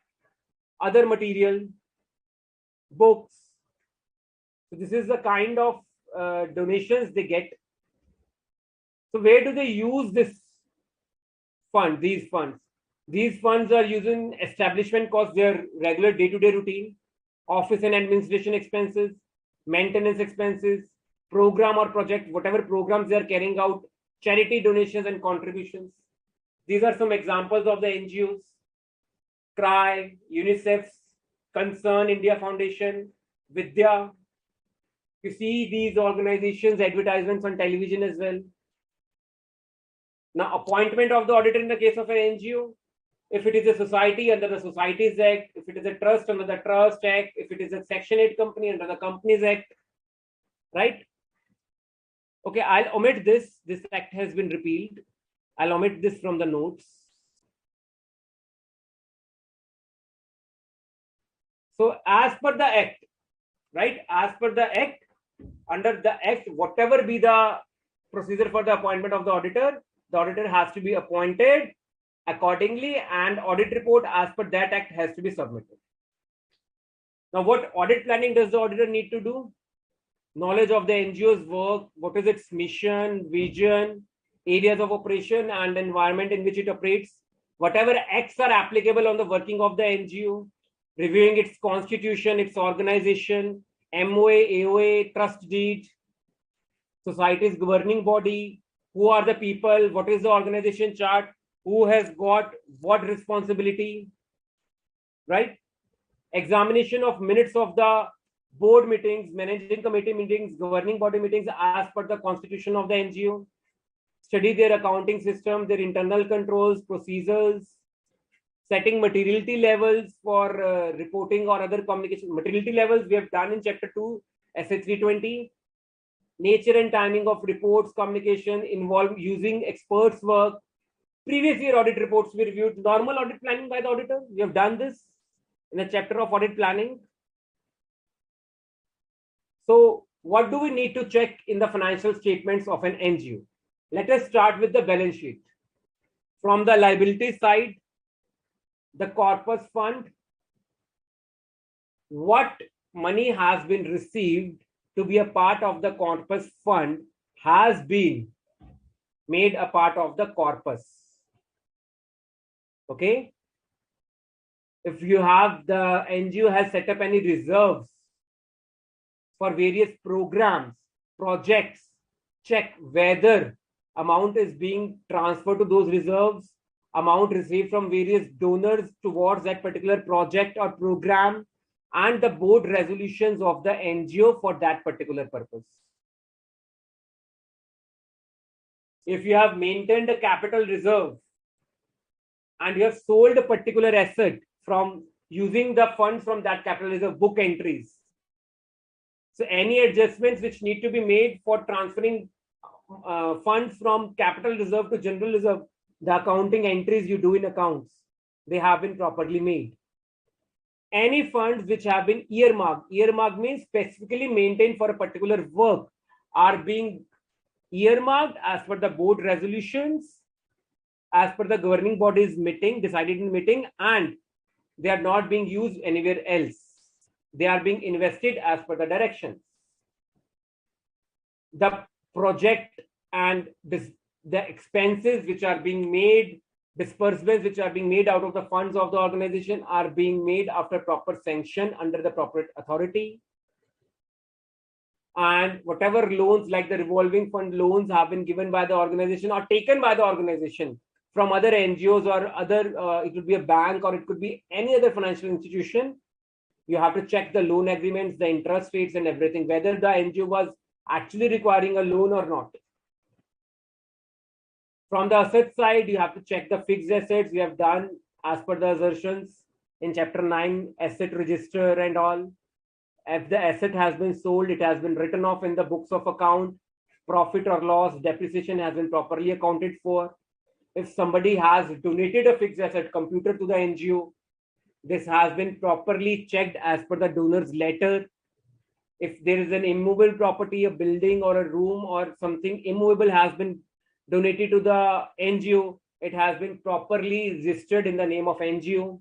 other material, books. So this is the kind of donations they get. So where do they use this fund, these funds? These funds are used in establishment costs, their regular day-to-day routine, office and administration expenses, maintenance expenses, program or project, whatever programs they are carrying out, charity donations and contributions. These are some examples of the NGOs: CRY, UNICEF, Concern India Foundation, Vidya. You see these organizations' advertisements on television as well. Now, appointment of the auditor in the case of an NGO. If it is a society, under the Societies Act. If it is a trust, under the Trust Act. If it is a Section 8 company, under the Companies Act. Right? Okay, I'll omit this. This act has been repealed. I'll omit this from the notes. So as per the act, right? As per the act, under the act, whatever be the procedure for the appointment of the auditor has to be appointed accordingly, and audit report as per that act has to be submitted. Now, what audit planning does the auditor need to do? Knowledge of the NGO's work, what is its mission, vision, areas of operation, and environment in which it operates. Whatever acts are applicable on the working of the NGO, reviewing its constitution, its organization, MOA, AOA, trust deed, society's governing body, who are the people, what is the organization chart, who has got what responsibility, right? Examination of minutes of the board meetings, managing committee meetings, governing body meetings as per the constitution of the NGO. Study their accounting system, their internal controls, procedures, setting materiality levels for reporting or other communication. Materiality levels we have done in chapter 2, SA 320. Nature and timing of reports, communication, involve using experts' work. Previous year audit reports we reviewed. Normal audit planning by the auditor. We have done this in a chapter of audit planning. So what do we need to check in the financial statements of an NGO? Let us start with the balance sheet. From the liability side, the corpus fund, what money has been received to be a part of the corpus fund has been made a part of the corpus. Okay. If you have the NGO has set up any reserves for various programs, projects, check whether amount is being transferred to those reserves, amount received from various donors towards that particular project or program, and the board resolutions of the NGO for that particular purpose. If you have maintained a capital reserve and you have sold a particular asset from using the funds from that capital reserve, book entries. So any adjustments which need to be made for transferring funds from capital reserve to general reserve, the accounting entries you do in accounts, they have been properly made. Any funds which have been earmarked means specifically maintained for a particular work, are being earmarked as per the board resolutions, as per the governing body's meeting, decided in meeting, and they are not being used anywhere else. They are being invested as per the directions. The project and the expenses which are being made, disbursements which are being made out of the funds of the organization are being made after proper sanction under the proper authority. And whatever loans like the revolving fund loans have been given by the organization or taken by the organization from other NGOs or other, it could be a bank or it could be any other financial institution, you have to check the loan agreements, the interest rates and everything, whether the NGO was actually requiring a loan or not. From the asset side, you have to check the fixed assets. We have done as per the assertions in chapter 9, asset register and all. If the asset has been sold, it has been written off in the books of account. Profit or loss, depreciation has been properly accounted for. If somebody has donated a fixed asset computer to the NGO, this has been properly checked as per the donor's letter. If there is an immovable property, a building or a room or something immovable has been donated to the NGO, it has been properly registered in the name of NGO.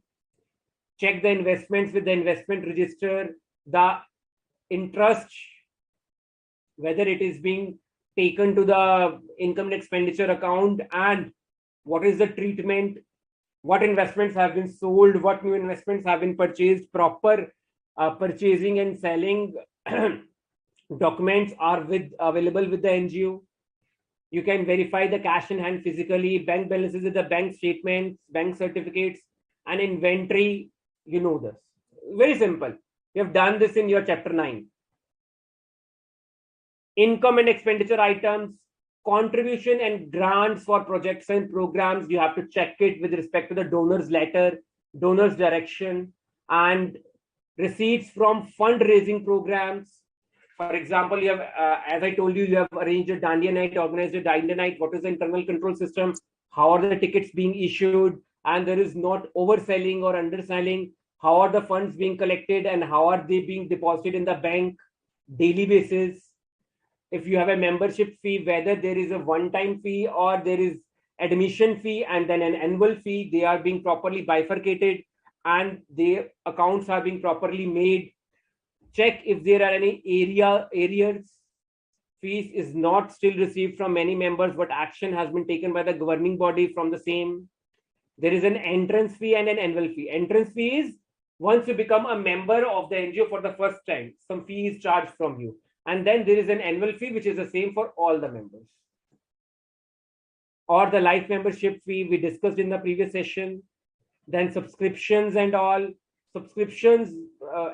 Check the investments with the investment register, the interest, whether it is being taken to the income and expenditure account, and what is the treatment, what investments have been sold, what new investments have been purchased, proper purchasing and selling documents are available with the NGO. You can verify the cash in hand physically, bank balances with the bank statements, bank certificates, and inventory. You know this. Very simple. You have done this in your chapter 9. Income and expenditure items, contribution and grants for projects and programs. You have to check it with respect to the donor's letter, donor's direction, and receipts from fundraising programs. For example, you have, as I told you, you have arranged a Dandiya night, organized a Dandiya night. What is the internal control system? How are the tickets being issued? And there is not overselling or underselling. How are the funds being collected and how are they being deposited in the bank daily basis? If you have a membership fee, whether there is a one-time fee or there is admission fee and then an annual fee, they are being properly bifurcated and the accounts are being properly made. Check if there are any arrears. Fees is not still received from many members, but action has been taken by the governing body from the same. There is an entrance fee and an annual fee. Entrance fee is once you become a member of the NGO for the first time, some fee is charged from you. And then there is an annual fee, which is the same for all the members. Or the life membership fee we discussed in the previous session. Then subscriptions and all. Subscriptions,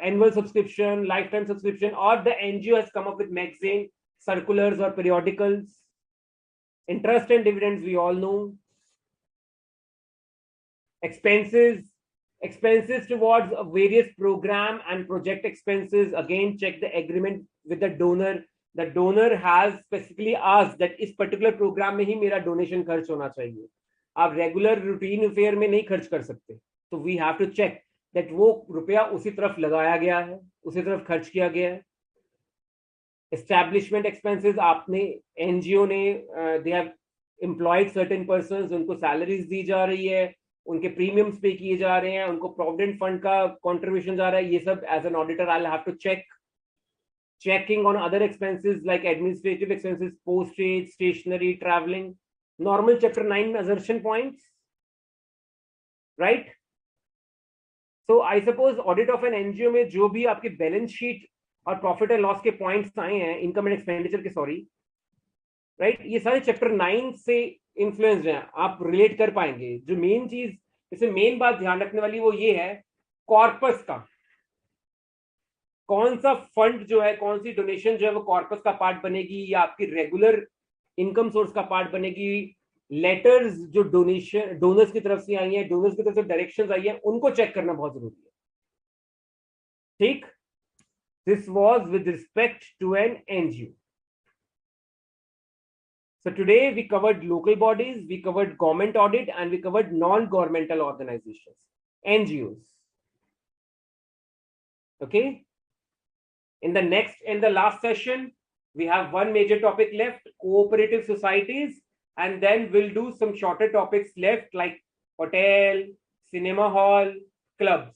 annual subscription, lifetime subscription, or the NGO has come up with magazine, circulars or periodicals. Interest and dividends, we all know. Expenses towards various program and project expenses. Again, check the agreement with the donor. The donor has specifically asked that इस particular program में ही मेरा donation खर्च होना चाहिए. आप regular routine affair में नहीं खर्च कर सकते. So we have to check that वो रुपया उसी तरफ लगाया गया है, उसी तरफ खर्च किया गया है. Establishment expenses, आपने NGO ने they have employed certain persons, उनको salaries दी जा रही है, उनके प्रीमियम्स पे किए जा रहे हैं, उनको प्रोविडेंट फंड का कंट्रीब्यूशन जा रहा है. ये सब as an auditor I have to check. checking on other expenses like administrative expenses, postage, stationery, traveling. Normal chapter 9 assertion points, right? So I suppose audit of an NGO में जो भी आपके बैलेंस शीट और profit and loss के points आए हैं income and expenditure के, sorry, right, ये सारे चैप्टर 9 से इन्फ्लुएंस्ड हैं, आप रिलेट कर पाएंगे। जो मेन चीज, जैसे मेन बात ध्यान रखने वाली वो ये है, कॉर्पस का कौन सा फंड जो है, कौन सी डोनेशन जो है वो कॉर्पस का पार्ट बनेगी या आपकी रेगुलर इनकम सोर्स का पार्ट बनेगी। लेटर्स जो डोनेशन डोनर्स की तरफ से आई है, डोनर्स की तरफ से डायरेक्शंस आई है, उनको चेक करना बहुत जरूरी है, ठीक। This was with respect to an NGO. So today we covered local bodies, we covered government audit, and we covered non-governmental organizations, NGOs. Okay. In the next and the last session, we have one major topic left, cooperative societies, and then we'll do some shorter topics left like hotel, cinema hall, clubs.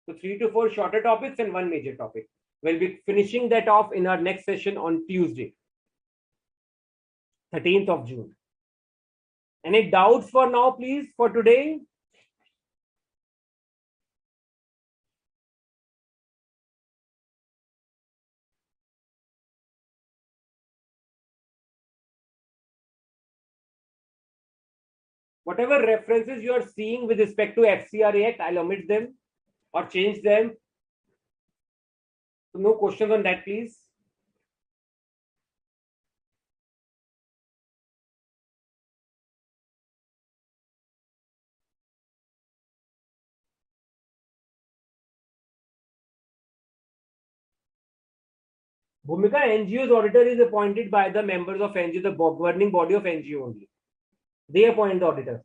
So 3 to 4 shorter topics and one major topic. We'll be finishing that off in our next session on Tuesday, 13th of June. Any doubts for now, please, for today? Whatever references you are seeing with respect to FCRA Act, I'll omit them or change them. So no questions on that, please. Bhumika, NGO's auditor is appointed by the members of NGO, the governing body of NGO only. They appoint the auditor.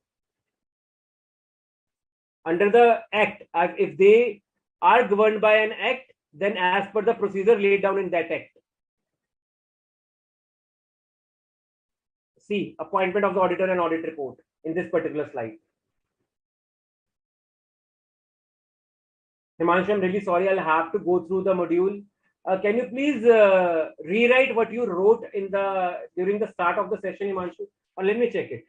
Under the act, if they are governed by an act, then as per the procedure laid down in that act. See, appointment of the auditor and audit report in this particular slide. Himanshu, I'm really sorry, I'll have to go through the module. Can you please rewrite what you wrote in during the start of the session, Himanshu? Or let me check it.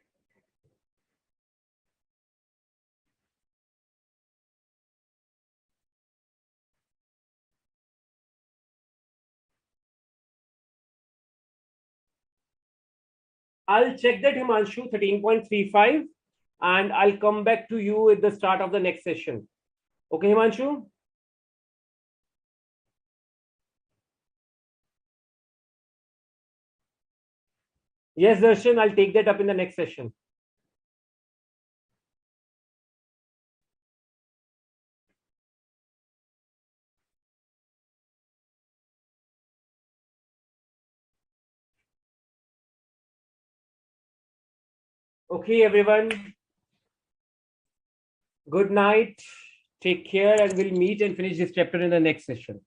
I'll check that, Himanshu, 13.35, and I'll come back to you at the start of the next session. Okay, Himanshu? Yes, Darshan, I'll take that up in the next session. Okay, everyone. Good night. Take care, and we'll meet and finish this chapter in the next session.